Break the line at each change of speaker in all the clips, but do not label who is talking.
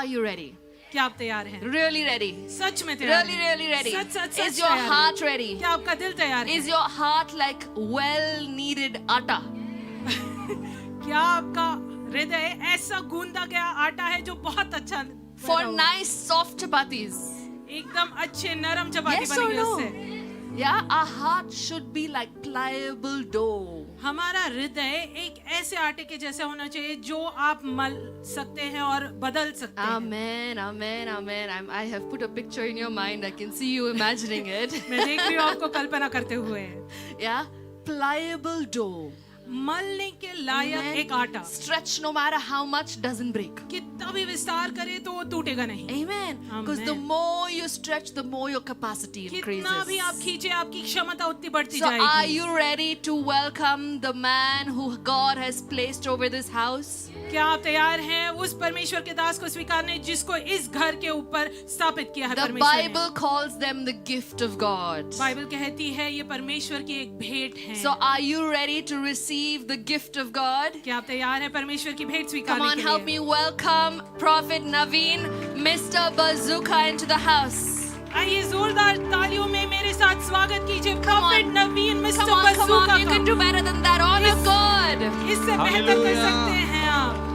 Are you ready?
क्या आप तैयार हैं?
Really ready?
सच में तैयार
Really,
हैं?
really ready?
Such
Is your
तैयार हैं?
heart ready?
क्या आपका दिल तैयार है?
Is your heart like well-kneaded atta?
क्या आपका हृदय ऐसा गूंदा गया आटा है जो बहुत अच्छा
For
पैदा हुआ?
nice soft chapatis.
एकदम अच्छे नरम चपाती
Yes or
बनेगी
no?
उससे।
Yeah, our heart should be like pliable dough.
हमारा हृदय एक ऐसे आटे के जैसा होना चाहिए जो आप मल सकते हैं और बदल सकते हैं।
Amen, amen, amen. I have put a picture in your mind. I can see you imagining it.
मैं देख रही हूँ आपको कल्पना करते हुए।
Yeah, pliable dough.
मलने के लायक एक आटा
Stretch no matter how much doesn't break.
कितना भी विस्तार करे तो वो टूटेगा नहीं।
Amen. Because the
Amen.
more you stretch, the more your capacity
कितना भी आप
increases.
खींचे आपकी क्षमता उतनी बढ़ती
So are
जाएगी।
you ready to welcome the man who God has placed over this house?
क्या आप तैयार हैं उस परमेश्वर के दास को स्वीकारने जिसको इस घर के ऊपर स्थापित किया है
The
परमेश्वर ने?
Bible calls them the gift of God.
Bible कहती है ये परमेश्वर की एक भेंट है।
So are you ready to receive the gift of God?
क्या आप तैयार हैं परमेश्वर की भेंट
Come
स्वीकारने
on,
के
help
लिए?
me welcome Prophet Naveen, Mr. Bazooka into the house.
आइए जोरदार तालियों में मेरे साथ स्वागत कीजिए
Come
prophet
on.
Naveen mister
Come on,
बजूका
you can do better than that. Honor God.
इससे बेहतर कर
Hallelujah.
सकते हैं आप।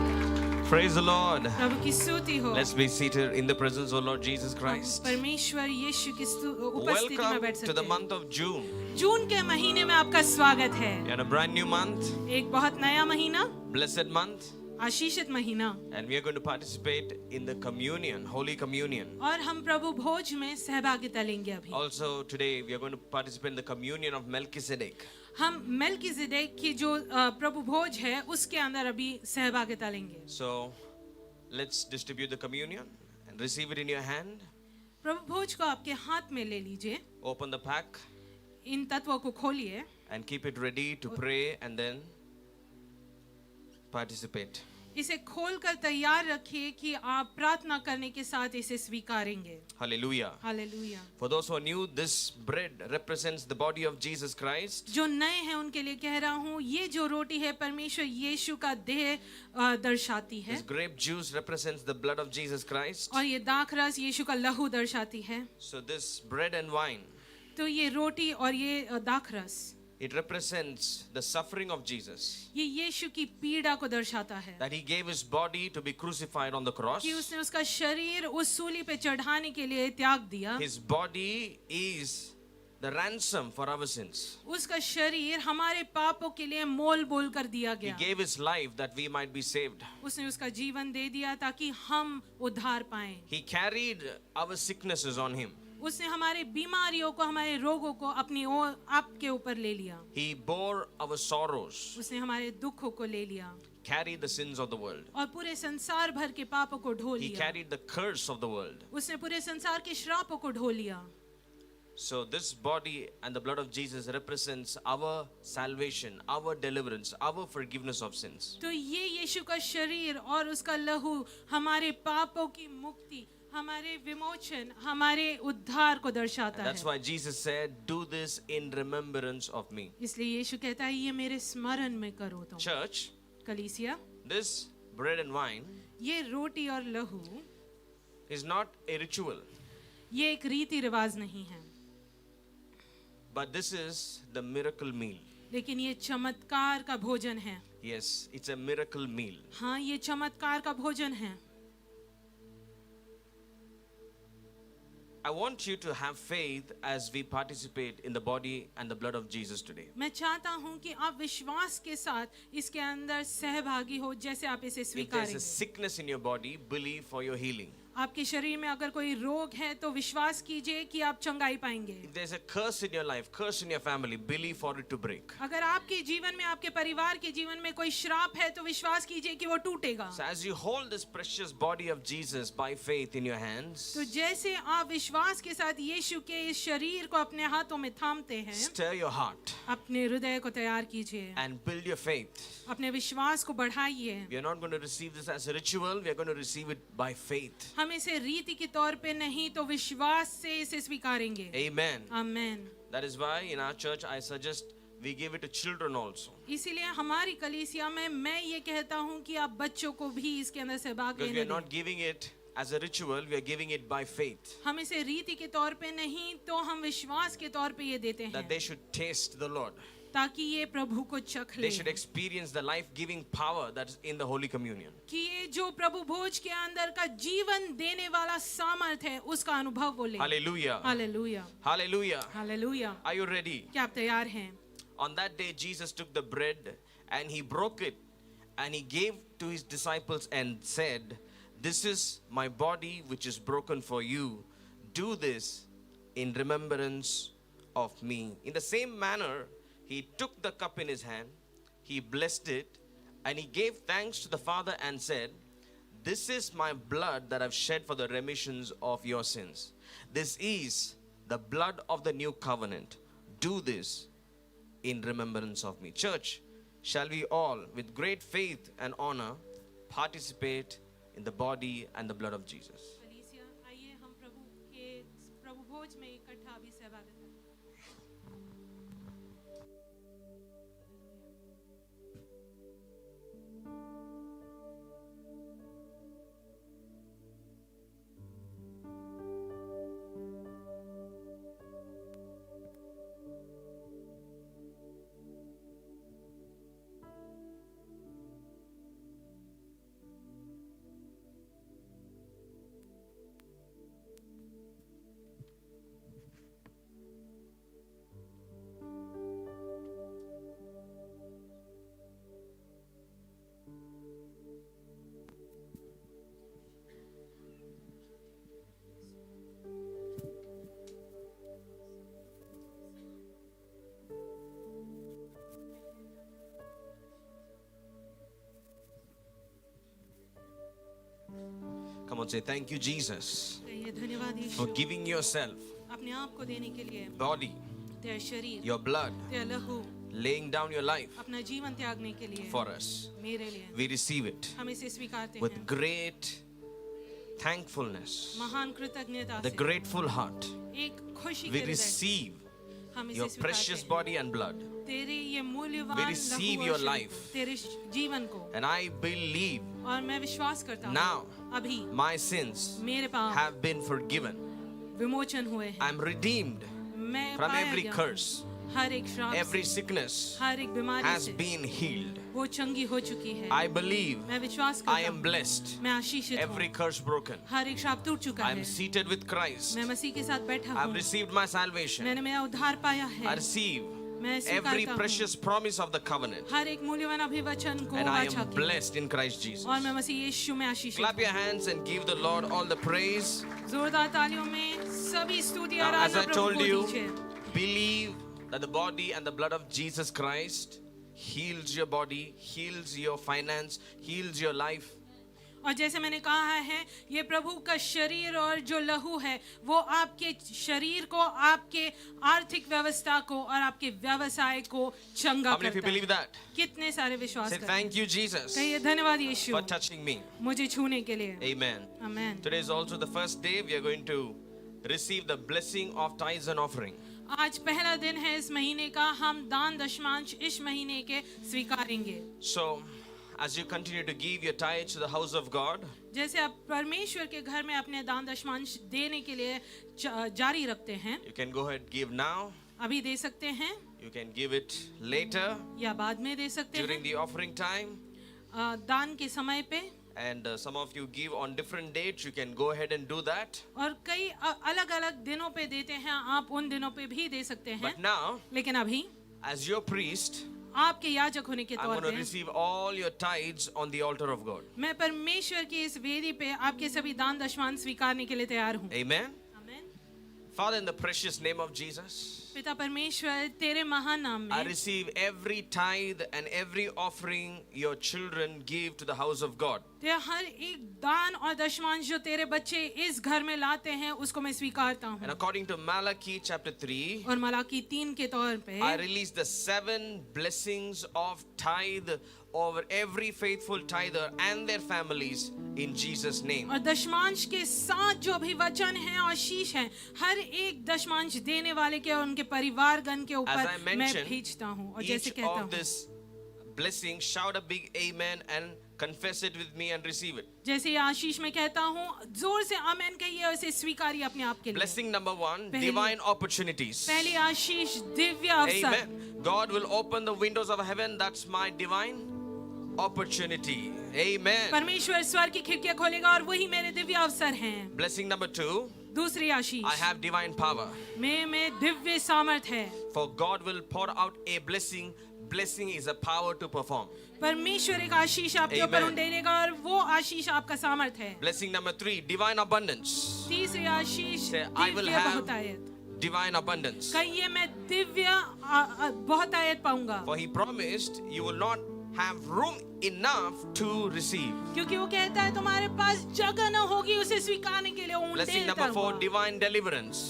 Praise the Lord.
प्रभु की स्तुति हो।
Let's be seated in the presence of Lord Jesus Christ.
परमेश्वर यीशु की उपस्थिति में बैठ
Welcome to
सकते
the
हैं।
month of June.
जून के महीने में आपका स्वागत है।
And a brand new month,
एक बहुत नया महीना,
blessed month.
आशीषित महीना,
And we are going to participate in the communion, Holy Communion.
और हम प्रभु भोज में सहभागिता लेंगे अभी।
Also today we are going to participate in the communion of Melchizedek.
हम मेल्किजेदेक की जो प्रभु भोज है उसके अंदर अभी सहभागिता लेंगे।
So let's distribute the communion and receive it in your hand.
प्रभु भोज को आपके हाथ में ले लीजिए,
Open the pack
इन तत्वों को खोलिए
and keep it ready to pray and then participate.
इसे खोलकर तैयार रखिए कि आप प्रार्थना करने के साथ इसे स्वीकारेंगे।
Hallelujah.
Hallelujah.
For those who are new, this bread represents the body of Jesus Christ.
जो नए हैं उनके लिए कह रहा हूँ, ये जो रोटी है परमेश्वर यीशु का देह दर्शाती है,
This grape juice represents the blood of Jesus Christ.
और ये दाखरस यीशु का लहू दर्शाती है।
So this bread and wine,
तो ये रोटी और ये दाखरस
it represents the suffering of Jesus.
ये यीशु की पीड़ा को दर्शाता है
That he gave his body to be crucified on the cross.
कि उसने उसका शरीर उस सूली पे चढ़ाने के लिए त्याग दिया।
His body is the ransom for our sins.
उसका शरीर हमारे पापों के लिए मोल बोल कर दिया
He
गया।
gave his life that we might be saved.
उसने उसका जीवन दे दिया ताकि हम उद्धार पाएं।
He carried our sicknesses on him.
उसने हमारे बीमारियों को, हमारे रोगों को अपनी ओर आपके ऊपर ले लिया।
He bore our sorrows,
उसने हमारे दुखों को ले लिया
carried the sins of the world.
और पूरे संसार भर के पापों को ढो
He
लिया।
carried the curse of the world.
उसने पूरे संसार के श्रापों को ढो लिया।
So this body and the blood of Jesus represents our salvation, our deliverance, our forgiveness of sins.
तो ये यीशु का शरीर और उसका लहू हमारे पापों की मुक्ति, हमारे विमोचन, हमारे उद्धार को दर्शाता
And that's
है।
why Jesus said, "Do this in remembrance of me."
इसलिए यीशु कहता है ये मेरे स्मरण में करो तुम।
Church,
कलीसिया,
this bread and wine
ये रोटी और लहू
is not a ritual,
ये एक रीति रिवाज नहीं है,
but this is the miracle meal.
लेकिन ये चमत्कार का भोजन है।
Yes, it's a miracle meal.
हाँ, ये चमत्कार का भोजन है।
I want you to have faith as we participate in the body and the blood of Jesus today.
मैं चाहता हूँ कि आप विश्वास के साथ इसके अंदर सहभागी हो, जैसे आप इसे
If there's
स्वीकारेंगे।
a sickness in your body, believe for your healing.
आपके शरीर में अगर कोई रोग है तो विश्वास कीजिए कि आप चंगाई पाएंगे।
If there's a curse in your life, curse in your family, believe for it to break.
अगर आपके जीवन में, आपके परिवार के जीवन में कोई श्राप है तो विश्वास कीजिए कि वो टूटेगा।
So as you hold this precious body of Jesus by faith in your hands,
तो जैसे आप विश्वास के साथ यीशु के इस शरीर को अपने हाथों में थामते हैं,
stir your heart
अपने हृदय को तैयार कीजिए,
and build your faith.
अपने विश्वास को बढ़ाइए।
We are not going to receive this as a ritual, we are going to receive it by faith.
हम इसे रीति के तौर पे नहीं तो विश्वास से इसे स्वीकारेंगे।
Amen.
Amen.
That is why in our church I suggest we give it to children also.
इसीलिए हमारी कलीसिया में मैं ये कहता हूँ कि आप बच्चों को भी इसके अंदर सहभाग
Because we
लेने
are
दें,
not giving it as a ritual, we are giving it by faith.
हम इसे रीति के तौर पे नहीं तो हम विश्वास के तौर पे ये देते
That
हैं
they should taste the Lord.
ताकि ये प्रभु को चख ले
They should experience the life-giving power that's in the Holy Communion.
कि ये जो प्रभु भोज के अंदर का जीवन देने वाला सामर्थ है उसका अनुभव वो ले।
Hallelujah.
Hallelujah
Hallelujah.
Hallelujah.
Are you ready?
क्या आप तैयार हैं?
On that day, Jesus took the bread and he broke it and he gave to his disciples and said, "This is my body which is broken for you. Do this in remembrance of me." In the same manner, he took the cup in his hand, he blessed it, and he gave thanks to the Father and said, "This is my blood that I've shed for the remissions of your sins. This is the blood of the new covenant. Do this in remembrance of me." Church, shall we all, with great faith and honor, participate in the body and the blood of Jesus?
कलीसिया, आइए हम प्रभु भोज में इकट्ठा अभी सहभागिता करें।
Come on, say thank you, Jesus,
कहिए धन्यवाद
for
यीशु
giving yourself,
अपने आप को देने के लिए
body,
तेरा शरीर
your blood,
तेरा लहू
laying down your life
अपना जीवन त्यागने के लिए
for us.
मेरे लिए
We receive it
हम इसे स्वीकारते हैं
with great thankfulness,
महान कृतज्ञता
the
से
grateful heart.
एक खुशी
We
के हृदय
receive
हम
your
इसे
precious
स्वीकारते हैं
body and blood,
तेरे ये मूल्यवान
We receive
लहू और
your
शरीर
life.
को, तेरे जीवन को
and I believe
और मैं विश्वास करता हूँ
now
अभी
my sins
मेरे पाप
have been forgiven.
विमोचन हुए हैं
I'm redeemed
मैं
from
पाया
every
गया हूँ।
curse,
हर एक श्राप
every
से,
sickness
हर एक बीमारी
has
से
been healed.
वो चंगी हो चुकी है
I believe
मैं विश्वास
I
करता
am
हूँ
blessed,
मैं आशीषित
every
हूँ
curse broken.
हर एक श्राप टूट चुका
I
है
am seated with Christ.
मैं मसीह के साथ बैठा
I've
हूँ
received my salvation.
मैंने मेरा उद्धार पाया
I
है
receive
मैं
every
स्वीकारता हूँ
precious promise of the covenant.
हर एक मूल्यवान अभिवचन को
And I
वाचा
am
की
blessed in Christ Jesus.
और मैं मसीह यीशु में आशीषित
Clap your
हूँ
hands and give the Lord all the praise.
जोरदार तालियों में सभी स्तुति
Now, as
Aradhana
I
Prabhu
told
को
you,
दीजिए
believe that the body and the blood of Jesus Christ heals your body, heals your finance, heals your life.
और जैसे मैंने कहा है ये प्रभु का शरीर और जो लहू है वो आपके शरीर को आपके आर्थिक व्यवस्था को और आपके व्यवसाय को चंगा
How many of you
करता है
believe that?
कितने सारे विश्वास
Say
करते हैं
thank you, Jesus,
कहिए धन्यवाद यीशु
for touching me.
मुझे छूने के लिए
Amen.
Amen
Today is also the first day we are going to receive the blessing of tithes and offering.
आज पहला दिन है इस महीने का हम दान दशमांश इस महीने के स्वीकारेंगे
So, as you continue to give your tithes to the house of God,
जैसे आप परमेश्वर के घर में अपने दान दशमांश देने के लिए जारी रखते हैं
you can go ahead give now,
अभी दे सकते हैं
you can give it later
या बाद में दे सकते
during
हैं
the offering time.
दान के समय पे
And some of you give on different dates, you can go ahead and do that.
और कई अलग अलग दिनों पे देते हैं आप उन दिनों पे भी दे सकते हैं
But now,
लेकिन अभी
as your priest,
आपके याजक होने के
I'm
तौर
going to
पे
receive all your tithes on the altar of God.
मैं परमेश्वर की इस वेदी पे आपके सभी दान दशमान स्वीकारने के लिए तैयार हूँ
Amen.
आमीन।
Father, in the precious name of Jesus,
पिता परमेश्वर तेरे महान नाम
I
में
receive every tithe and every offering your children give to the house of God.
तेरा हर एक दान और दशमांश जो तेरे बच्चे इस घर में लाते हैं उसको मैं स्वीकारता
And
हूँ
according to Malachi chapter 3,
और मलाकी 3 के तौर पे
I release the 7 blessings of tithe over every faithful tither and their families in Jesus' name.
और दशमांश के साथ जो भी वचन हैं आशीष हैं हर एक दशमांश देने वाले के और उनके परिवारगण के
As
ऊपर
I
मैं
mentioned,
भेजता हूँ और जैसे
each
कहता
of
हूँ
this blessing, shout a big amen and confess it with me and receive it.
जैसे ये आशीष मैं कहता हूँ, जोर से आमेन कहिए और इसे स्वीकारिए अपने आप के लिए।
Blessing number 1,
पहली-
divine opportunities.
पहली आशीष दिव्य अवसर।
Amen. God will open the windows of heaven. That's my divine opportunity. Amen.
परमेश्वर स्वर्ग की खिड़कियां खोलेगा और वही मेरे दिव्य अवसर हैं।
Blessing number 2,
दूसरी आशीष,
I have divine power.
में दिव्य सामर्थ है।
For God will pour out a blessing. Blessing is a power to perform.
परमेश्वर एक आशीष आपके ऊपर
Amen.
उंडेलेगा और वो आशीष आपका सामर्थ है।
Blessing number 3, divine abundance.
तीसरी आशीष
Say, I will
Divya
have
बहुतायत।
divine abundance.
कहिए मैं दिव्य बहुतायत पाऊंगा।
For he promised you will not have room enough to receive.
क्योंकि वो कहता है तुम्हारे पास जगह न होगी उसे स्वीकारने के लिए।
Blessing
उंडेलता
number 4,
हुआ।
divine deliverance.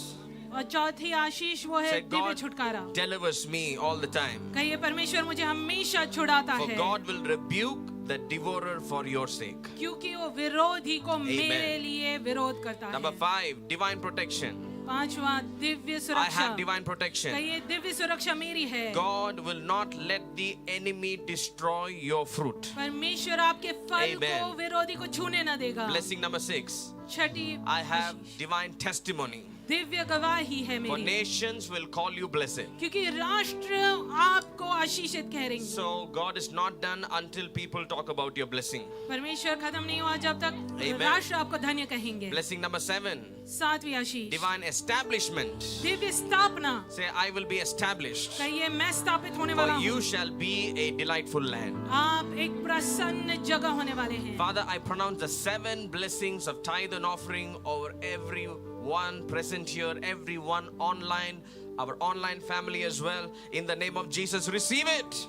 और चौथी आशीष वो है
Say,
दिव्य
God
छुटकारा।
delivers me all the time.
कहिए परमेश्वर मुझे हमेशा छुड़ाता
For
है।
God will rebuke the devourer for your sake.
क्योंकि वो विरोधी को मेरे लिए विरोध करता
Number
है।
5, divine protection.
पांचवा दिव्य
I
सुरक्षा।
have divine protection.
कहिए दिव्य सुरक्षा मेरी है।
God will not let the enemy destroy your fruit.
परमेश्वर आपके फल को
Amen.
विरोधी को छूने न देगा।
Blessing number 6,
Chhathi
I have divine testimony.
Divya गवाही है
For
मेरी।
nations will call you blessed.
क्योंकि राष्ट्र आपको आशीषित कहेंगे।
So God is not done until people talk about your blessing.
परमेश्वर खत्म नहीं हुआ जब तक
Amen.
राष्ट्र आपको धन्य कहेंगे।
Blessing number 7,
सातवीं आशीष
divine establishment.
दिव्य स्थापना।
Say, I will be established.
कहिए मैं स्थापित होने
For
वाला हूँ।
you shall be a delightful land.
आप एक प्रसन्न जगह होने वाले हैं।
Father, I pronounce the 7 blessings of tithe and offering over everyone present here, everyone online, our online family as well. In the name of Jesus, receive it.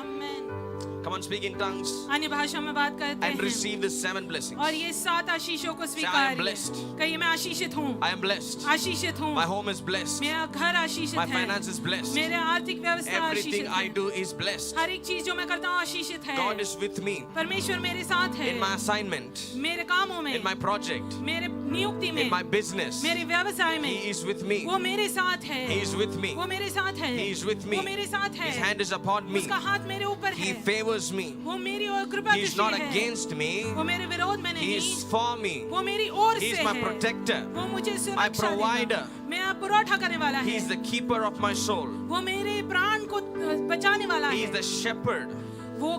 Amen.
Come on, speak in tongues
अन्य भाषा में बात करते
and
हैं
receive the 7 blessings.
और ये 7 आशीषों को
I am
स्वीकार
blessed.
कहिए मैं आशीषित हूँ।
I am blessed.
आशीषित हूँ।
My home is blessed.
मेरा घर आशीषित
My
है।
finance is blessed.
मेरे आर्थिक व्यवस्था
Everything
आशीषित
I
है।
do is blessed.
हर एक चीज जो मैं करता हूँ आशीषित है।
God is with me
परमेश्वर मेरे साथ है।
in my assignment,
मेरे कामों में,
in my project,
मेरे नियुक्ति में,
in my business.
मेरे व्यवसाय में,
He is with me.
वो मेरे साथ है।
He is with me.
वो मेरे साथ है।
He is with me.
वो मेरे साथ है।
His hand is upon me.
उसका हाथ मेरे ऊपर
He
है।
favors me.
वो मेरी ओर कृपा
He is
दृष्टि
not
है।
against me.
वो मेरे विरोध में
He
नहीं।
is for me.
वो मेरी ओर
He
से
is my
है।
protector.
वो मुझे
My
सुरक्षा
provider.
देगा। मेरा पुरौठा करने वाला
He
है।
is the keeper of my soul.
वो मेरे प्राण को बचाने वाला
He
है।
is the shepherd.
वो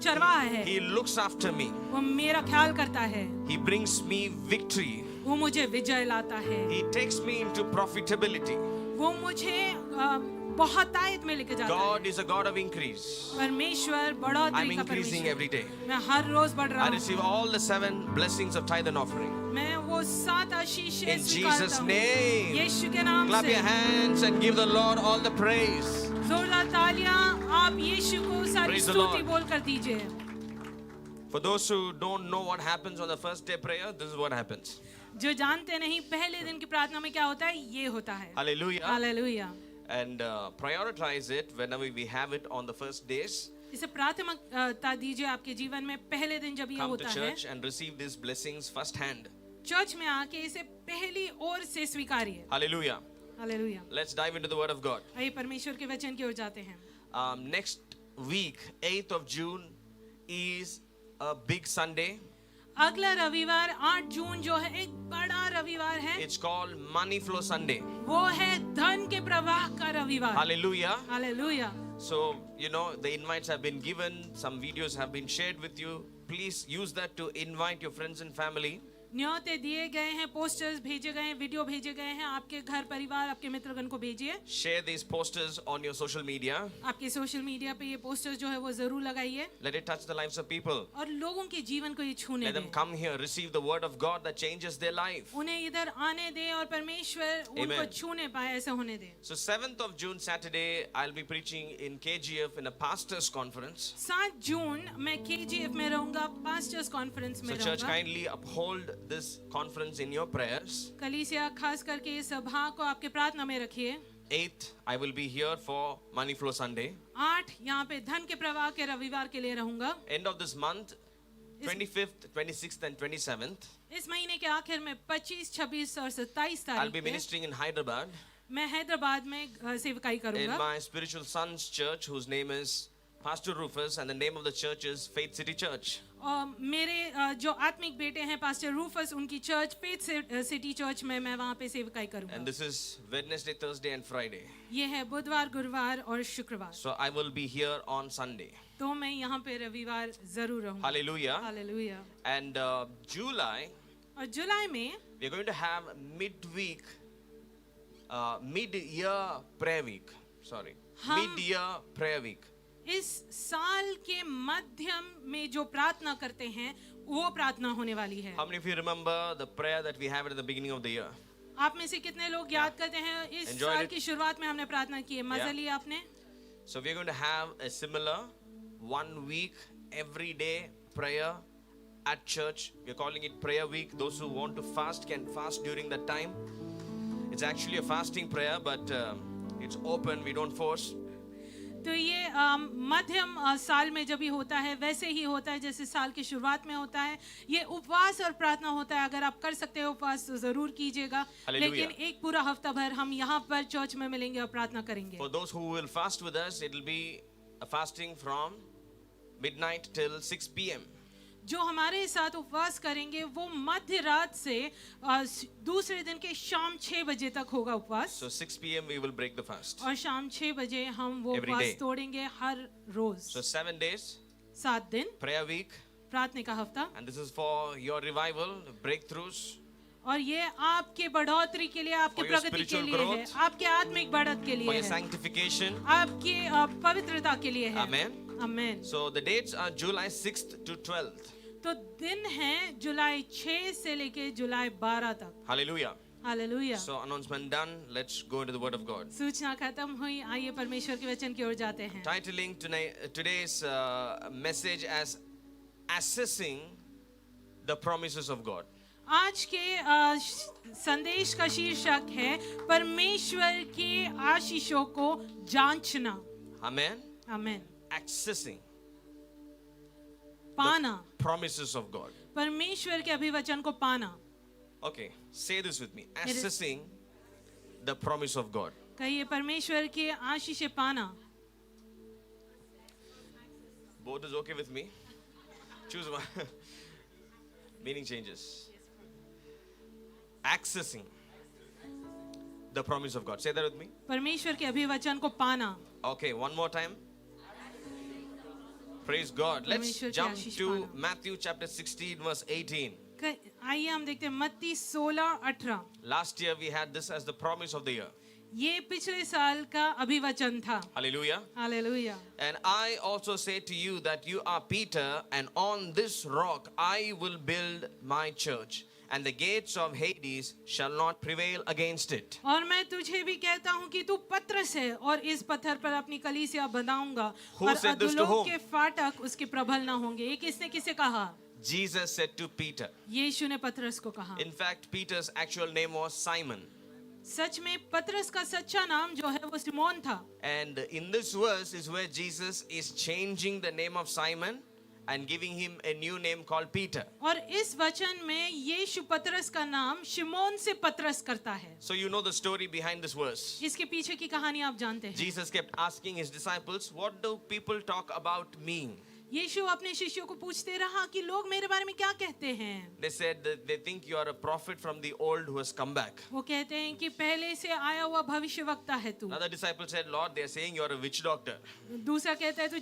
चरवाहा है।
He looks after me.
वो मेरा ख्याल करता है।
He brings me victory.
वो मुझे विजय लाता है।
He takes me into profitability.
वो मुझे बहुतायत में लेके जाता
God
है।
is a God of increase.
परमेश्वर
I'm
बढ़ोतरी का
increasing
परमेश्वर।
every day.
मैं हर रोज बढ़ रहा
I
हूँ।
receive all the 7 blessings of tithe and offering.
मैं वो 7 आशीषें
In
स्वीकारता
Jesus'
हूँ।
name.
यीशु के नाम
Clap
से
your hands and give the Lord all the praise.
जोरदार तालियां आप यीशु को सारी
Praise the
स्तुति
Lord.
बोल कर दीजिए।
For those who don't know what happens on the first day prayer, this is what happens.
जो जानते नहीं पहले दिन की प्रार्थना में क्या होता है, ये होता है।
Hallelujah.
Hallelujah.
And prioritize it whenever we have it on the first days.
इसे प्राथमिकता दीजिए आपके जीवन में पहले दिन जब ये
Come to
होता है।
church and receive these blessings firsthand.
Church में आके इसे पहली ओर से स्वीकारिए।
Hallelujah.
Hallelujah.
Let's dive into the Word of God.
आइए परमेश्वर के वचन की ओर जाते हैं।
Next week, 8th of June, is a big Sunday.
अगला रविवार 8 जून जो है एक बड़ा रविवार है।
It's called Money Flow Sunday.
वो है धन के प्रवाह का रविवार।
Hallelujah.
Hallelujah.
So, you know, the invites have been given, some videos have been shared with you. Please use that to invite your friends and family.
न्योते दिए गए हैं, पोस्टर्स भेजे गए हैं, वीडियो भेजे गए हैं। आपके घर परिवार, आपके मित्रगण को भेजिए।
Share these posters on your social media.
आपके सोशल मीडिया पे ये पोस्टर्स जो है वो जरूर लगाइए
Let it touch the lives of people.
और लोगों के जीवन को ये छूने
Let them
दें।
come here, receive the word of God that changes their life.
उन्हें इधर आने दें और परमेश्वर उनको
Amen.
छूने पाए, ऐसा होने दें।
So 7th of June, Saturday, I'll be preaching in KGF in a pastor's conference.
7 जून मैं KGF में रहूंगा, पास्टर्स कॉन्फ्रेंस में
So church,
रहूंगा।
kindly uphold this conference in your prayers.
कलीसिया खास करके इस सभा को आपके प्रार्थना में रखिए।
8th, I will be here for Money Flow Sunday.
8 यहाँ पे धन के प्रवाह के रविवार के लिए रहूंगा।
End of this month, 25th, 26th and 27th,
इस महीने के आखिर में 25, 26 और 27
I'll be
तारीख
ministering in Hyderabad
मैं हैदराबाद में सेवकाई
in
करूंगा।
my spiritual son's church, whose name is Pastor Rufus, and the name of the church is Faith City Church.
और मेरे जो आत्मिक बेटे हैं पास्टर रूफस, उनकी चर्च फेथ सिटी चर्च में मैं वहाँ पे सेवकाई
And
करूँगा.
this is Wednesday, Thursday, and Friday.
ये है बुधवार, गुरुवार और शुक्रवार.
So I will be here on Sunday.
तो मैं यहाँ पे रविवार जरूर रहूँगा.
Hallelujah.
हालेलुया.
And July,
और जुलाई में
we are going to have mid-year prayer week. Sorry, mid-year prayer week.
इस साल के मध्यम में जो प्रार्थना करते हैं वो प्रार्थना होने वाली है.
How many of you remember the prayer that we have at the beginning of the year?
आप में से कितने लोग याद करते हैं इस
Enjoyed
साल
it?
की शुरुआत में हमने प्रार्थना की है. मजा
Yeah.
लिया आपने?
So we are going to have a similar 1 week every day prayer at church. We are calling it prayer week. Those who want to fast can fast during that time. It's actually a fasting prayer, but it's open. We don't force.
तो ये मध्यम साल में जब भी होता है वैसे ही होता है जैसे साल की शुरुआत में होता है. ये उपवास और प्रार्थना होता है. अगर आप कर सकते हो उपवास तो जरूर कीजिएगा.
Hallelujah.
लेकिन एक पूरा हफ्ता भर हम यहाँ पर चर्च में मिलेंगे और प्रार्थना करेंगे.
For those who will fast with us, it will be a fasting from midnight till 6 p.m.
जो हमारे साथ उपवास करेंगे वो मध्य रात से दूसरे दिन के शाम 6 बजे तक होगा उपवास.
So 6 p.m. we will break the fast.
और शाम 6 बजे हम वो
Every
उपवास
day.
तोड़ेंगे हर रोज.
So 7 days
7 दिन
prayer week,
प्रार्थना का हफ्ता.
and this is for your revival, breakthroughs,
और ये आपके बढ़ोतरी के लिए, आपके
For your
प्रगति के
spiritual
लिए है,
growth.
आपके आत्मिक बढ़त के
for
लिए
your
है,
sanctification.
आपकी पवित्रता के लिए है.
Amen.
Amen.
So the dates are July 6th to 12th.
तो दिन है जुलाई 6 से लेके जुलाई 12 तक.
Hallelujah.
Hallelujah.
So announcement done. Let's go into the Word of God.
सूचना खत्म हुई. आइए परमेश्वर के वचन की ओर जाते हैं.
Titling today's message as Assessing the Promises of God.
आज के संदेश का शीर्षक है परमेश्वर के आशीषों को जांचना.
Amen.
आमेन.
Accessing
पाना,
promises of God.
परमेश्वर के अभिवचन को पाना.
Okay, say this with me.
is-
Assessing the promise of God.
कहिए परमेश्वर के आशीष पाना.
Both is okay with me. Choose one. Meaning changes. Accessing the promise of God. Say that with me.
परमेश्वर के अभिवचन को पाना.
Okay, one more time. Praise God. Let's
परमेश्वर की
jump
आशीष
to
पाना.
Matthew chapter 16 verse 18.
आइए हम देखते हैं मत्ती 16:18.
Last year we had this as the promise of the year.
ये पिछले साल का अभिवचन था.
Hallelujah.
Hallelujah.
And I also say to you that you are Peter, and on this rock I will build my church, and the gates of Hades shall not prevail against it.
और मैं तुझे भी कहता हूँ कि तू पत्रस है और इस पत्थर पर अपनी कलीसिया बनाऊंगा
Who
और
said this to
अधोलोक
whom?
के फाटक उसके प्रबल न होंगे. ये किसने किसे कहा?
Jesus said to Peter.
यीशु ने पतरस को कहा.
In fact, Peter's actual name was Simon.
सच में पतरस का सच्चा नाम जो है वो सिमोन था.
And in this verse is where Jesus is changing the name of Simon and giving him a new name called Peter.
और इस वचन में यीशु पतरस का नाम शिमोन से पतरस करता है.
So you know the story behind this verse.
इसके पीछे की कहानी आप जानते हैं.
Jesus kept asking his disciples, what do people talk about me?
यीशु अपने शिष्यों को पूछते रहा कि लोग मेरे बारे में क्या कहते हैं.
They said that they think you are a prophet from the old who has come back.
वो कहते हैं कि पहले से आया हुआ भविष्यवक्ता है तू.
Another disciple said, Lord, they are saying you are a witch doctor.
दूसरा कहता है तू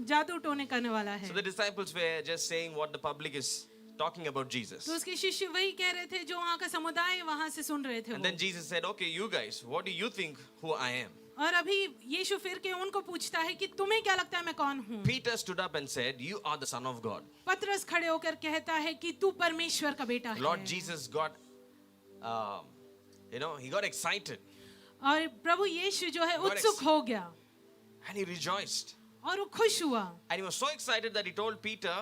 जादू टोने करने वाला है.
So the disciples were just saying what the public is talking about Jesus.
तो उसके शिष्य वही कह रहे थे जो वहाँ का समुदाय वहाँ से सुन रहे थे.
And
वो.
then Jesus said, okay, you guys, what do you think who I am?
और अभी यीशु फिर के उनको पूछता है कि तुम्हें क्या लगता है मैं कौन हूँ.
Peter stood up and said, you are the son of God.
पतरस खड़े होकर कहता है कि तू परमेश्वर का बेटा है.
Lord Jesus got, he got excited
और प्रभु यीशु जो है
God
उत्सुक हो गया
and he rejoiced.
और वो खुश हुआ.
And he was so excited that he told Peter,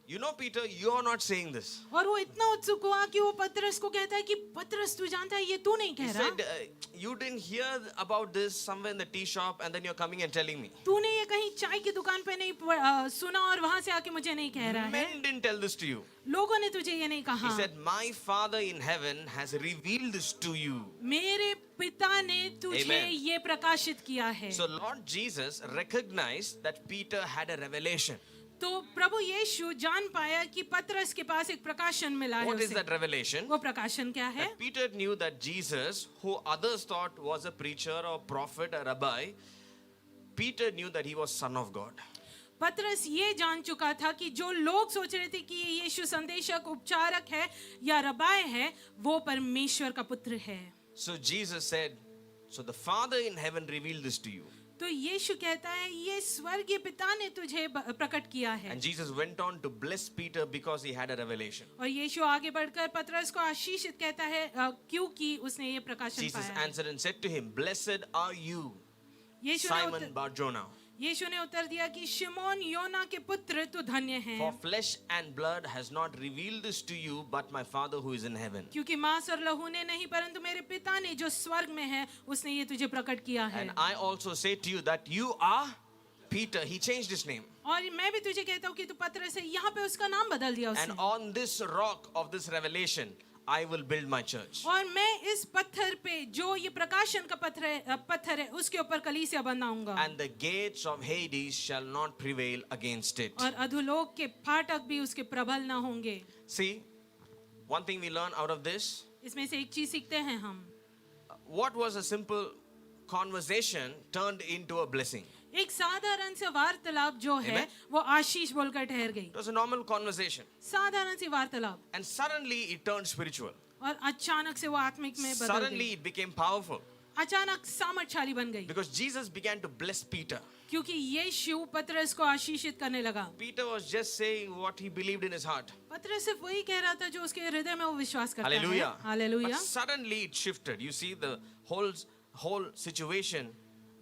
You know, Peter, you are not saying this.
और वो इतना उत्सुक हुआ कि वो पतरस को कहता है कि पतरस तू जानता है ये तू नहीं
He
कह रहा,
said, you didn't hear about this somewhere in the tea shop and then you're coming and telling me.
तूने ये कहीं चाय की दुकान पे नहीं सुना और वहां से आके मुझे नहीं कह रहा है,
Men didn't tell this to you.
लोगों ने तुझे ये नहीं
He
कहा,
said, my Father in heaven has revealed this to you.
मेरे पिता ने तुझे
Amen.
ये प्रकाशित किया है।
So Lord Jesus recognized that Peter had a revelation.
तो प्रभु यीशु जान पाया कि पतरस के पास एक प्रकाशन मिला है
What is
उसे।
that revelation?
वो प्रकाशन क्या है?
That Peter knew that Jesus, who others thought was a preacher or prophet or rabbi, Peter knew that he was Son of God.
पतरस ये जान चुका था कि जो लोग सोच रहे थे कि ये यीशु संदेशक उपचारक है या रबाय है, वो परमेश्वर का पुत्र है।
So Jesus said, so the Father in heaven revealed this to you.
तो यीशु कहता है ये स्वर्गीय पिता ने तुझे प्रकट किया है।
And Jesus went on to bless Peter because he had a revelation.
और यीशु आगे बढ़कर पतरस को आशीषित कहता है क्योंकि उसने ये प्रकाशन
Jesus
पाया है।
answered and said to him, blessed are you,
Yeshu
Simon Bar-Jonah.
ने उत्तर दिया कि शिमोन योना के पुत्र तू धन्य है,
For flesh and blood has not revealed this to you, but my Father who is in heaven.
क्योंकि मांस और लहू ने नहीं परंतु मेरे पिता ने जो स्वर्ग में है उसने ये तुझे प्रकट किया है।
And I also say to you that you are Peter. He changed his name.
और मैं भी तुझे कहता हूँ कि तू पतरस है, यहाँ पे उसका नाम बदल दिया
And
उसने।
on this rock of this revelation, I will build my church.
और मैं इस पत्थर पे जो ये प्रकाशन का पत्थर है उसके ऊपर कलीसिया बनाऊंगा।
And the gates of Hades shall not prevail against it.
और अधोलोक के फाटक भी उसके प्रबल ना होंगे।
See, one thing we learn out of this,
इसमें से एक चीज सीखते हैं हम,
what was a simple conversation turned into a blessing.
एक साधारण से वार्तालाप जो है
Amen.
वो आशीष बोलकर ठहर गई।
It was a normal conversation.
साधारण सी वार्तालाप
And suddenly it turned spiritual.
और अचानक से वो आत्मिक में बदल
Suddenly
गई,
it became powerful.
अचानक सामर्थ्यशाली बन गई,
Because Jesus began to bless Peter.
क्योंकि यीशु पतरस को आशीषित करने लगा।
Peter was just saying what he believed in his heart.
पतरस सिर्फ वही कह रहा था जो उसके हृदय में वो विश्वास करता है।
Hallelujah.
Hallelujah.
But suddenly it shifted. You see, the whole situation,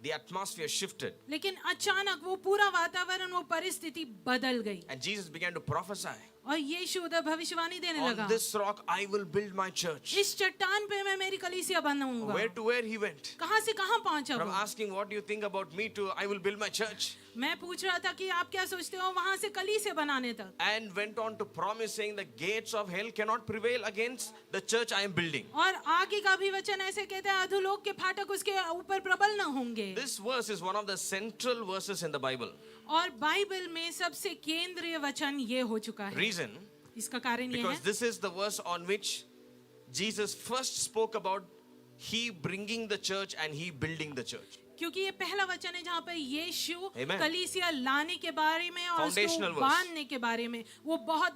the atmosphere shifted.
लेकिन अचानक वो पूरा वातावरण, वो परिस्थिति बदल गई
And Jesus began to prophesy.
और यीशु उधर भविष्यवाणी देने
On
लगा,
this rock I will build my church.
इस चट्टान पे मैं मेरी कलीसिया बनाऊंगा।
Where to where he went?
कहाँ से कहाँ पहुंचा
From
वो?
asking what do you think about me to I will build my church.
मैं पूछ रहा था कि आप क्या सोचते हो, वहां से कलीसिया बनाने तक।
And went on to promise saying the gates of hell cannot prevail against the church I am building.
और आगे का भी वचन ऐसे कहते हैं अधोलोक के फाटक उसके ऊपर प्रबल न होंगे।
This verse is one of the central verses in the Bible.
और बाइबल में सबसे केंद्रीय वचन ये हो चुका है।
Reason,
इसका कारण ये
because
है
this is the verse on which Jesus first spoke about he bringing the church and he building the church.
क्योंकि ये पहला वचन है जहाँ पे यीशु
Amen.
कलीसिया लाने के बारे में और
Foundational
उसको
verse.
बांधने के बारे में, वो बहुत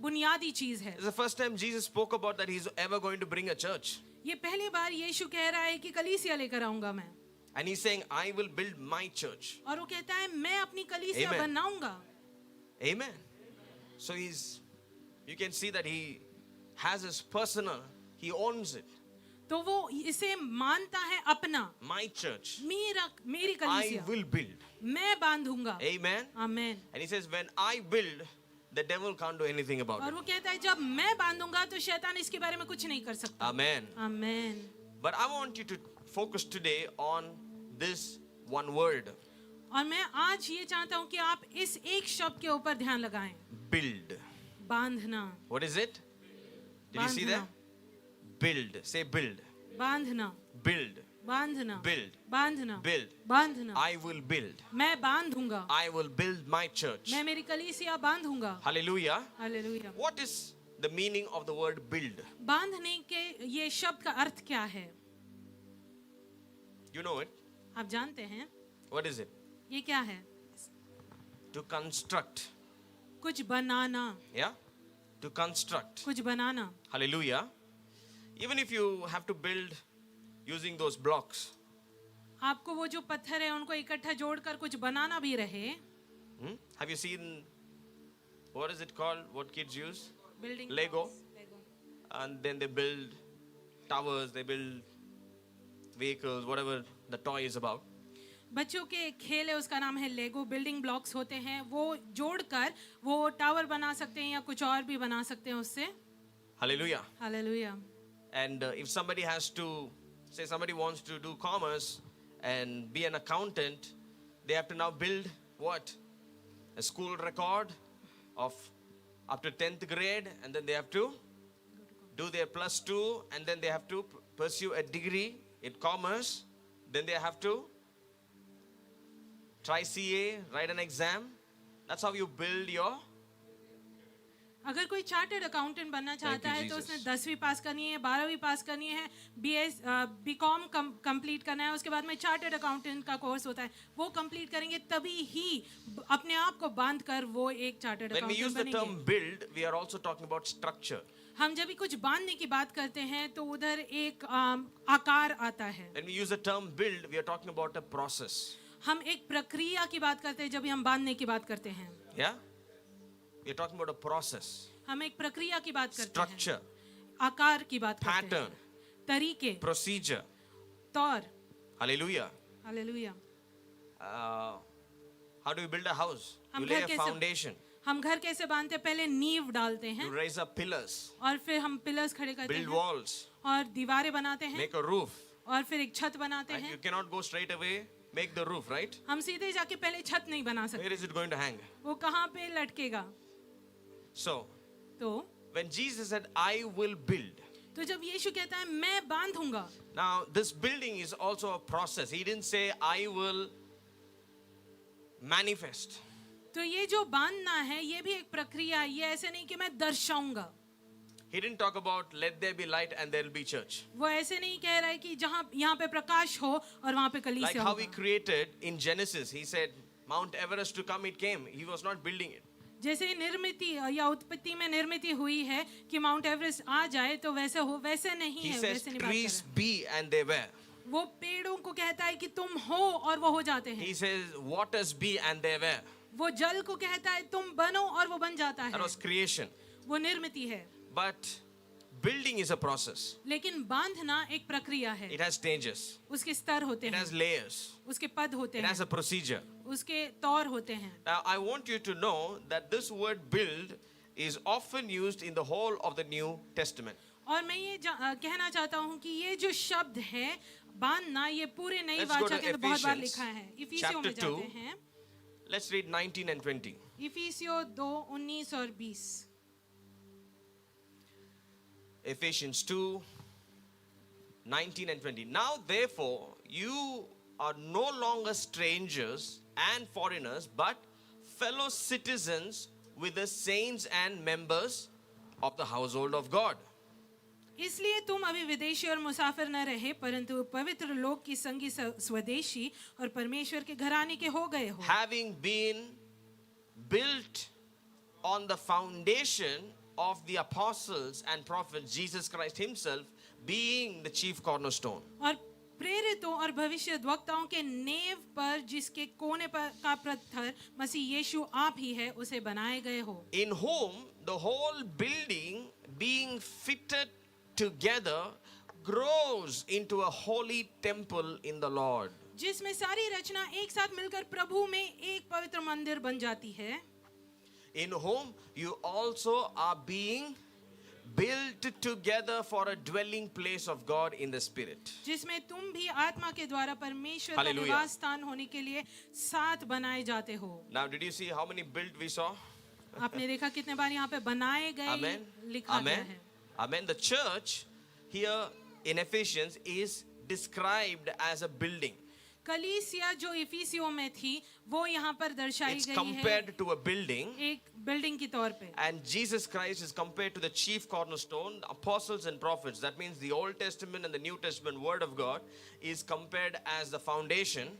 बुनियादी चीज है।
It's the first time Jesus spoke about that he's ever going to bring a church.
ये पहली बार यीशु कह रहा है कि कलीसिया लेकर आऊंगा मैं,
And he's saying, I will build my church.
और वो कहता है मैं अपनी कलीसिया
Amen.
बनाऊंगा।
Amen. So you can see that he has his personal, he owns it.
तो वो इसे मानता है अपना,
My church,
मेरी
I
कलीसिया
will build.
मैं बांधूंगा।
Amen.
Amen.
And he says, when I build, the devil can't do anything about
और
it.
वो कहता है जब मैं बांधूंगा तो शैतान इसके बारे में कुछ नहीं कर सकता।
Amen.
Amen.
But I want you to focus today on this one word,
और मैं आज ये चाहता हूँ कि आप इस एक शब्द के ऊपर ध्यान लगाएं,
build.
बांधना।
What is it? Did you see that?
बांधना।
Build. Say build.
बांधना,
Build.
बांधना,
Build.
बांधना,
Build.
बांधना।
I will build.
मैं बांधूंगा,
I will build my church.
मैं मेरी कलीसिया बांधूंगा।
Hallelujah.
Hallelujah.
What is the meaning of the word build?
बांधने के ये शब्द का अर्थ क्या है?
You know it.
आप जानते हैं
What is it?
ये क्या है?
To construct.
कुछ बनाना,
Yeah? To construct.
कुछ बनाना।
Hallelujah. Even if you have to build using those blocks,
आपको वो जो पत्थर है उनको इकट्ठा जोड़कर कुछ बनाना भी रहे।
have you seen, what is it called, what kids use?
Building
Lego. And then they build towers, they build vehicles, whatever the toy is about.
बच्चों के एक खेल है, उसका नाम है लेगो। बिल्डिंग ब्लॉक्स होते हैं, वो जोड़कर वो टावर बना सकते हैं या कुछ और भी बना सकते हैं उससे।
Hallelujah.
Hallelujah.
And if somebody has to, say somebody wants to do commerce and be an accountant, they have to now build what? A school record of up to 10th grade, and then they have to do their plus 2, and then they have to pursue a degree in commerce. Then they have to try CA, write an exam. That's how you build your.
अगर कोई chartered accountant बनना चाहता है तो उसने 10वीं पास करनी है, 12वीं पास करनी है, बीकॉम कंप्लीट करना है, उसके बाद में चार्टर्ड अकाउंटेंट का कोर्स होता है, वो कंप्लीट करेंगे तभी ही अपने आप को बांध कर वो एक chartered
When we use
accountant
the term
बनेंगे।
build, we are also talking about structure.
हम जब भी कुछ बांधने की बात करते हैं तो उधर एक आकार आता है।
When we use the term build, we are talking about a process.
हम एक प्रक्रिया की बात करते हैं जब भी हम बांधने की बात करते हैं।
Yeah? We are talking about a process,
हम एक प्रक्रिया की बात करते हैं,
structure,
आकार की बात करते
pattern,
हैं, तरीके,
procedure.
तौर।
Hallelujah.
Hallelujah.
How do you build a house?
हम
You lay
घर
a
कैसे
foundation.
हम घर कैसे बांधते हैं? पहले नींव डालते हैं
You raise up pillars,
और फिर हम पिलर्स खड़े करते
build
हैं
walls,
और दीवारें बनाते हैं
make a roof.
और फिर एक छत बनाते
Right?
हैं।
You cannot go straight away, make the roof, right?
हम सीधे जाके पहले छत नहीं बना सकते,
Where is it going to hang?
वो कहाँ पे लटकेगा?
So,
तो
when Jesus said, I will build,
तो जब यीशु कहता है मैं बांधूंगा,
now this building is also a process. He didn't say, I will manifest.
तो ये जो बांधना है ये भी एक प्रक्रिया है। ये ऐसे नहीं कि मैं दर्शाऊंगा।
He didn't talk about let there be light and there will be church.
वो ऐसे नहीं कह रहा है कि जहाँ यहाँ पे प्रकाश हो और वहाँ पे
Like
कलीसिया
how he
होगा।
created in Genesis, he said, Mount Everest to come, it came. He was not building it.
जैसे निर्मिति या उत्पत्ति में निर्मिति हुई है कि माउंट एवरेस्ट आ जाए तो वैसे हो, वैसे नहीं
He
है,
says,
वैसे नहीं बात
trees
कर
be and they were.
रहा। वो पेड़ों को कहता है कि तुम हो और वो हो जाते हैं।
He says, waters be and they were.
वो जल को कहता है तुम बनो और वो बन जाता
That
है।
was creation.
वो निर्मिति है।
But building is a process.
लेकिन बांधना एक प्रक्रिया है।
It has stages.
उसके स्तर होते
It
हैं,
has layers.
उसके पद होते
It
हैं,
has a procedure.
उसके तौर होते हैं।
Now, I want you to know that this word build is often used in the whole of the New Testament.
और मैं ये कहना चाहता हूँ कि ये जो शब्द है बांधना, ये पूरे नई
Let's go
वाचा
to
के अंदर बहुत बार
Ephesians,
लिखा है। इफिसियों में
chapter 2.
जाते हैं।
Let's read 19 and 20.
इफिसियों 2, 19 और 20।
Ephesians 2, 19 and 20. Now, therefore, you are no longer strangers and foreigners, but fellow citizens with the saints and members of the household of God.
इसलिए तुम अभी विदेशी और मुसाफिर न रहे, परंतु पवित्र लोक की संगी स्वदेशी और परमेश्वर के घराने के हो गए हो,
Having been built on the foundation of the apostles and prophets, Jesus Christ himself being the chief cornerstone.
और प्रेरितों और भविष्यद्वक्ताओं के नेव पर जिसके कोने पर का पत्थर मसीह यीशु आप ही है, उसे बनाए गए हो,
In whom the whole building being fitted together grows into a holy temple in the Lord.
जिसमें सारी रचना एक साथ मिलकर प्रभु में एक पवित्र मंदिर बन जाती है,
In whom you also are being built together for a dwelling place of God in the Spirit.
जिसमें तुम भी आत्मा के द्वारा परमेश्वर का
Hallelujah.
निवास स्थान होने के लिए साथ बनाए जाते हो।
Now, did you see how many built we saw?
आपने देखा कितने बार यहाँ पे बनाए गए
Amen.
लिखा गया
Amen.
है।
Amen. The church here in Ephesians is described as a building.
कलीसिया जो इफिसियों में थी वो यहाँ पर दर्शाई
It's
गई है
compared to a building.
एक बिल्डिंग की तौर पे,
And Jesus Christ is compared to the chief cornerstone, apostles and prophets. That means the Old Testament and the New Testament Word of God is compared as the foundation.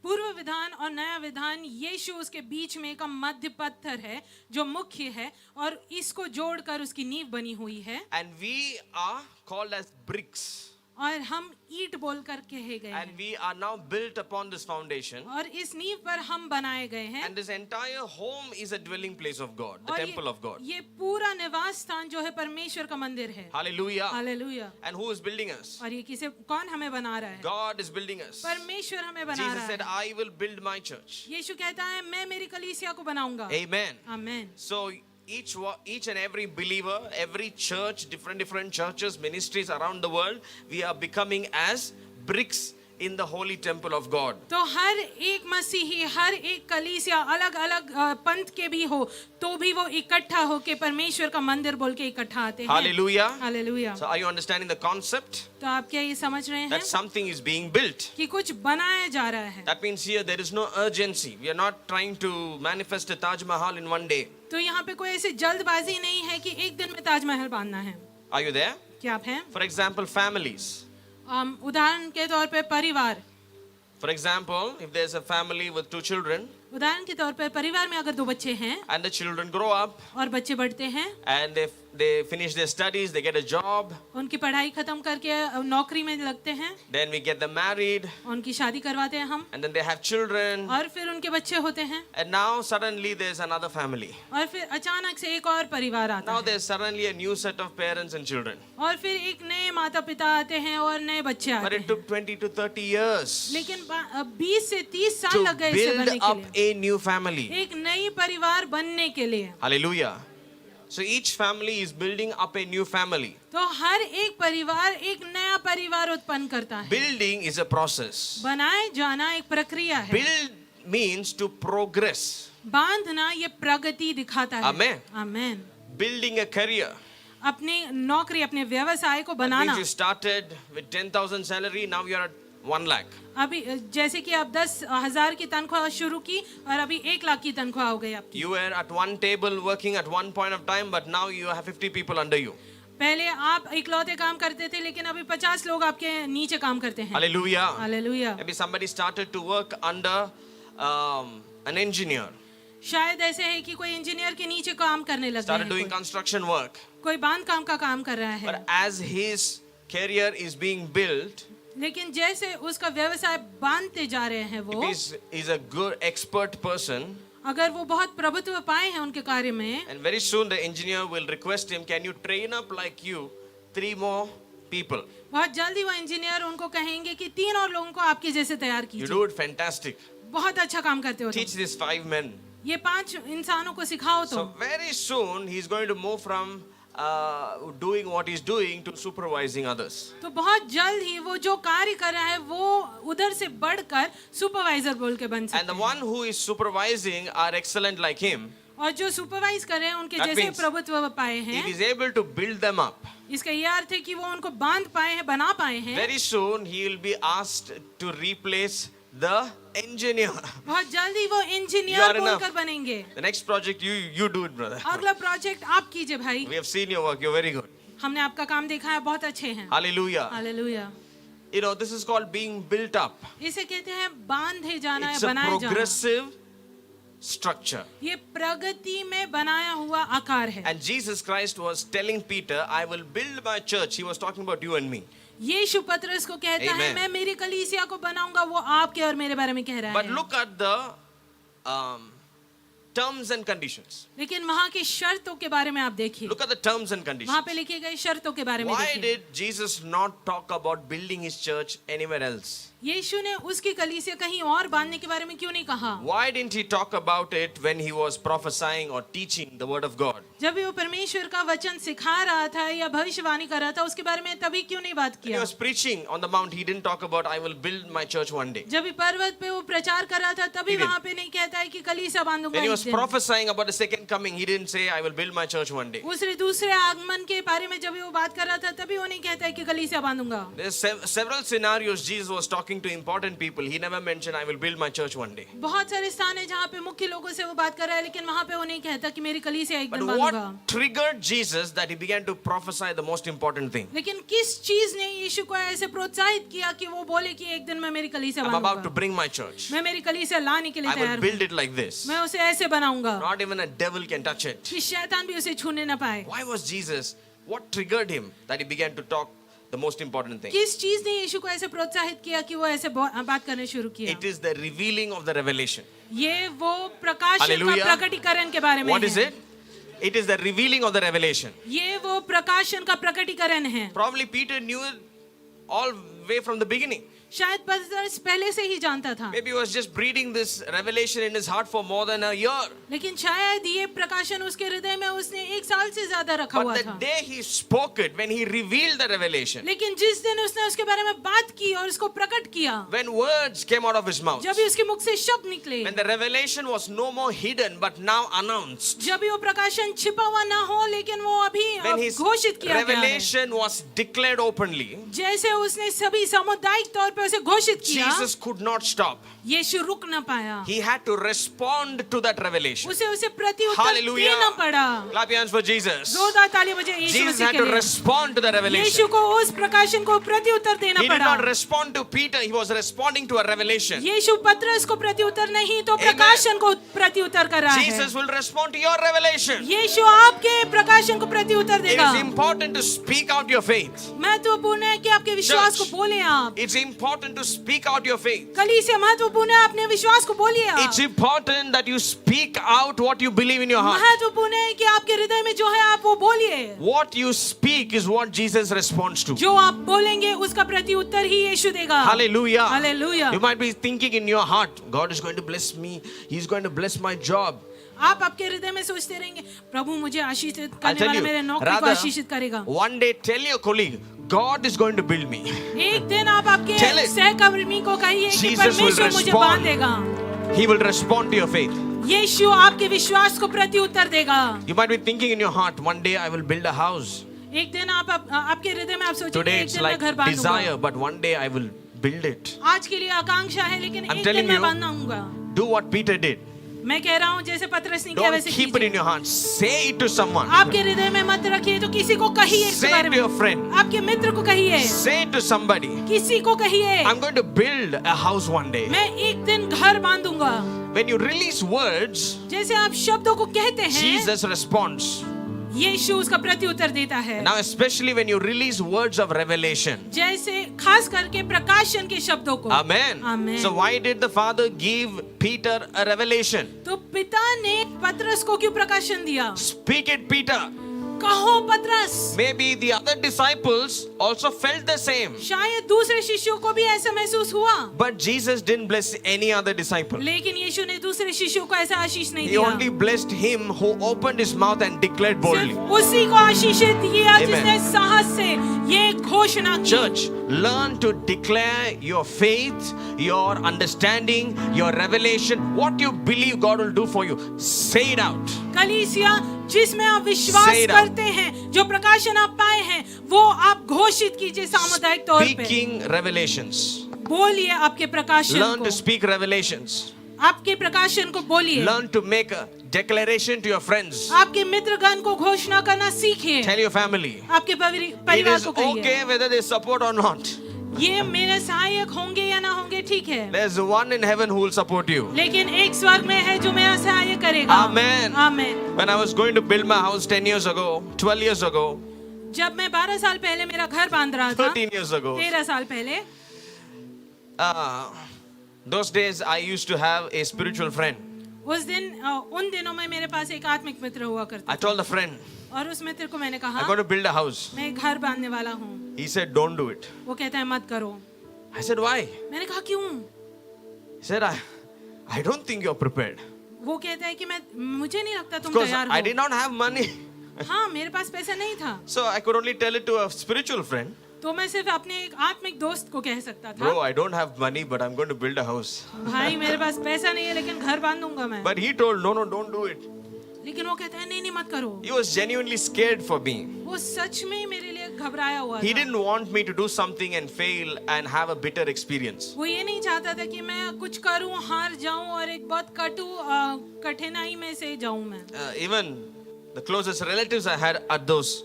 पूर्व विधान और नया विधान यीशु उसके बीच में एक मध्य पत्थर है जो मुख्य है और इसको जोड़कर उसकी नींव बनी हुई है।
And we are called as bricks.
और हम ईंट बोल कर कहे गए
And
हैं
we are now built upon this foundation.
और इस नींव पर हम बनाए गए हैं
And this entire home is a dwelling place of God, the
और
temple of God.
ये पूरा निवास स्थान जो है परमेश्वर का मंदिर है
Hallelujah.
Hallelujah
And who is building us?
और ये कौन हमें बना रहा है
God is building us.
परमेश्वर हमें बना
Jesus
रहा
said,
है
I will build my church.
यीशु कहता है मैं मेरी कलीसिया को बनाऊंगा
Amen.
आमीन
So each and every believer, every church, different churches, ministries around the world, we are becoming as bricks in the holy temple of God.
तो हर एक मसीही हर एक कलीसिया अलग अलग पंथ के भी हो तो भी वो इकट्ठा होके परमेश्वर का मंदिर बोल के इकट्ठा आते हैं
Hallelujah.
Hallelujah
So are you understanding the concept?
तो आप क्या ये समझ रहे हैं
That something is being built.
कि कुछ बनाया जा रहा है
That means here there is no urgency. We are not trying to manifest a Taj Mahal in one day.
तो यहाँ पे कोई ऐसी जल्दबाजी नहीं है कि एक दिन में ताजमहल बांधना है
Are you there?
क्या आप हैं
For example, families.
उदाहरण के तौर पे परिवार
For example, if there's a family with 2 children
उदाहरण के तौर पे परिवार में अगर 2 बच्चे हैं
and the children grow up
और बच्चे बढ़ते हैं
and if they finish their studies, they get a job,
उनकी पढ़ाई खत्म करके नौकरी में लगते हैं
then we get them married
उनकी शादी करवाते हैं हम
and then they have children
और फिर उनके बच्चे होते हैं
and now suddenly there's another family.
और फिर अचानक से एक और परिवार आता
Now
है
there's suddenly a new set of parents and children.
और फिर एक नए माता पिता आते हैं और नए बच्चे
But
आते
it
हैं
took 20 to 30 years
लेकिन 20 से 30 साल
to
लग गए इसे
build
बनने के
up
लिए
a new family.
एक नई परिवार बनने के लिए
Hallelujah. So each family is building up a new family.
तो हर एक परिवार एक नया परिवार उत्पन्न करता है
Building is a process.
बनाए जाना एक प्रक्रिया है
Build means to progress.
बांधना ये प्रगति दिखाता है
Amen.
Amen
Building a career.
अपनी नौकरी अपने व्यवसाय को
That means
banana
you started with 10,000 salary, now you are at 1 lakh.
अभी जैसे कि आप 10,000 की तनख्वाह शुरू की और अभी 1 लाख की तनख्वाह हो गई आपकी
You were at one table working at one point of time, but now you have 50 people under you.
पहले आप इकलौते काम करते थे लेकिन अभी 50 लोग आपके नीचे काम करते हैं
Hallelujah.
Hallelujah
Maybe somebody started to work under an engineer,
शायद ऐसे है कि कोई इंजीनियर के नीचे काम करने लग गया
started
है
doing construction work.
कोई बांध काम का काम कर रहा
But
है
as his career is being built,
लेकिन जैसे उसका व्यवसाय बांधते जा रहे हैं वो
is a good expert person,
अगर वो बहुत प्रभुत्व पाए हैं उनके कार्य में
and very soon the engineer will request him, can you train up like you 3 more people?
बहुत जल्दी वो इंजीनियर उनको कहेंगे कि 3 और लोगों को आपके जैसे तैयार
You
कीजिए
do it fantastic.
बहुत अच्छा काम करते हो तुम।
Teach these 5 men.
ये 5 इंसानों को सिखाओ
So
तो
very soon he's going to move from doing what he's doing to supervising others.
तो बहुत जल्द ही वो जो कार्य कर रहा है वो उधर से बढ़कर सुपरवाइजर बोल के बन
And
सकते
the
हैं
one who is supervising are excellent like him.
और जो सुपरवाइज कर रहे हैं उनके
That
जैसे
means
प्रभुत्व पाए
If
हैं
he's able to build them up,
इसका ये अर्थ है कि वो उनको बांध पाए हैं बना पाए हैं
very soon he will be asked to replace the engineer.
बहुत जल्दी वो
You are
इंजीनियर
enough.
बोलकर बनेंगे
The next project you do it, brother.
अगला प्रोजेक्ट आप कीजिए भाई
We have seen your work. You're very good.
हमने आपका काम देखा है बहुत अच्छे हैं
Hallelujah.
Hallelujah
You know, this is called being built up.
इसे कहते हैं बांधे जाना
It's
या
a
बनाया जाना
progressive structure.
ये प्रगति में बनाया हुआ आकार है
And Jesus Christ was telling Peter, I will build my church. He was talking about you and me.
यीशु पतरस को कहता है
Amen.
मैं मेरी कलीसिया को बनाऊंगा वो आपके और मेरे बारे में कह रहा
But
है
look at the terms and conditions.
लेकिन वहाँ की शर्तों के बारे में आप देखिए
Look at the terms and conditions.
वहाँ पे लिखी गई शर्तों के बारे में
Why
देखिए
did Jesus not talk about building his church anywhere else?
यीशु ने उसकी कलीसिया कहीं और बांधने के बारे में क्यों नहीं कहा
Why didn't he talk about it when he was prophesying or teaching the word of God?
जब भी वो परमेश्वर का वचन सिखा रहा था या भविष्यवाणी कर रहा था उसके बारे में तभी क्यों नहीं बात
When he
किया
was preaching on the mount, he didn't talk about, I will build my church one day.
जब भी पर्वत पे वो प्रचार कर रहा था तभी
He didn't.
वहाँ पे नहीं कहता है कि कलीसिया बांधूंगा
When he
एक
was
दिन।
prophesying about the second coming, he didn't say, I will build my church one day.
दूसरे आगमन के बारे में जब भी वो बात कर रहा था तभी वो नहीं कहता है कि कलीसिया बांधूंगा
There's several scenarios Jesus was talking to important people. He never mentioned, I will build my church one day.
बहुत सारे स्थान है जहाँ पे मुख्य लोगों से वो बात कर रहा है लेकिन वहाँ पे वो नहीं कहता कि मेरी कलीसिया एक
But
दिन बांधूंगा
what triggered Jesus that he began to prophesy the most important thing?
लेकिन किस चीज ने यीशु को ऐसे प्रोत्साहित किया कि वो बोले कि एक दिन मैं मेरी कलीसिया
I'm about to
बांधूंगा
bring my church.
मैं मेरी कलीसिया लाने के लिए
I will
तैयार
build
हूँ
it like this.
मैं उसे ऐसे बनाऊंगा
Not even a devil can touch it.
कि शैतान भी उसे छूने न पाए
Why was Jesus? What triggered him that he began to talk the most important thing.
किस चीज ने यीशु को ऐसे प्रोत्साहित किया कि वो ऐसे बात करने शुरू किया?
It is the revealing of the revelation.
ये वो प्रकाशन का
Hallelujah.
प्रकटीकरण के बारे में
What is
है।
it? It is the revealing of the revelation.
ये वो प्रकाशन का प्रकटीकरण है।
Probably Peter knew it all way from the beginning.
शायद पतरस पहले से ही जानता था,
Maybe he was just breeding this revelation in his heart for more than a year.
लेकिन शायद ये प्रकाशन उसके हृदय में उसने 1 साल से ज्यादा रखा
But
हुआ
the
था।
day he spoke it, when he revealed the revelation,
लेकिन जिस दिन उसने उसके बारे में बात की और उसको प्रकट किया,
when words came out of his mouth,
जब भी उसके मुख से शब्द निकले,
when the revelation was no more hidden but now announced,
जब भी वो प्रकाशन छिपा हुआ ना हो लेकिन वो अभी
when his
घोषित किया गया है,
revelation was declared openly,
जैसे उसने सभी सामुदायिक तौर पे उसे घोषित किया,
Jesus could not stop.
यीशु रुक न पाया,
He had to respond to that revelation.
उसे प्रत्युत्तर
Hallelujah.
देना पड़ा।
Clap your hands for Jesus.
जोरदार तालियां बजाएं यीशु
Jesus
मसीह
had
के
to
लिए।
respond to the
Yeshu
revelation.
को उस प्रकाशन को प्रत्युत्तर देना
He did
पड़ा।
not respond to Peter, he was responding to a revelation.
यीशु पतरस को प्रत्युत्तर नहीं तो प्रकाशन को प्रत्युत्तर कर रहा है।
Jesus will respond to your revelation.
यीशु आपके प्रकाशन को प्रत्युत्तर
It
देगा।
is important to speak out your faith.
महत्वपूर्ण है कि आपके विश्वास को
Church.
बोले आप।
It's important to speak out your faith.
कलीसिया महत्वपूर्ण है, अपने विश्वास को बोलिए आप।
It's important that you speak out what you believe in your heart.
महत्वपूर्ण है कि आपके हृदय में जो है आप वो बोलिए।
What you speak is what Jesus responds to.
जो आप बोलेंगे उसका प्रत्युत्तर ही यीशु देगा।
Hallelujah.
Hallelujah.
You might be thinking in your heart, God is going to bless me. He's going to bless my job.
आप आपके हृदय में सोचते रहेंगे, प्रभु मुझे आशीषित
I'll
करने
tell
वाला
you,
मेरे नौकरी को
rather,
आशीषित करेगा।
one day tell your colleague, God is going to build me.
एक दिन आप आपके
Tell it.
सहकर्मी को कहिए कि
Jesus will
परमेश्वर मुझे
respond.
बांधेगा।
He will respond to your faith.
यीशु आपके विश्वास को प्रत्युत्तर देगा।
You might be thinking in your heart, one day I will build a house.
एक दिन आपके हृदय में आप सोचेंगे
Today
एक
it's
दिन
like
मैं घर बांधूंगा।
desire, but one day I will build it.
आज के लिए आकांक्षा है लेकिन
I'm
एक
telling
दिन मैं
you,
बांधूंगा।
Do what Peter did.
मैं कह रहा हूँ जैसे पतरस ने किया
Don't
वैसे
keep it in
कीजिए।
your heart. Say it to someone.
आपके हृदय में मत रखिए तो किसी को कहिए इसके
Say
बारे
it to
में।
your friend.
आपके मित्र को कहिए,
Say it to somebody.
किसी को कहिए,
I'm going to build a house one day.
मैं एक दिन घर बांधूंगा।
When you release words,
जैसे आप शब्दों को कहते हैं,
Jesus responds.
यीशु उसका प्रत्युत्तर देता है।
Now, especially when you release words of revelation.
जैसे खास करके प्रकाशन के शब्दों को।
Amen.
Amen.
So, why did the Father give Peter a revelation?
तो पिता ने पतरस को क्यों प्रकाशन दिया?
Speak it, Peter.
कहो पतरस।
Maybe the other disciples also felt the same.
शायद दूसरे शिष्यों को भी ऐसा महसूस हुआ,
But Jesus didn't bless any other disciple.
लेकिन यीशु ने दूसरे शिष्यों को ऐसा आशीष नहीं
He
दिया।
only blessed him who opened his mouth and declared boldly.
सिर्फ उसी को आशीषित किया
Amen.
जिसने साहस से ये घोषणा की।
Church, learn to declare your faith, your understanding, your revelation, what you believe God will do for you. Say it out.
कलीसिया जिसमें आप विश्वास
Say it out.
करते हैं, जो प्रकाशन आप पाए हैं, वो आप घोषित कीजिए सामुदायिक तौर पे।
Speaking revelations.
बोलिए आपके प्रकाशन
Learn
को।
to speak revelations.
आपके प्रकाशन को बोलिए।
Learn to make a declaration to your friends.
आपके मित्रगण को घोषणा करना सीखिए।
Tell your family.
आपके
It
परिवार
is
को कहिए,
okay whether they support or not.
ये मेरे सहायक होंगे या ना होंगे ठीक है,
There's one in heaven who will support you.
लेकिन एक स्वर्ग में है जो मेरा सहायक करेगा।
Amen.
आमीन।
When I was going to build my house 10 years ago, 12 years ago,
जब मैं 12 साल पहले मेरा घर बांध रहा था,
13 years ago,
13 साल पहले,
those days I used to have a spiritual friend.
उन दिनों में मेरे पास एक आत्मिक मित्र हुआ करता
I told the friend,
और उस मित्र को मैंने कहा
I'm going to build a house.
मैं घर बांधने वाला हूँ।
He said, don't do it.
वो कहता है मत करो।
I said, why?
मैंने कहा क्यों?
He said, I don't think you're prepared.
वो कहता है कि मुझे नहीं लगता तुम
Because
तैयार
I
हो।
did not have money.
हाँ, मेरे पास पैसा नहीं था,
So I could only tell it to a spiritual friend.
तो मैं सिर्फ अपने एक आत्मिक दोस्त को कह सकता था,
Bro, I don't have money, but I'm going to build a house.
भाई मेरे पास पैसा नहीं है लेकिन घर बांधूंगा मैं।
But he told, no, don't do it.
लेकिन वो कहता है नहीं मत करो।
He was genuinely scared for me.
वो सच में मेरे लिए घबराया हुआ
He
था।
didn't want me to do something and fail and have a bitter experience.
वो ये नहीं चाहता था कि मैं कुछ करूं, हार जाऊं और एक बहुत कठिनाई में से जाऊं मैं।
Even the closest relatives I had at those,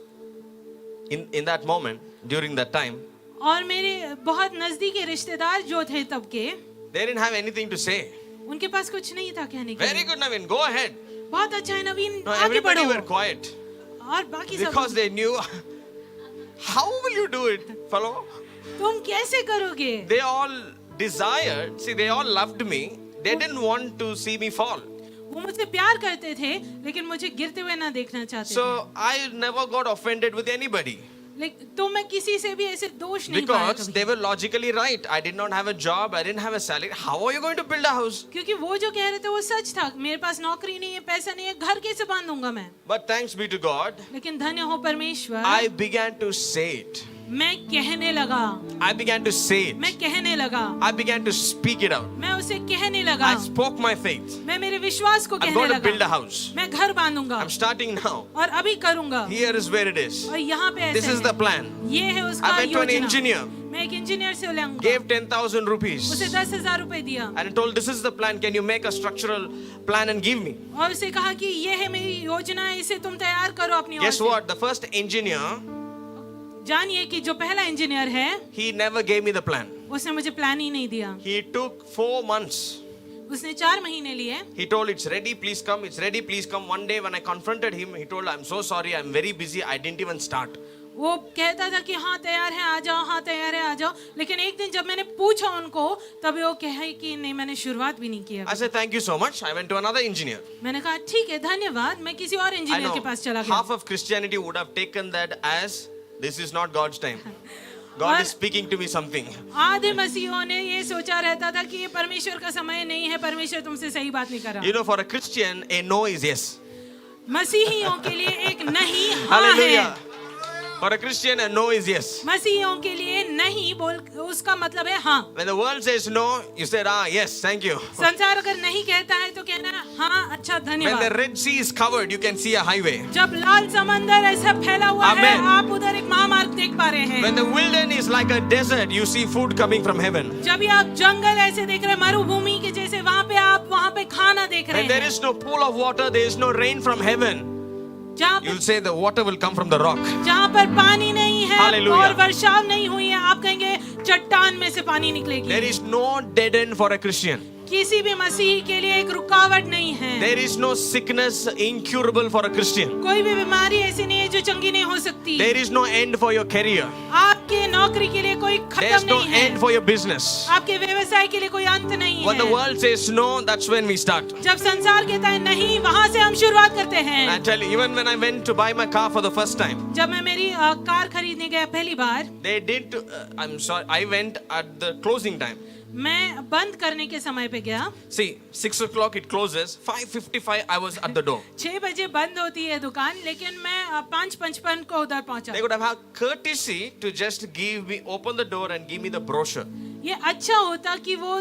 in that moment, during that time,
और मेरे बहुत नजदीकी रिश्तेदार जो थे तब के,
they didn't have anything to say.
उनके पास कुछ नहीं था कहने के
Very
लिए।
good, Naveen, go ahead.
बहुत अच्छा है नवीन,
No,
आगे
everybody
बढ़ो।
were quiet
और बाकी सब
because they knew How will you do it, fellow?
तुम कैसे करोगे?
They all desired, see, they all loved me. They didn't want to see me fall.
वो मुझसे प्यार करते थे लेकिन मुझे गिरते हुए ना देखना चाहते थे।
So I never got offended with anybody.
तो मैं किसी से भी ऐसे दोष नहीं पाया
Because
कभी।
they were logically right. I did not have a job. I didn't have a salary. How are you going to build a house?
क्योंकि वो जो कह रहे थे वो सच था। मेरे पास नौकरी नहीं है, पैसा नहीं है, घर कैसे बांधूंगा मैं?
But thanks be to God,
लेकिन धन्य हो परमेश्वर,
I began to say it.
मैं कहने लगा,
I began to say it.
मैं कहने लगा,
I began to speak it out.
मैं उसे कहने लगा,
I spoke my faith.
मैं मेरे विश्वास को
I'm
कहने
going to build a
लगा,
house.
मैं घर बांधूंगा
I'm starting now.
और अभी करूंगा।
Here is where it is.
और यहाँ पे
This
ऐसे
is the
है।
plan.
ये है उसका
I went to an
योजना।
engineer.
मैं एक इंजीनियर से लेंगा।
Gave 10,000 rupees.
उसे 10,000 रुपए दिया
And I told, this is the plan. Can you make a structural plan and give me?
और उसे कहा कि ये है मेरी योजना, इसे तुम तैयार करो अपनी ओर
Guess
से।
what? The first engineer,
जानिए कि जो पहला इंजीनियर है
he never gave me the plan.
उसने मुझे प्लान ही नहीं दिया।
He took 4 months.
उसने 4 महीने लिए।
He told, it's ready, please come. It's ready, please come. One day when I confronted him, he told, I'm so sorry, I'm very busy. I didn't even start.
वो कहता था कि हाँ तैयार है आ जाओ, हाँ तैयार है आ जाओ, लेकिन एक दिन जब मैंने पूछा उनको तभी वो कहे कि नहीं मैंने शुरुआत भी नहीं किया।
I said, thank you so much. I went to another engineer.
मैंने कहा ठीक है धन्यवाद, मैं किसी और
I
इंजीनियर
know
के पास चला गया।
half of Christianity would have taken that as, this is not God's time. God is speaking to me something.
आधे मसीहों ने ये सोचा रहता था कि ये परमेश्वर का समय नहीं है, परमेश्वर तुमसे सही बात नहीं कर रहा।
You know, for a Christian, a no is yes.
मसीहियों के लिए एक नहीं हाँ है।
Hallelujah. For a Christian, a no is yes.
मसीहियों के लिए नहीं बोल उसका मतलब है हाँ।
When the world says no, you said, yes, thank you.
संसार अगर नहीं कहता है तो कहना है हाँ अच्छा
When the
धन्यवाद।
Red Sea is covered, you can see a highway.
जब लाल समंदर ऐसा फैला हुआ है
Amen.
आप उधर एक महामार्ग देख पा रहे हैं।
When the wilderness is like a desert, you see food coming from heaven.
जब आप जंगल ऐसे देख रहे हैं मरुभूमि के जैसे वहाँ पे आप वहाँ पे खाना देख रहे
When there
हैं।
is no pool of water, there is no rain from heaven.
जहाँ
You'll say the water will come from the rock.
जहाँ पर पानी नहीं है
Hallelujah.
और वर्षा नहीं हुई है आप कहेंगे चट्टान में से पानी निकलेगी।
There is no dead end for a Christian.
किसी भी मसीही के लिए एक रुकावट नहीं है।
There is no sickness incurable for a Christian.
कोई भी बीमारी ऐसी नहीं है जो चंगी नहीं हो सकती।
There is no end for your career.
आपके नौकरी के लिए कोई
There's
खत्म
no
नहीं है।
end for your business.
आपके व्यवसाय के लिए कोई अंत नहीं
When the
है।
world says no, that's when we start.
जब संसार कहता है नहीं वहाँ से हम शुरुआत करते हैं।
I tell you, even when I went to buy my car for the first time,
जब मैं मेरी कार खरीदने गया पहली बार,
they did. I'm sorry, I went at the closing time.
मैं बंद करने के समय पे गया।
See, 6 o'clock it closes. 5:55 I was at the door.
6 बजे बंद होती है दुकान, लेकिन मैं 5:55 को उधर पहुंचा।
They would have had courtesy to just give me, open the door and give me the brochure.
ये अच्छा होता कि वो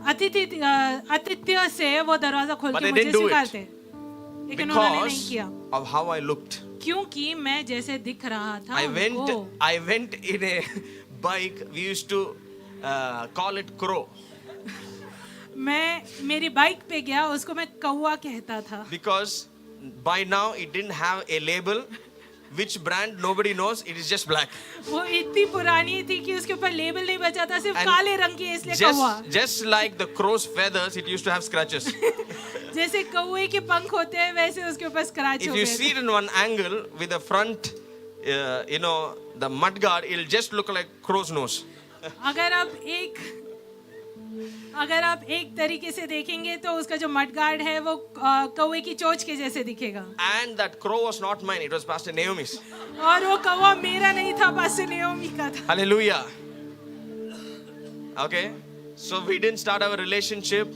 आतिथ्य से वो दरवाजा खोल
But
के
they
मुझे
didn't do it.
स्वीकारते, लेकिन उन्होंने नहीं
Because
किया
of how I looked.
क्योंकि मैं जैसे दिख रहा था उनको।
I went in a bike. We used to call it crow.
मैं मेरी बाइक पे गया, उसको मैं कौवा कहता था।
Because by now it didn't have a label. Which brand nobody knows. It is just black.
वो इतनी पुरानी थी कि उसके ऊपर लेबल नहीं बचा था, सिर्फ
And
काले रंग की, इसलिए कौवा।
Just like the crow's feathers, it used to have scratches.
जैसे कौवे के पंख होते हैं वैसे उसके ऊपर स्क्रैच हो
If you
गए
see
थे।
it in one angle with the front, the mud guard, it'll just look like crow's nose.
अगर आप एक तरीके से देखेंगे तो उसका जो मड गार्ड है वो कौवे की चोंच के जैसे दिखेगा।
And that crow was not mine. It was Pastor Naomi's.
और वो कौवा मेरा नहीं था, पास्टर नेओमी का था।
Hallelujah. Okay. So we didn't start our relationship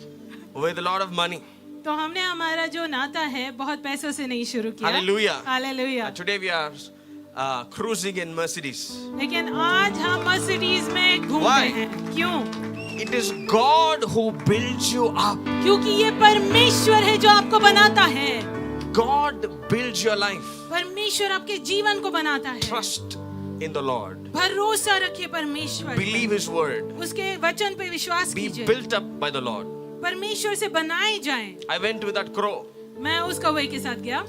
with a lot of money.
तो हमने हमारा जो नाता है बहुत पैसों से नहीं शुरू किया।
Hallelujah.
Hallelujah.
Today we are cruising in Mercedes.
लेकिन आज हम मर्सिडीज में घूमते
Why?
हैं। क्यों?
It is God who builds you up.
क्योंकि ये परमेश्वर है जो आपको बनाता है।
God builds your life.
परमेश्वर आपके जीवन को बनाता है।
Trust in the Lord.
भरोसा रखिए परमेश्वर पे।
Believe His word.
उसके वचन पे विश्वास
Be
कीजिए।
built up by the Lord.
परमेश्वर से बनाए जाएं।
I went with that crow.
मैं उस कौवे के साथ गया।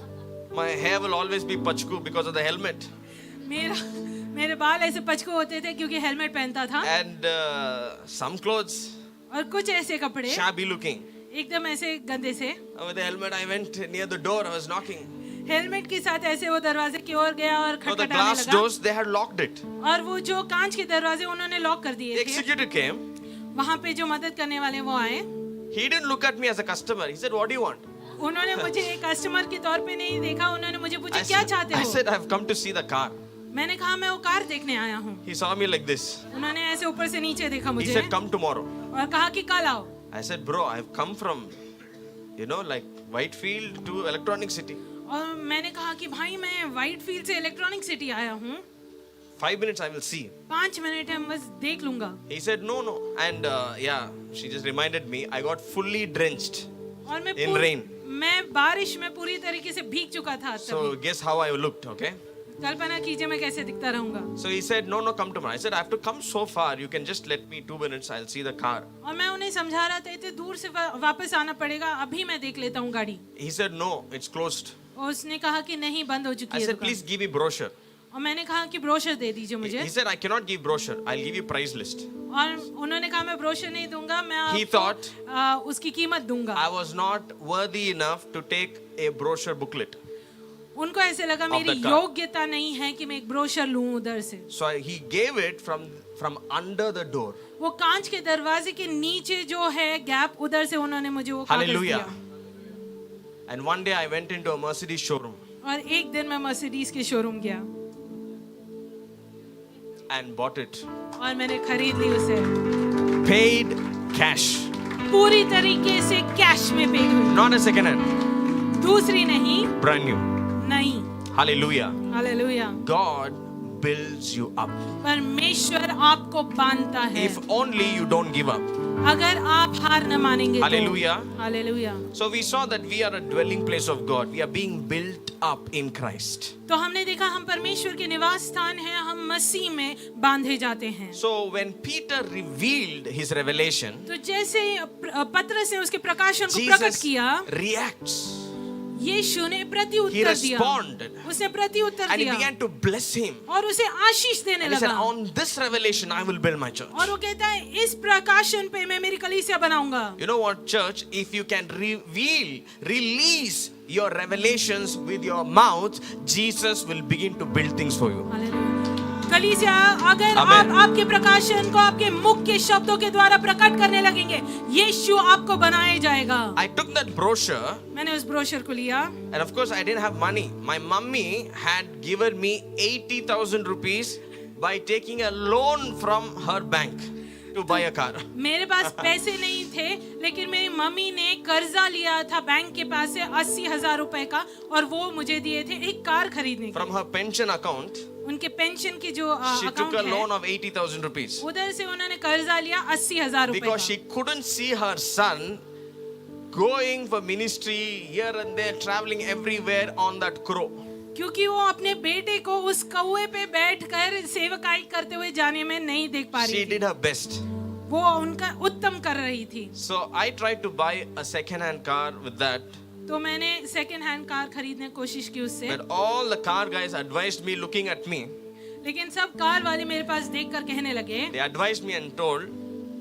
My hair will always be pachku because of the helmet.
मेरे बाल ऐसे पचको होते थे क्योंकि हेलमेट पहनता था।
And some clothes,
और कुछ ऐसे कपड़े
shabby looking.
एकदम ऐसे गंदे से।
With the helmet, I went near the door. I was knocking.
Helmet के साथ ऐसे वो दरवाजे की ओर गया और
So the
खटखटाने
glass
लगा
doors, they had locked it.
और वो जो कांच के दरवाजे उन्होंने लॉक कर
The
दिए थे।
executive came.
वहाँ पे जो मदद करने वाले वो आए,
He didn't look at me as a customer. He said, "What do you want?"
उन्होंने मुझे एक कस्टमर के तौर पे नहीं देखा, उन्होंने मुझे पूछा
I
क्या
said,
चाहते
I
हो।
said, "I've come to see the car."
मैंने कहा मैं वो कार देखने आया हूँ।
He saw me like this.
उन्होंने ऐसे ऊपर से नीचे देखा
He
मुझे
said, "Come tomorrow."
और कहा कि कल आओ।
I said, "Bro, I've come from, like Whitefield to Electronic City.
और मैंने कहा कि भाई मैं व्हाइट फील्ड से इलेक्ट्रॉनिक सिटी आया हूँ,
5 minutes, I will see."
5 minute है बस देख लूंगा।
He said, "No, no." And she just reminded me, I got fully drenched
और मैं
in rain.
मैं बारिश में पूरी तरीके से भीग चुका था
So
तभी।
guess how I looked, okay?
कल्पना कीजिए मैं कैसे दिखता रहूंगा।
So he said, "No, no, come tomorrow." I said, "I have to come so far. You can just let me 2 minutes. I'll see the car."
और मैं उन्हें समझा रहा था इतने दूर से वापस आना पड़ेगा, अभी मैं देख लेता हूँ गाड़ी।
He said, "No, it's closed."
और उसने कहा कि नहीं, बंद हो
I
चुकी है
said,
दुकान।
"Please give me brochure."
और मैंने कहा कि ब्रोशर दे दीजिए मुझे।
He said, "I cannot give brochure. I'll give you price list."
और उन्होंने कहा मैं ब्रोशर नहीं दूंगा, मैं
He
आपको
thought
उसकी कीमत दूंगा।
I was not worthy enough to take a brochure booklet.
उनको ऐसे लगा
Of
मेरी
the car.
योग्यता नहीं है कि मैं एक ब्रोशर लूं उधर से।
So he gave it from under the door.
वो कांच के दरवाजे के नीचे जो है गैप, उधर से उन्होंने मुझे वो कागज
Hallelujah.
दिया।
And one day I went into a Mercedes showroom
और एक दिन मैं मर्सिडीज के शोरूम गया
and bought it.
और मैंने खरीद ली उसे,
Paid cash.
पूरी तरीके से कैश में पे हुई,
Not a second hand.
दूसरी नहीं,
Brand new.
नहीं।
Hallelujah.
Hallelujah.
God builds you up.
परमेश्वर आपको बांधता है
If only you don't give up.
अगर आप हार न मानेंगे तो।
Hallelujah.
Hallelujah.
So we saw that we are a dwelling place of God. We are being built up in Christ.
तो हमने देखा हम परमेश्वर के निवास स्थान हैं, हम मसीह में बांधे जाते हैं।
So when Peter revealed his revelation,
तो जैसे पतरस ने उसके प्रकाशन को प्रकट
Jesus
किया,
reacts
यीशु ने
He
प्रत्युत्तर दिया,
responded.
उसने प्रत्युत्तर
and he
दिया
began to bless him.
और उसे आशीष देने
And he said,
लगा।
"On this revelation, I will build my church."
और वो कहता है इस प्रकाशन पे मैं मेरी कलीसिया बनाऊंगा।
You know what, church? If you can release your revelations with your mouth, Jesus will begin to build things for you.
Hallelujah. कलीसिया अगर
Amen.
आप आपके प्रकाशन को आपके मुख के शब्दों के द्वारा प्रकट करने लगेंगे, यीशु आपको बनाए जाएगा।
I took that brochure,
मैंने उस ब्रोशर को लिया
and of course, I didn't have money. My mummy had given me 80,000 rupees by taking a loan from her bank to buy a car.
मेरे पास पैसे नहीं थे, लेकिन मेरी मम्मी ने कर्जा लिया था बैंक के पास से 80,000 रुपए का, और वो मुझे दिए थे एक कार खरीदने के
From her pension account,
लिए। उनके पेंशन की जो
she took
account
a loan
है,
of 80,000 rupees
उधर से उन्होंने कर्जा लिया 80,000 रुपए
because
का।
she couldn't see her son going for ministry here and there, traveling everywhere on that crow.
क्योंकि वो अपने बेटे को उस कौवे पे बैठकर सेवकाई करते हुए जाने में नहीं देख पा
She
रही थी।
did her best.
वो उनका उत्तम कर रही थी।
So I tried to buy a second-hand car with that,
तो मैंने सेकंड हैंड कार खरीदने की कोशिश की उससे,
but all the car guys advised me, looking at me.
लेकिन सब कार वाले मेरे पास देखकर कहने लगे,
They advised me and told,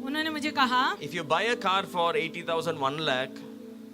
उन्होंने मुझे कहा
if you buy a car for 80,000, 1 lakh,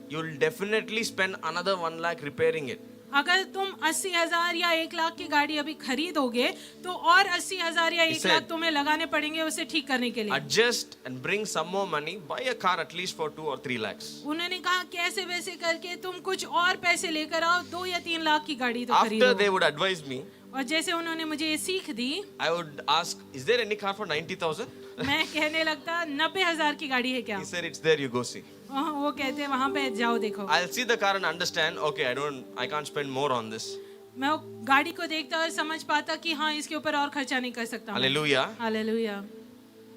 you'll definitely spend another 1 lakh repairing it.
अगर तुम 80,000 या 1 लाख की गाड़ी अभी खरीदोगे तो और 80,000 या 1
said,
लाख तुम्हें लगाने पड़ेंगे उसे ठीक करने के लिए।
Adjust and bring some more money, buy a car at least for 2 or 3 lakhs.
उन्होंने कहा कैसे वैसे करके तुम कुछ और पैसे लेकर आओ, 2 या 3 लाख की गाड़ी तो
After
खरीदो।
they would advise me,
और जैसे उन्होंने मुझे ये सीख दी,
I would ask, is there any car for 90,000?
मैं कहने लगता 90,000 की गाड़ी है क्या?
He said, it's there, you go see.
वो कहते वहां पे जाओ देखो।
I'll see the car and understand, okay, I can't spend more on this.
मैं वो गाड़ी को देखता और समझ पाता कि हाँ इसके ऊपर और खर्चा नहीं कर सकता।
Hallelujah.
Hallelujah.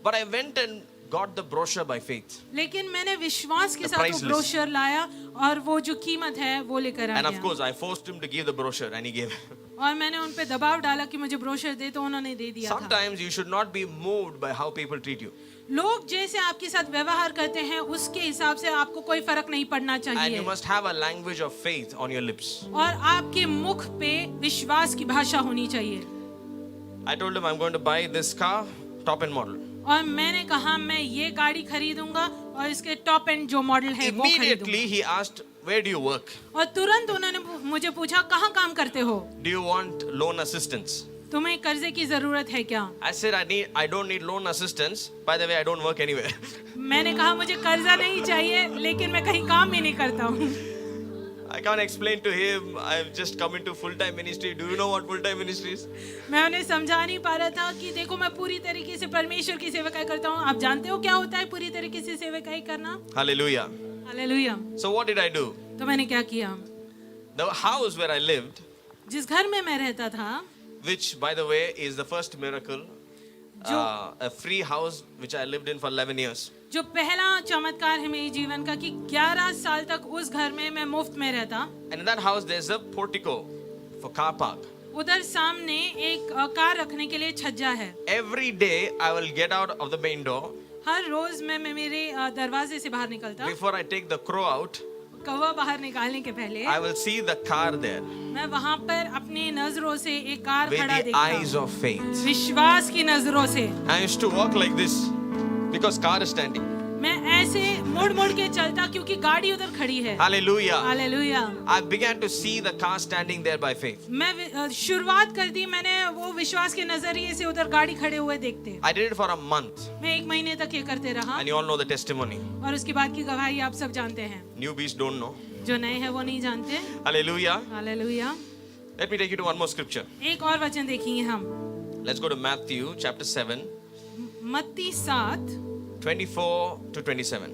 But I went and got the brochure by faith.
लेकिन मैंने विश्वास के
The
साथ
price
वो
list.
ब्रोशर लाया और वो जो कीमत है वो लेकर आ
And of
गया।
course, I forced him to give the brochure and he gave.
और मैंने उन पे दबाव डाला कि मुझे ब्रोशर दे, तो उन्होंने दे दिया था।
Sometimes you should not be moved by how people treat you.
लोग जैसे आपके साथ व्यवहार करते हैं उसके हिसाब से आपको कोई फर्क नहीं पड़ना
And
चाहिए,
you must have a language of faith on your lips.
और आपके मुख पे विश्वास की भाषा होनी चाहिए।
I told him I'm going to buy this car, top end model.
और मैंने कहा मैं ये गाड़ी खरीदूंगा और इसके टॉप एंड जो मॉडल है वो
Immediately
खरीदूंगा।
he asked, where do you work?
और तुरंत उन्होंने मुझे पूछा कहाँ काम करते हो,
Do you want loan assistance?
तुम्हें कर्जे की जरूरत है क्या?
I said, I don't need loan assistance. By the way, I don't work anywhere.
मैंने कहा मुझे कर्जा नहीं चाहिए, लेकिन मैं कहीं काम भी नहीं करता हूँ।
I can't explain to him. I've just come into full-time ministry. Do you know what full-time ministry is?
मैं उन्हें समझा नहीं पा रहा था कि देखो मैं पूरी तरीके से परमेश्वर की सेवकाई करता हूँ। आप जानते हो क्या होता है पूरी तरीके से सेवकाई करना?
Hallelujah.
Hallelujah.
So what did I do?
तो मैंने क्या किया?
The house where I lived,
जिस घर में मैं रहता था,
which by the way is the first miracle, a free house which I lived in for 11 years.
जो पहला चमत्कार है मेरे जीवन का कि 11 साल तक उस घर में मैं मुफ्त में रहता।
And in that house there's a portico for car park.
उधर सामने एक कार रखने के लिए छज्जा है।
Every day I will get out of the main door.
हर रोज मैं मेरे दरवाजे से बाहर निकलता।
Before I take the crow out,
कौवा बाहर निकालने के पहले
I will see the car there
मैं वहाँ पर अपने नजरों से एक कार
with
खड़ा
the
देखता।
eyes of faith.
विश्वास की नजरों से
I used to walk like this because car is standing.
मैं ऐसे मुड़ मुड़ के चलता क्योंकि गाड़ी उधर खड़ी है।
Hallelujah.
Hallelujah.
I began to see the car standing there by faith.
मैं शुरुआत कर दी, मैंने वो विश्वास के नजरिए से उधर गाड़ी खड़े हुए देखते।
I did it for a month.
मैं 1 महीने तक ये करते रहा।
And you all know the testimony.
और उसके बाद की गवाही आप सब जानते हैं।
Newbies don't know.
जो नए हैं वो नहीं जानते।
Hallelujah.
Hallelujah.
Let me take you to one more scripture.
एक और वचन देखेंगे हम।
Let's go to Matthew chapter 7,
मत्ती 7
24 to 27.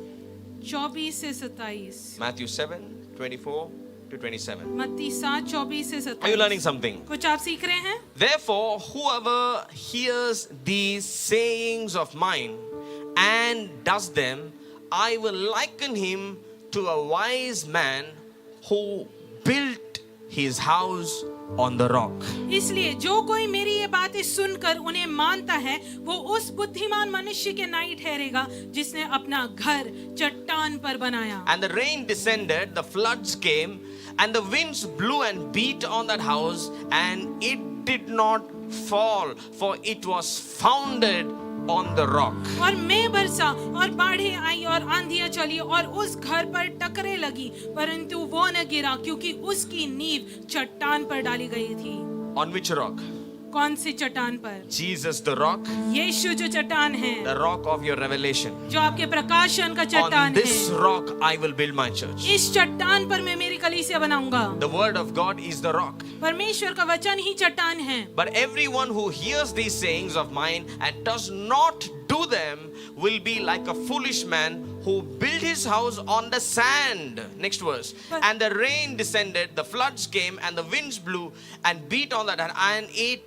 24 से 27।
Matthew 7, 24 to 27.
मत्ती 7 24 से 27।
Are you learning something?
कुछ आप सीख रहे हैं?
Therefore, whoever hears these sayings of mine and does them, I will liken him to a wise man who built his house on the rock.
इसलिए जो कोई मेरी ये बातें सुनकर उन्हें मानता है वो उस बुद्धिमान मनुष्य के नाई ठहरेगा जिसने अपना घर चट्टान पर बनाया।
And the rain descended, the floods came, and the winds blew and beat on that house, and it did not fall, for it was founded on the rock.
और मैं बरसा और बाढ़ें आई और आंधियां चली और उस घर पर टकरे लगी, परंतु वो न गिरा क्योंकि उसकी नींव चट्टान पर डाली गई थी।
On which rock?
कौन सी चट्टान पर?
Jesus the rock,
यीशु जो चट्टान है,
the rock of your revelation.
जो आपके प्रकाशन का
On
चट्टान
this
है।
rock I will build my church.
इस चट्टान पर मैं मेरी कलीसिया बनाऊंगा।
The word of God is the rock.
परमेश्वर का वचन ही चट्टान है।
But everyone who hears these sayings of mine and does not do them will be like a foolish man who built his house on the sand. Next verse. And the rain descended, the floods came, and the winds blew and beat on that, and it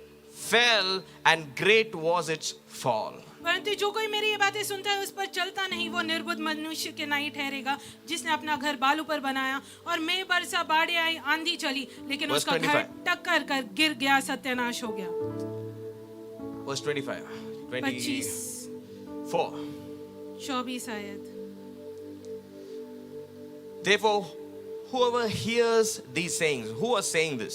fell, and great was its fall.
परंतु जो कोई मेरी ये बातें सुनता है उस पर चलता नहीं वो निर्बुद्ध मनुष्य के नाई ठहरेगा जिसने अपना घर बालू पर बनाया। और मैं बरसा बाढ़ें आई आंधी चली लेकिन
Verse
उसका घर
25.
टक्कर कर गिर गया, सत्यानाश हो गया।
Verse 25.
25
24.
24 आयत।
Therefore, whoever hears these sayings, who are saying this?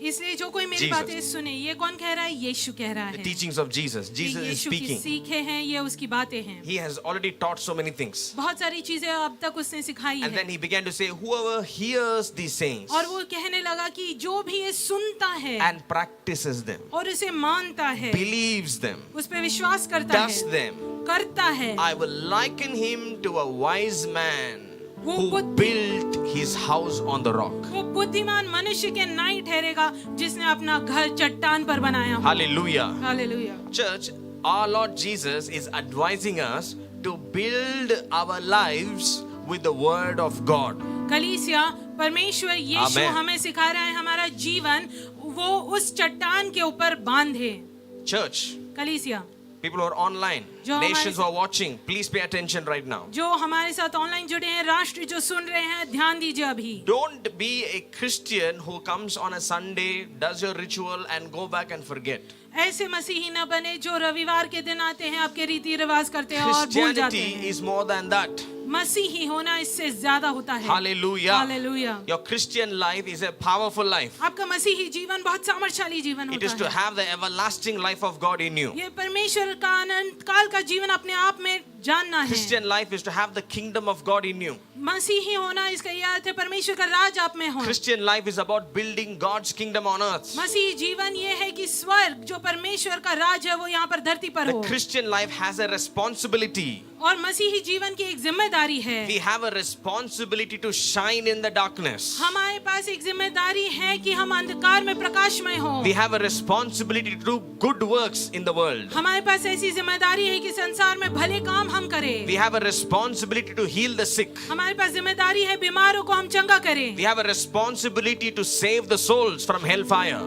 इसलिए जो कोई मेरी
Jesus.
बातें सुने, ये कौन कह रहा है? यीशु कह रहा
The
है।
teachings of Jesus. Jesus
ये
is
यीशु की
speaking.
सीखें हैं, ये उसकी बातें हैं।
He has already taught so many things.
बहुत सारी चीजें अब तक उसने सिखाई
And
है।
then he began to say, whoever hears these sayings
और वो कहने लगा कि जो भी ये सुनता है
and practices them,
और उसे मानता है,
believes them,
उस पे विश्वास करता
does
है,
them,
करता है,
I will liken him to a wise man
वो
who
बुद्धि-
built his house on the rock.
वो बुद्धिमान मनुष्य के नाई ठहरेगा जिसने अपना घर चट्टान पर बनाया।
Hallelujah.
Hallelujah.
Church, our Lord Jesus is advising us to build our lives with the word of God.
कलीसिया, परमेश्वर यीशु
Amen.
हमें सिखा रहा है हमारा जीवन वो उस चट्टान के ऊपर बांधे।
Church,
कलीसिया,
people who are online,
जो
nations
हमारे-
who are watching, please pay attention right now.
जो हमारे साथ ऑनलाइन जुड़े हैं, राष्ट्र जो सुन रहे हैं, ध्यान दीजिए अभी।
Don't be a Christian who comes on a Sunday, does your ritual and go back and forget.
ऐसे मसीही न बने जो रविवार के दिन आते हैं, आपके रीति रिवाज करते हैं और भूल जाते
Christianity
हैं।
is more than that.
मसीही होना इससे ज्यादा होता है।
Hallelujah.
Hallelujah.
Your Christian life is a powerful life.
आपका मसीही जीवन बहुत सामर्थ्यशाली जीवन
It
होता
is to
है।
have the everlasting life of God in you.
ये परमेश्वर का अनंत काल का जीवन अपने आप में जानना है।
Christian life is to have the kingdom of God in you.
मसीही होना इसका यह अर्थ है परमेश्वर का राज आप में हो।
Christian life is about building God's kingdom on earth.
मसीही जीवन ये है कि स्वर्ग जो परमेश्वर का राज है वो यहाँ पर धरती पर
The
हो।
Christian life has a responsibility.
और मसीही जीवन की एक जिम्मेदारी है।
We have a responsibility to shine in the darkness.
हमारे पास एक जिम्मेदारी है कि हम अंधकार में प्रकाशमय हो।
We have a responsibility to do good works in the world.
हमारे पास ऐसी जिम्मेदारी है कि संसार में भले काम हम करें।
We have a responsibility to heal the sick.
हमारे पास जिम्मेदारी है बीमारों को हम चंगा करें।
We have a responsibility to save the souls from hellfire.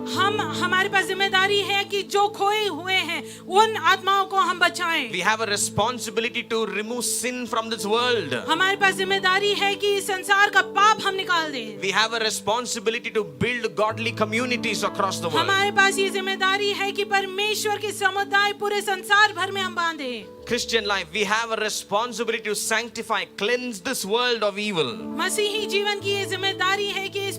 हमारे पास जिम्मेदारी है कि जो खोए हुए हैं उन आत्माओं को हम बचाएं।
We have a responsibility to remove sin from this world.
हमारे पास जिम्मेदारी है कि इस संसार का पाप हम निकाल दें।
We have a responsibility to build godly communities across the world.
हमारे पास ये जिम्मेदारी है कि परमेश्वर के समुदाय पूरे संसार भर में हम बांधें।
Christian life, we have a responsibility to sanctify, cleanse this world of evil.
मसीही जीवन की ये जिम्मेदारी है कि इस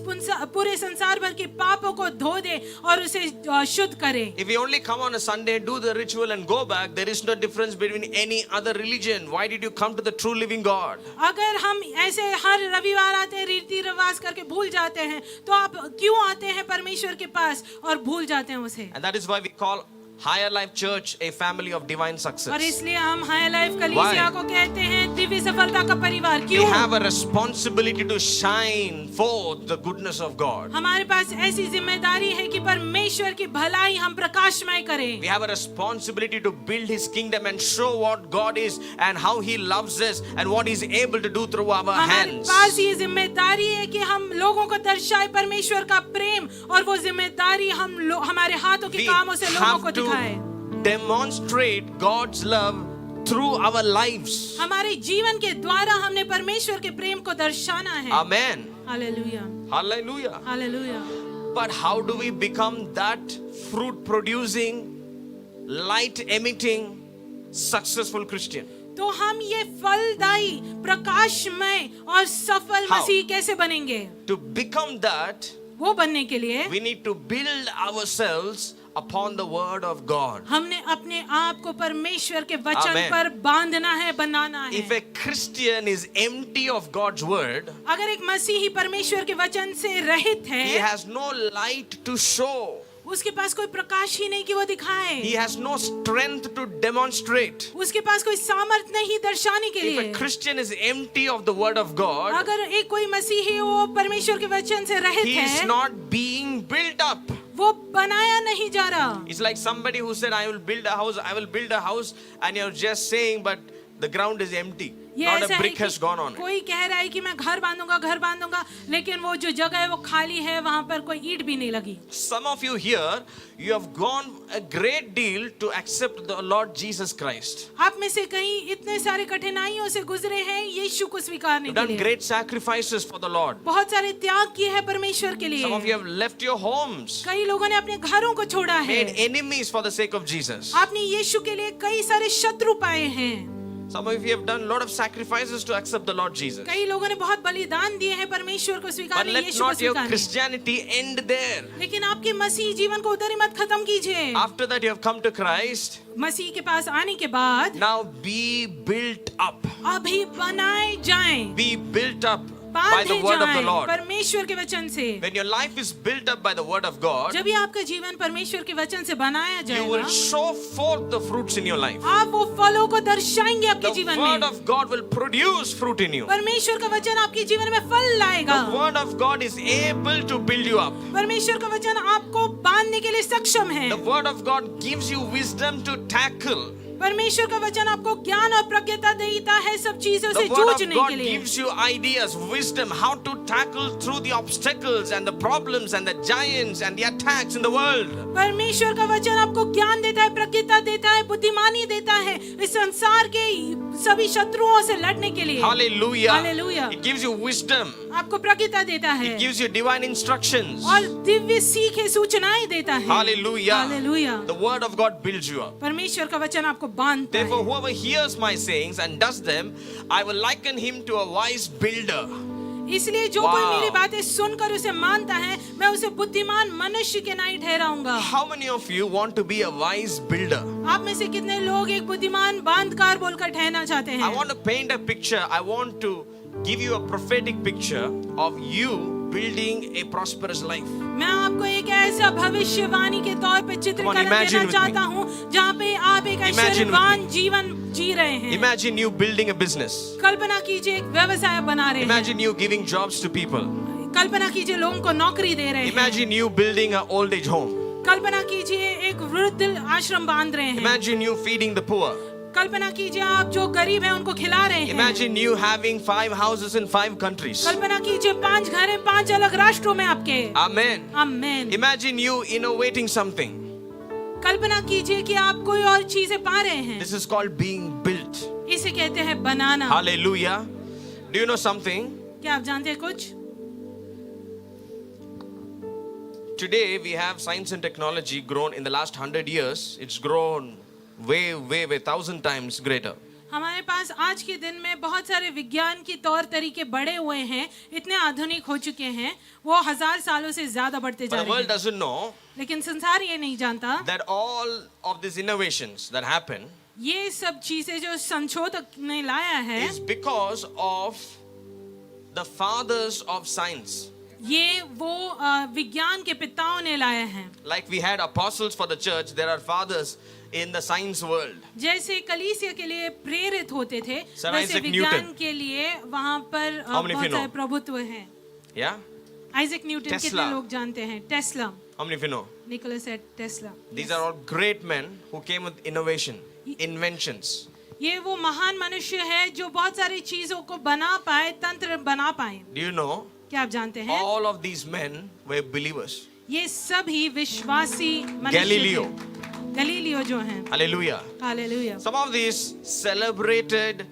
पूरे संसार भर के पापों को धो दे और उसे शुद्ध करे।
If we only come on a Sunday, do the ritual and go back, there is no difference between any other religion. Why did you come to the true living God?
अगर हम ऐसे हर रविवार आते हैं रीति रिवाज करके भूल जाते हैं तो आप क्यों आते हैं परमेश्वर के पास और भूल जाते हैं उसे?
And that is why we call Higher Life Church a family of divine
और
success.
इसलिए हम हाई लाइफ कलीसिया को कहते हैं दिव्य सफलता का परिवार।
We
क्यों?
have a responsibility to shine forth the goodness of God.
हमारे पास ऐसी जिम्मेदारी है कि परमेश्वर की भलाई हम प्रकाशमय करें।
We have a responsibility to build His kingdom and show what God is and how He loves us and what He's able to do through our
हमारे
hands.
पास ये जिम्मेदारी है कि हम लोगों को दर्शाए परमेश्वर का प्रेम और वो जिम्मेदारी हम हमारे हाथों के
We
कामों से लोगों को
have
दिखाए।
to demonstrate God's love through our lives.
हमारे जीवन के द्वारा हमने परमेश्वर के प्रेम को दर्शाना है।
Amen.
Hallelujah,
Hallelujah.
Hallelujah.
But how do we become that fruit producing, light emitting, successful Christian?
तो हम ये फलदायी, प्रकाशमय और सफल
How?
मसीह कैसे बनेंगे?
To become that,
वो बनने के लिए
we need to build ourselves upon the word of God.
हमने अपने आप को परमेश्वर के वचन
Amen.
पर बांधना है, बनाना है।
If a Christian is empty of God's word,
अगर एक मसीही परमेश्वर के वचन से रहित
he
है,
has no light to show.
उसके पास कोई प्रकाश ही नहीं कि वो दिखाए।
He has no strength to demonstrate.
उसके पास कोई सामर्थ नहीं दर्शाने के
If a
लिए।
Christian is empty of the word of God,
अगर एक कोई मसीही वो परमेश्वर के वचन से रहित
he is
है,
not being built up.
वो बनाया नहीं जा रहा।
It's like somebody who said, I will build a house, and you're just saying, but the ground is empty.
ये
Not
ऐसा
a
है
brick has gone on
कि
it.
कोई कह रहा है कि मैं घर बांधूंगा, लेकिन वो जो जगह है वो खाली है, वहां पर कोई ईंट भी नहीं लगी।
Some of you here, you have gone a great deal to accept the Lord Jesus Christ.
आप में से कई इतने सारे कठिनाइयों से गुजरे हैं यीशु को स्वीकारने
You've
के
done
लिए।
great sacrifices for the Lord.
बहुत सारे त्याग किए हैं परमेश्वर के लिए।
Some of you have left your homes,
कई लोगों ने अपने घरों को छोड़ा है।
made enemies for the sake of Jesus.
आपने यीशु के लिए कई सारे शत्रु पाए हैं।
Some of you have done a lot of sacrifices to accept the Lord Jesus.
कई लोगों ने बहुत बलिदान दिए हैं परमेश्वर को
But
स्वीकारने,
let
यीशु को
not your
स्वीकारने।
Christianity end there.
लेकिन आपके मसीह जीवन को उधर ही मत खत्म कीजिए।
After that, you have come to Christ.
मसीह के पास आने के बाद
Now be built up.
अभी बनाए जाएं,
Be built up by the
बांधे
word of the
जाएं
Lord.
परमेश्वर के वचन से।
When your life is built up by the word of God,
जब भी आपका जीवन परमेश्वर के वचन से बनाया
you will
जाएगा,
show forth the fruits in your life.
आप वो फलों को दर्शाएंगे आपके
The
जीवन
word
में।
of God will produce fruit in you.
परमेश्वर का वचन आपके जीवन में फल लाएगा।
The word of God is able to build you up.
परमेश्वर का वचन आपको बांधने के लिए सक्षम है।
The word of God gives you wisdom to tackle.
परमेश्वर का वचन आपको ज्ञान और प्रज्ञता देता है सब चीजों से
The word of
जूझने
God
के लिए।
gives you ideas, wisdom, how to tackle through the obstacles and the problems and the giants and the attacks in the world.
परमेश्वर का वचन आपको ज्ञान देता है, प्रज्ञता देता है, बुद्धिमानी देता है इस संसार के सभी शत्रुओं से लड़ने के लिए।
Hallelujah.
Hallelujah.
It gives you wisdom.
आपको प्रज्ञता देता है
It gives you divine instructions.
और दिव्य सीखे सूचनाएं देता है।
Hallelujah.
Hallelujah.
The word of God builds you up.
परमेश्वर का वचन आपको बांधता
Therefore,
है।
whoever hears my sayings and does them, I will liken him to a wise builder.
इसलिए जो कोई
Wow.
मेरी बातें सुनकर उसे मानता है, मैं उसे बुद्धिमान मनुष्य के नहीं ठहराऊंगा।
How many of you want to be a wise builder?
आप में से कितने लोग एक बुद्धिमान बांधकार बोलकर ठहरना चाहते
I
हैं?
want to paint a picture. I want to give you a prophetic picture of you building a prosperous life.
मैं आपको एक ऐसा भविष्यवाणी के तौर पे
Come on,
चित्रीकरण
imagine
देना
with
चाहता हूँ जहाँ पे आप एक
Imagine with
ऐश्वर्यवान जीवन जी रहे हैं।
Imagine you building a business.
कल्पना कीजिए एक व्यवसाय बना रहे हैं।
Imagine you giving jobs to people.
कल्पना कीजिए लोगों को नौकरी दे रहे हैं।
Imagine you building an old age home.
कल्पना कीजिए एक वृद्ध आश्रम बांध रहे हैं।
Imagine you feeding the poor.
कल्पना कीजिए आप जो गरीब हैं उनको खिला रहे हैं।
Imagine you having 5 houses in 5 countries.
कल्पना कीजिए 5 घर हैं 5 अलग राष्ट्रों में आपके।
Amen.
Amen.
Imagine you innovating something.
कल्पना कीजिए कि आप कोई और चीजें पा रहे हैं।
This is called being built.
इसे कहते हैं बनाना।
Hallelujah. Do you know something?
क्या आप जानते हैं कुछ?
Today we have science and technology grown in the last 100 years. It's grown way 1,000 times greater.
हमारे पास आज के दिन में बहुत सारे विज्ञान की तौर तरीके बढ़े हुए हैं, इतने आधुनिक हो चुके हैं, वो 1000 सालों से ज्यादा बढ़ते जा
But the
रहे
world
हैं।
doesn't know
लेकिन संसार ये नहीं जानता
that all of these innovations that happen
ये सब चीजें जो संशोधक ने लाया है
is because of the fathers of science.
ये वो विज्ञान के पिताओं ने लाया है।
Like we had apostles for the church, there are fathers in the science world.
जैसे कलीसिया के लिए प्रेरित होते थे
Sir
वैसे
Isaac
विज्ञान
Newton.
के लिए वहाँ पर
How many of you
बहुत सारे
know?
प्रभुत्व हैं।
Yeah?
Isaac Newton
Tesla.
कितने लोग जानते हैं? Tesla,
How many of you know?
Nikola Tesla.
These are all great men who came with innovation, inventions.
ये वो महान मनुष्य है जो बहुत सारी चीजों को बना पाए, तंत्र बना पाए।
Do you know?
क्या आप जानते हैं?
All of these men were believers.
ये सभी विश्वासी मनुष्य
Galileo.
थे। गलीलियो जो हैं।
Hallelujah.
Hallelujah.
Some of these celebrated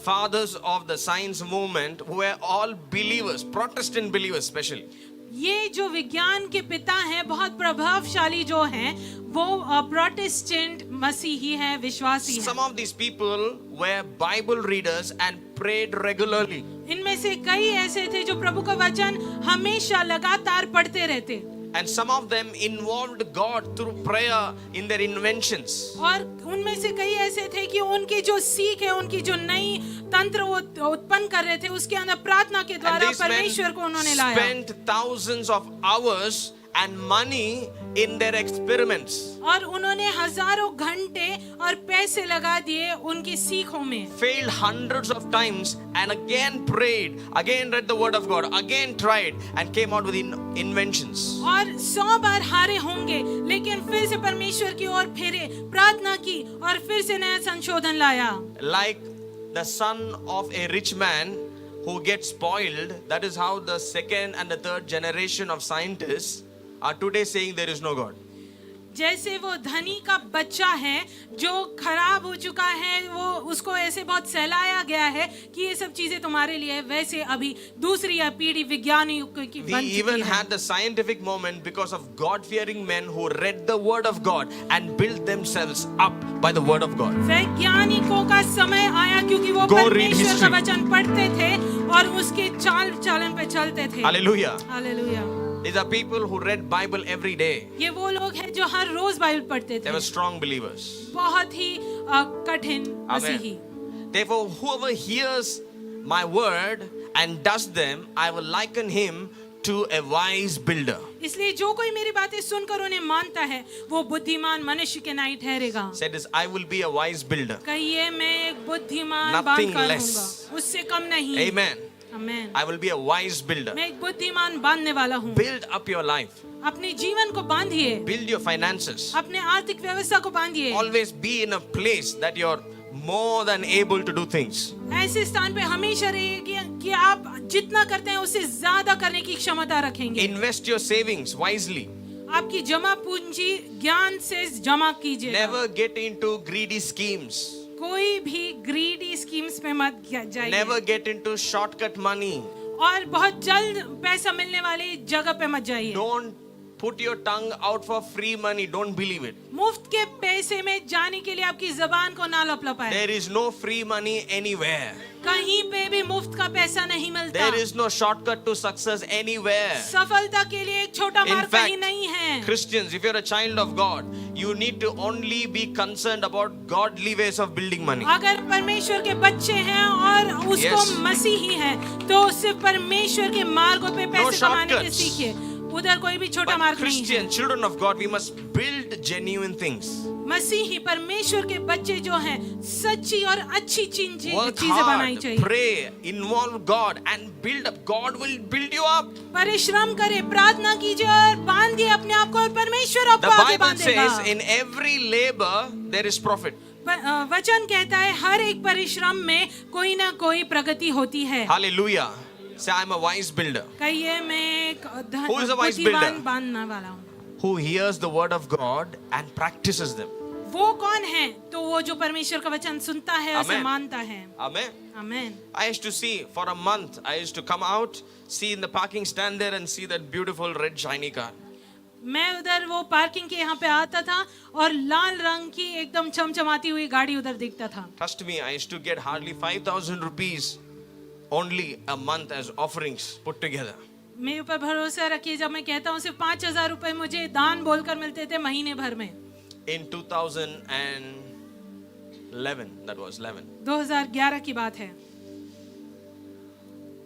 fathers of the science movement were all believers, Protestant believers especially.
ये जो विज्ञान के पिता हैं बहुत प्रभावशाली जो हैं वो प्रोटेस्टेंट मसीही हैं, विश्वासी हैं।
Some of these people were Bible readers and prayed regularly.
इनमें से कई ऐसे थे जो प्रभु का वचन हमेशा लगातार पढ़ते रहते
And some of them involved God through prayer in their inventions.
और उनमें से कई ऐसे थे कि उनकी जो सीख है, उनकी जो नई तंत्र वो उत्पन्न कर रहे थे उसके अंदर प्रार्थना के
And
द्वारा
these men
परमेश्वर को उन्होंने लाया।
spent thousands of hours and money in their experiments.
और उन्होंने हजारों घंटे और पैसे लगा दिए उनकी सीखों में।
Failed hundreds of times and again prayed, again read the word of God, again tried and came out with inventions.
और 100 बार हारे होंगे लेकिन फिर से परमेश्वर की ओर फिरे, प्रार्थना की और फिर से नया संशोधन लाया।
Like the son of a rich man who gets spoiled, that is how the second and the third generation of scientists are today saying there is no God.
जैसे वो धनी का बच्चा है जो खराब हो चुका है, वो उसको ऐसे बहुत सहलाया गया है कि ये सब चीजें तुम्हारे लिए, वैसे अभी दूसरी पीढ़ी विज्ञानी की
We
बन चुकी
even
है।
had the scientific moment because of God-fearing men who read the word of God and built themselves up by the word of God.
वैज्ञानिकों का समय आया क्योंकि वो
Go read
परमेश्वर
history.
का वचन पढ़ते थे और उसके चाल चलन पे चलते थे।
Hallelujah.
Hallelujah.
These are people who read Bible every day.
ये वो लोग हैं जो हर रोज बाइबल पढ़ते
They
थे,
were strong believers.
बहुत ही कठिन मसीही।
Therefore, whoever hears my word and does them, I will liken him to a wise builder.
इसलिए जो कोई मेरी बातें सुनकर उन्हें मानता है वो बुद्धिमान मनुष्य के नहीं ठहरेगा।
Said this, I will be a wise builder.
कहिए मैं एक बुद्धिमान
Nothing
बांधकर
less.
हूँगा, उससे कम नहीं।
Amen.
Amen.
I will be a wise builder.
मैं एक बुद्धिमान बांधने वाला हूँ।
Build up your life.
अपने जीवन को बांधिए,
Build your finances.
अपने आर्थिक व्यवस्था को बांधिए।
Always be in a place that you're more than able to do things.
ऐसे स्थान पे हमेशा रहिए कि आप जितना करते हैं उससे ज्यादा करने की क्षमता रखेंगे।
Invest your savings wisely.
आपकी जमा पूंजी ज्ञान से जमा कीजिए।
Never get into greedy schemes.
कोई भी ग्रीडी स्कीम्स में मत जाइए।
Never get into shortcut money.
और बहुत जल्द पैसा मिलने वाली जगह पे मत जाइए।
Don't put your tongue out for free money. Don't believe it.
मुफ्त के पैसे में जाने के लिए आपकी जबान को ना लपलपाए।
There is no free money anywhere.
कहीं पे भी मुफ्त का पैसा नहीं मिलता।
There is no shortcut to success anywhere.
सफलता के लिए एक छोटा
In
मार्ग
fact,
कहीं नहीं है।
Christians, if you're a child of God, you need to only be concerned about godly ways of building money.
अगर परमेश्वर के बच्चे हैं और उसको
Yes.
मसीही है तो सिर्फ परमेश्वर के मार्गों पे पैसे कमाने के
shortcuts.
सीखिए। उधर कोई भी छोटा
But
मार्ग नहीं है।
Christian, children of God, we must build genuine things.
मसीही परमेश्वर के बच्चे जो हैं सच्ची और अच्छी
Work
चीजें बनाई
hard,
चाहिए।
pray, involve God and build up. God will build you up.
परिश्रम करें, प्रार्थना कीजिए और बांधिए अपने आप को और परमेश्वर
The
आपको आगे
Bible says
बांधेगा।
in every labor there is profit.
वचन कहता है हर एक परिश्रम में कोई ना कोई प्रगति होती है।
Hallelujah. Say, I'm a wise builder
कहिए मैं एक
Who is a wise builder?
बुद्धिमान बांधने वाला हूँ।
who hears the word of God and practices them.
वो कौन है? तो वो जो परमेश्वर का वचन सुनता है और उसे
Amen.
मानता है।
Amen.
Amen.
I used to see for a month, I used to come out, see in the parking stand there and see that beautiful red shiny car.
मैं उधर वो पार्किंग के यहाँ पे आता था और लाल रंग की एकदम चमचमाती हुई गाड़ी उधर दिखता था।
Trust me, I used to get hardly 5,000 rupees only a month as offerings put together.
मेरे ऊपर भरोसा रखिए, जब मैं कहता हूँ सिर्फ 5,000 रुपए मुझे दान बोलकर मिलते थे महीने भर में।
In 2011, that was 11.
2011 की बात है।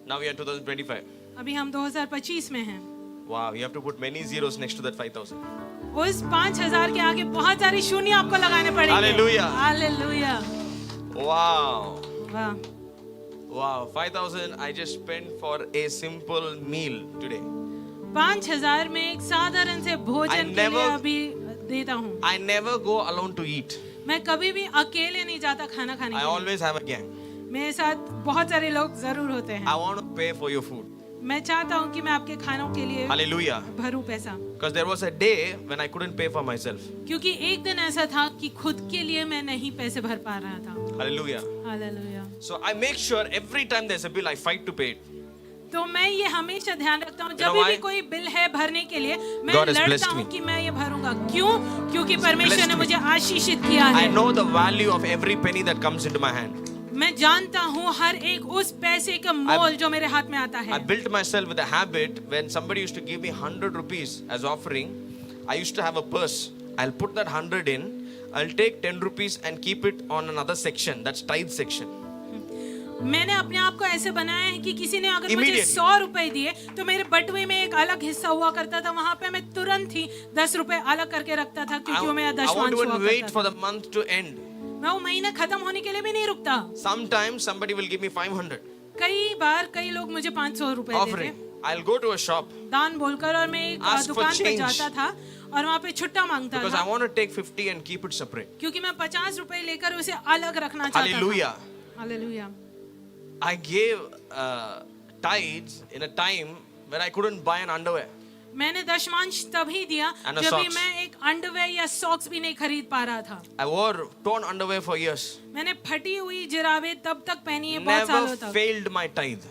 Now we are 2025.
अभी हम 2025 में हैं।
Wow, you have to put many zeros next to that 5,000.
उस 5,000 के आगे बहुत सारी शून्य आपको लगाने पड़ेंगे।
Hallelujah.
हालेलुया।
Wow.
वाह।
Wow, 5,000 I just spent for a simple meal today.
5,000 में एक साधारण से भोजन के लिए अभी देता हूँ।
I never go alone to eat.
मैं कभी भी अकेले नहीं जाता खाना खाने
I
के लिए।
always have a gang.
मेरे साथ बहुत सारे लोग जरूर होते हैं।
I want to pay for your food.
मैं चाहता हूँ कि मैं आपके खानों के लिए
Hallelujah.
भरूं पैसा।
Because there was a day when I couldn't pay for myself.
क्योंकि एक दिन ऐसा था कि खुद के लिए मैं नहीं पैसे भर पा रहा था।
Hallelujah.
Hallelujah.
So I make sure every time there's a bill, I fight to pay it.
तो मैं ये हमेशा ध्यान रखता हूँ
You
जब
know
भी
why?
कोई बिल है भरने के लिए मैं
God has
लड़ता
blessed
हूँ
me.
कि मैं ये भरूंगा। क्यों? क्योंकि परमेश्वर
blessed
ने
me.
मुझे आशीषित किया
I
है।
know the value of every penny that comes into my hand.
मैं जानता हूँ हर एक उस पैसे का मोल जो मेरे हाथ में आता
I
है।
built myself with a habit when somebody used to give me 100 rupees as offering, I used to have a purse. I'll put that 100 in, I'll take 10 rupees and keep it on another section, that's tithe section.
मैंने अपने आप को ऐसे बनाया है कि किसी ने अगर मुझे
Immediately.
100 रुपए दिए तो मेरे बटुए में एक अलग हिस्सा हुआ करता था। वहां पे मैं तुरंत ही 10 रुपए अलग करके रखता था क्योंकि वो मेरा
I
दशमांश
won't
हुआ
even wait
करता
for
था।
the month to end.
मैं वो महीना खत्म होने के लिए भी नहीं रुकता।
Sometimes somebody will give me 500
कई बार कई लोग मुझे 500 रुपए
offering.
देते
I'll go to a shop
दान बोलकर और मैं एक
Ask for
दुकान पे
change.
जाता था और वहाँ पे छुट्टा मांगता
because I
था
want to take 50 and keep it separate.
क्योंकि मैं 50 रुपए लेकर उसे अलग रखना चाहता था।
Hallelujah.
Hallelujah.
I gave tithes in a time when I couldn't buy an underwear.
मैंने दशमांश तभी दिया
And a
जब भी
socks.
मैं एक अंडरवेयर या सॉक्स भी नहीं खरीद पा रहा था।
I wore torn underwear for years.
मैंने फटी हुई जिराबें तब तक पहनी है बहुत
Never
सालों तक।
failed my tithe.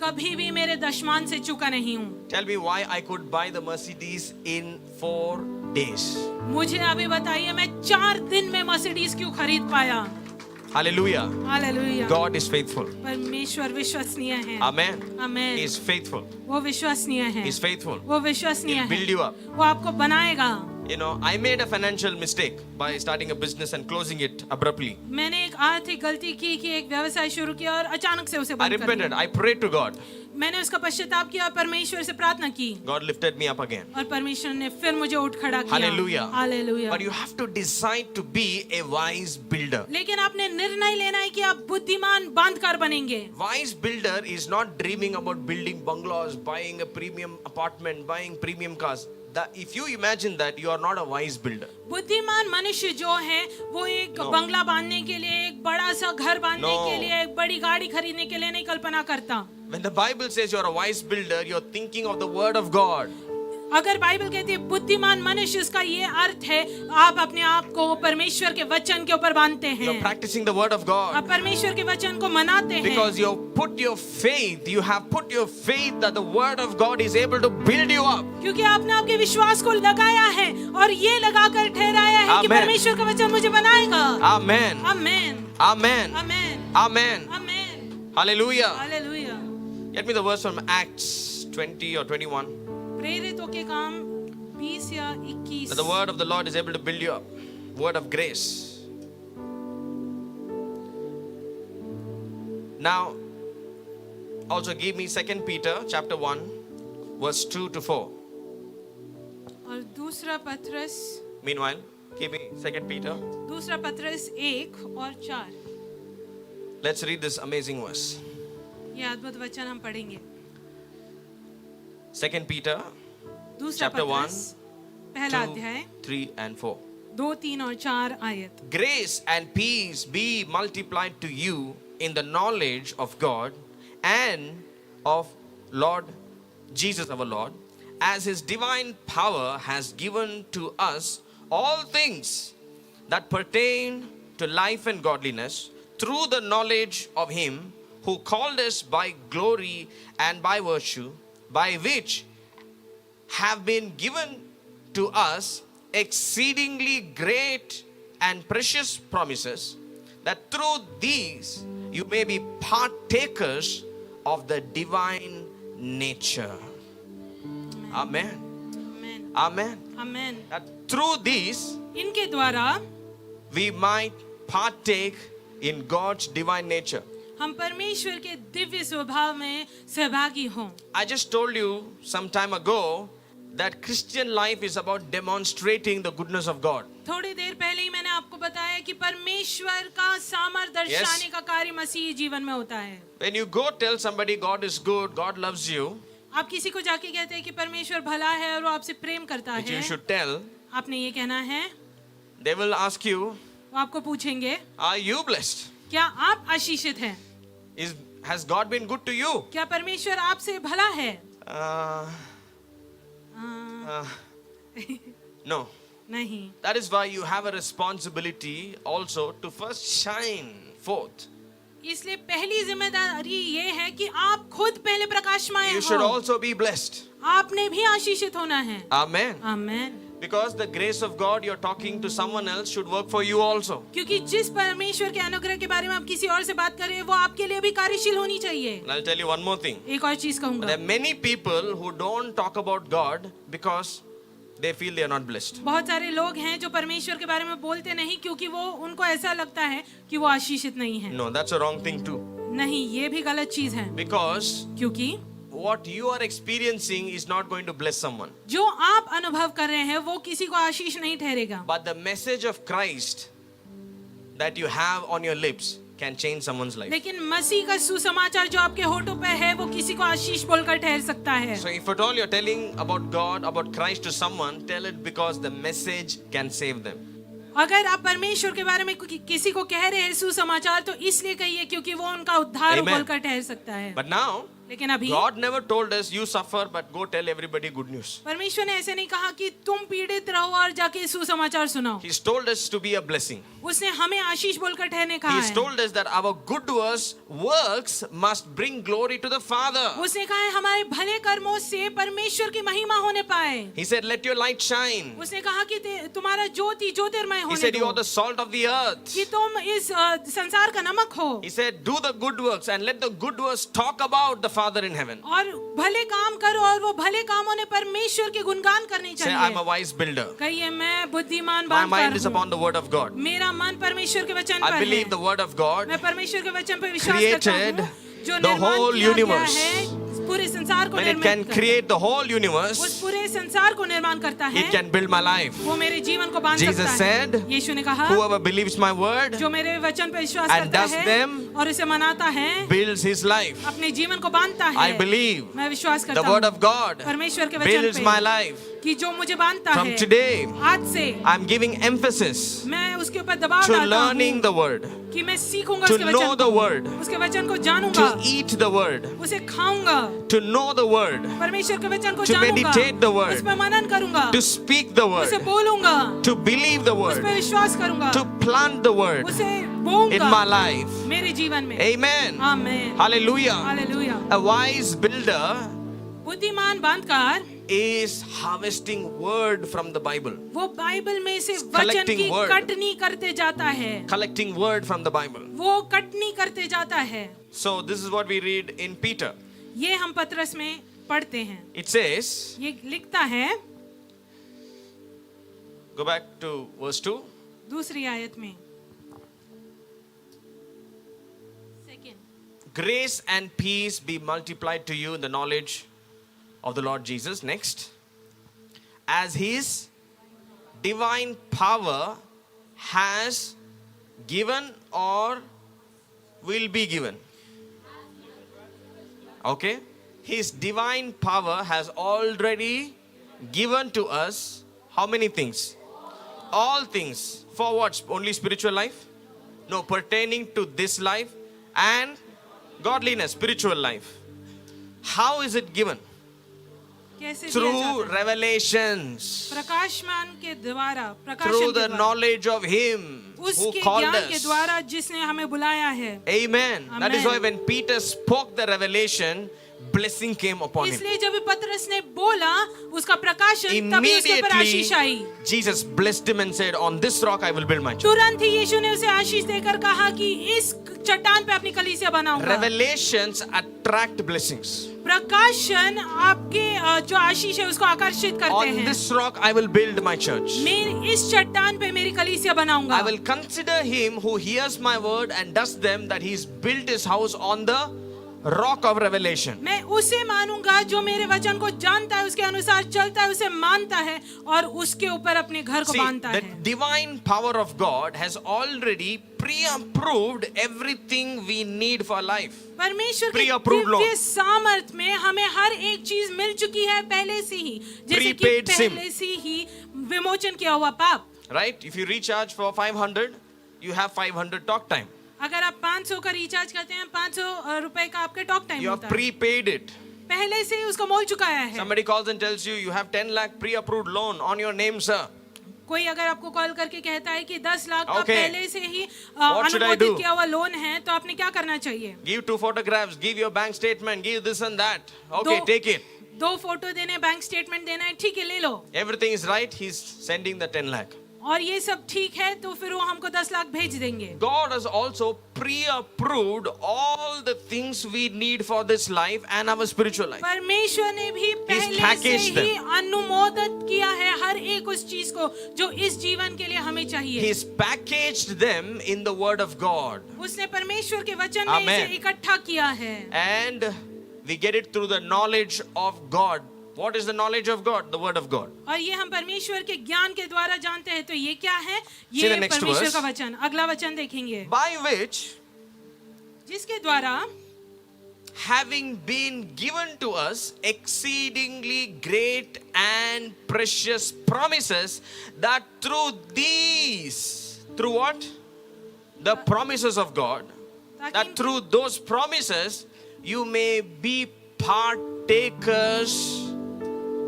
कभी भी मेरे दशमान से चुका नहीं हूँ।
Tell me why I could buy the Mercedes in 4 days.
मुझे अभी बताइए मैं 4 दिन में मर्सिडीज क्यों खरीद पाया?
Hallelujah.
Hallelujah.
God is faithful.
परमेश्वर विश्वसनीय है।
Amen.
Amen.
He is faithful.
वो विश्वसनीय है।
He is faithful.
वो विश्वसनीय
He'll
है।
build you up.
वो आपको बनाएगा।
You know, I made a financial mistake by starting a business and closing it abruptly.
मैंने एक आर्थिक गलती की कि एक व्यवसाय शुरू किया और अचानक से उसे
I
बंद कर
repented.
दिया।
I prayed to God.
मैंने उसका पश्चाताप किया और परमेश्वर से प्रार्थना की
God lifted me up again.
और परमेश्वर ने फिर मुझे उठ खड़ा किया।
Hallelujah.
Hallelujah.
But you have to decide to be a wise builder.
लेकिन आपने निर्णय लेना है कि आप बुद्धिमान बांधकर बनेंगे।
Wise builder is not dreaming about building bungalows, buying a premium apartment, buying premium cars. If you imagine that, you are not a wise builder.
बुद्धिमान मनुष्य जो है वो एक बंगला बांधने के लिए, एक बड़ा सा घर बांधने
No.
के लिए, एक बड़ी गाड़ी खरीदने के लिए नहीं कल्पना करता।
When the Bible says you are a wise builder, you are thinking of the word of God.
अगर बाइबल कहती है बुद्धिमान मनुष्य, उसका ये अर्थ है आप अपने आप को परमेश्वर के वचन के ऊपर बांधते
You're
हैं,
practicing the word of God.
आप परमेश्वर के वचन को मनाते हैं,
Because you have put your faith that the word of God is able to build you up.
क्योंकि आपने आपके विश्वास को लगाया है और ये लगाकर ठहराया है कि
Amen.
परमेश्वर का वचन मुझे बनाएगा।
Amen.
Amen,
Amen.
Amen,
Amen.
Amen,
Hallelujah.
Hallelujah.
Get me the verse from Acts 20 or 21.
प्रेरितों के काम 20 या 21।
That the word of the Lord is able to build you up. Word of grace. Now, also give me 2 Peter chapter 1, verse 2 to 4.
और दूसरा पत्रस
Meanwhile, give me 2 Peter.
1 और 4।
Let's read this amazing verse.
ये अद्भुत वचन हम पढ़ेंगे।
2 Peter
दूसरा
chapter 1,
पत्रस पहला
2,
अध्याय
3 and 4.
2, 3 और 4 आयत।
Grace and peace be multiplied to you in the knowledge of God and of Lord Jesus our Lord, as his divine power has given to us all things that pertain to life and godliness through the knowledge of him who called us by glory and by virtue, by which have been given to us exceedingly great and precious promises, that through these you may be partakers of the divine nature. Amen.
Amen,
Amen.
Amen.
That through these
इनके द्वारा
we might partake in God's divine nature.
हम परमेश्वर के दिव्य स्वभाव में सहभागी हों।
I just told you some time ago that Christian life is about demonstrating the goodness of God.
थोड़ी देर पहले ही मैंने आपको बताया कि परमेश्वर का सामर्थ्य दर्शाने का कार्य मसीही जीवन में होता है।
When you go tell somebody God is good, God loves you,
आप किसी को जाके कहते हैं कि परमेश्वर भला है और वो आपसे प्रेम करता
which you
है,
should tell,
आपने ये कहना है,
they will ask you,
वो आपको पूछेंगे
are you blessed?
क्या आप आशीषित हैं?
Has God been good to you?
क्या परमेश्वर आपसे भला है?
No.
नहीं।
That is why you have a responsibility also to first shine forth.
इसलिए पहली जिम्मेदारी ये है कि आप खुद पहले प्रकाशमान
You should
हो।
also be blessed.
आपने भी आशीषित होना है।
Amen.
Amen.
Because the grace of God you're talking to someone else should work for you also.
क्योंकि जिस परमेश्वर के अनुग्रह के बारे में आप किसी और से बात कर रहे हैं वो आपके लिए भी कार्यशील होनी चाहिए।
And I'll tell you one more thing.
एक और चीज कहूंगा,
There are many people who don't talk about God because they feel they are not blessed.
बहुत सारे लोग हैं जो परमेश्वर के बारे में बोलते नहीं क्योंकि वो उनको ऐसा लगता है कि वो आशीषित नहीं है।
No, that's a wrong thing too.
नहीं, ये भी गलत चीज है,
Because
क्योंकि
what you are experiencing is not going to bless someone.
जो आप अनुभव कर रहे हैं वो किसी को आशीष नहीं ठहरेगा,
But the message of Christ that you have on your lips can change someone's life.
लेकिन मसीह का सुसमाचार जो आपके होठों पे है वो किसी को आशीष बोलकर ठहर सकता है।
So if at all you're telling about God, about Christ to someone, tell it because the message can save them.
अगर आप परमेश्वर के बारे में किसी को कह रहे हैं सुसमाचार तो इसलिए कहिए क्योंकि वो उनका उद्धार
Amen.
बोलकर ठहर सकता है।
But now,
लेकिन अभी
God never told us you suffer but go tell everybody good news.
परमेश्वर ने ऐसे नहीं कहा कि तुम पीड़ित रहो और जाके सुसमाचार सुनाओ।
He's told us to be a blessing.
उसने हमें आशीष बोलकर ठहरने कहा
He's
है।
told us that our good works must bring glory to the Father.
उसने कहा है हमारे भले कर्मों से परमेश्वर की महिमा होने पाए।
He said, let your light shine.
उसने कहा कि तुम्हारा ज्योति ज्योतिर्मय
He
होने
said, you are
दो,
the salt of the earth.
कि तुम इस संसार का नमक हो।
He said, do the good works and let the good works talk about the Father in heaven.
और भले काम करो और वो भले कामों ने परमेश्वर के गुणगान करने
Say, I'm a
चाहिए।
wise builder.
कहिए मैं बुद्धिमान
My mind is
बांधकर हूँ।
upon the word of God.
मेरा मन परमेश्वर के वचन
I
पर
believe
है।
the word of God
मैं परमेश्वर के वचन पर विश्वास करता
created
हूँ जो
the
निर्माण
whole
किया गया
universe.
है पूरे संसार को
when it
निर्मित
can
करता है।
create the whole
उस
universe,
पूरे संसार को निर्माण करता है।
it can build my life.
वो मेरे जीवन को बांध
Jesus
सकता है।
said,
यीशु ने कहा
Whoever believes my word
जो मेरे वचन पर विश्वास
and
करता
does
है
them,
और इसे मनाता है
builds his life.
अपने जीवन को बांधता है।
I believe
मैं विश्वास
the
करता
word
हूँ
of God
परमेश्वर के वचन
builds
पे
my life.
कि जो मुझे बांधता
From
है
today,
आज से
I'm giving emphasis
मैं उसके ऊपर दबाव
to
डालता
learning
हूँ
the word.
कि मैं सीखूंगा
to
उसके
know
वचन
the
को,
word,
उसके वचन को जानूंगा,
to eat the word,
उसे खाऊंगा,
to know the word,
परमेश्वर के वचन को
to
जानूंगा,
meditate the word,
उस पर मनन करूंगा,
to speak the
उसे
word,
बोलूंगा,
to believe the
उस
word,
पर विश्वास करूंगा,
to plant the word
उसे
in
बोऊंगा
my life.
मेरे जीवन में.
Amen.
Amen.
Hallelujah.
Hallelujah.
A wise builder
बुद्धिमान बांधकार
is harvesting word from the Bible.
वो बाइबल में से वचन
Collecting
की
word.
कटनी करते जाता है,
Collecting word from the Bible.
वो कटनी करते जाता है.
So this is what we read in Peter.
ये हम पत्रस में पढ़ते हैं.
It says,
ये लिखता है
go back to verse 2.
दूसरी आयत में. Second.
Grace and peace be multiplied to you in the knowledge of the Lord Jesus. Next. As his divine power has given or will be given. Okay? His divine power has already given to us how many things? All things. For what? Only spiritual life? No, pertaining to this life and godliness, spiritual life. How is it given?
कैसे दिया
Through
जाता है?
revelations,
प्रकाशमान के द्वारा, प्रकाशन
through
के
the
द्वारा,
knowledge of him who
उसके
called
ज्ञान के
us.
द्वारा जिसने हमें बुलाया है.
Amen. That is
Amen.
why when Peter spoke the revelation, blessing came upon him.
इसलिए जब पतरस ने बोला उसका प्रकाशन, तभी उसके ऊपर आशीष आई.
Immediately, Jesus blessed him and said, on this rock I will build my church.
तुरंत ही यीशु ने उसे आशीष देकर कहा कि इस चट्टान पे अपनी कलीसिया बनाऊंगा.
Revelations attract blessings.
प्रकाशन आपके जो आशीष है उसको आकर्षित करते
On
हैं.
this rock I will build my church.
मैं इस चट्टान पे मेरी कलीसिया बनाऊंगा.
I will consider him who hears my word and does them, that he's built his house on the rock of revelation.
मैं उसे मानूंगा जो मेरे वचन को जानता है, उसके अनुसार चलता है, उसे मानता है और उसके ऊपर अपने घर को
See,
बांधता
the
है.
divine power of God has already pre-approved everything we need for life.
परमेश्वर के
Pre-approved
दिव्य
Lord.
सामर्थ में हमें हर एक चीज मिल चुकी है पहले से ही, जैसे कि
Prepaid SIM.
पहले से ही विमोचन किया हुआ पाप.
Right? If you recharge for 500, you have 500 talk time.
अगर आप 500 का रिचार्ज करते हैं, 500 रुपए का आपके टॉक टाइम
You have
होता है.
prepaid it.
पहले से ही उसको मोल चुकाया है.
Somebody calls and tells you, you have 10 lakh pre-approved loan on your name, sir.
कोई अगर आपको कॉल करके कहता है कि 10 लाख का
Okay.
पहले से ही
What should I
अनुमोदित
do?
किया हुआ लोन है, तो आपने क्या करना चाहिए?
Give 2 photographs, give your bank statement, give this and that. Okay,
दो-
take it.
2 फोटो देने, बैंक स्टेटमेंट देना है, ठीक है ले लो.
Everything is right, he's sending the 10 lakh.
और ये सब ठीक है तो फिर वो हमको 10 लाख भेज देंगे.
God has also pre-approved all the things we need for this life and our spiritual life.
परमेश्वर ने भी पहले से
packaged
ही अनुमोदित किया है हर एक उस चीज को जो इस जीवन के लिए हमें चाहिए.
He's packaged them in the word of God.
उसने परमेश्वर के वचन में
Amen.
इसे इकट्ठा किया है.
And we get it through the knowledge of God. What is the knowledge of God? The word of God.
और ये हम परमेश्वर के ज्ञान के द्वारा जानते हैं. तो ये क्या है?
See
ये
the next
परमेश्वर
verse.
का वचन. अगला वचन देखेंगे.
By which,
जिसके द्वारा
having been given to us exceedingly great and precious promises, that through these, through what? The promises of God, that through those promises you may be partakers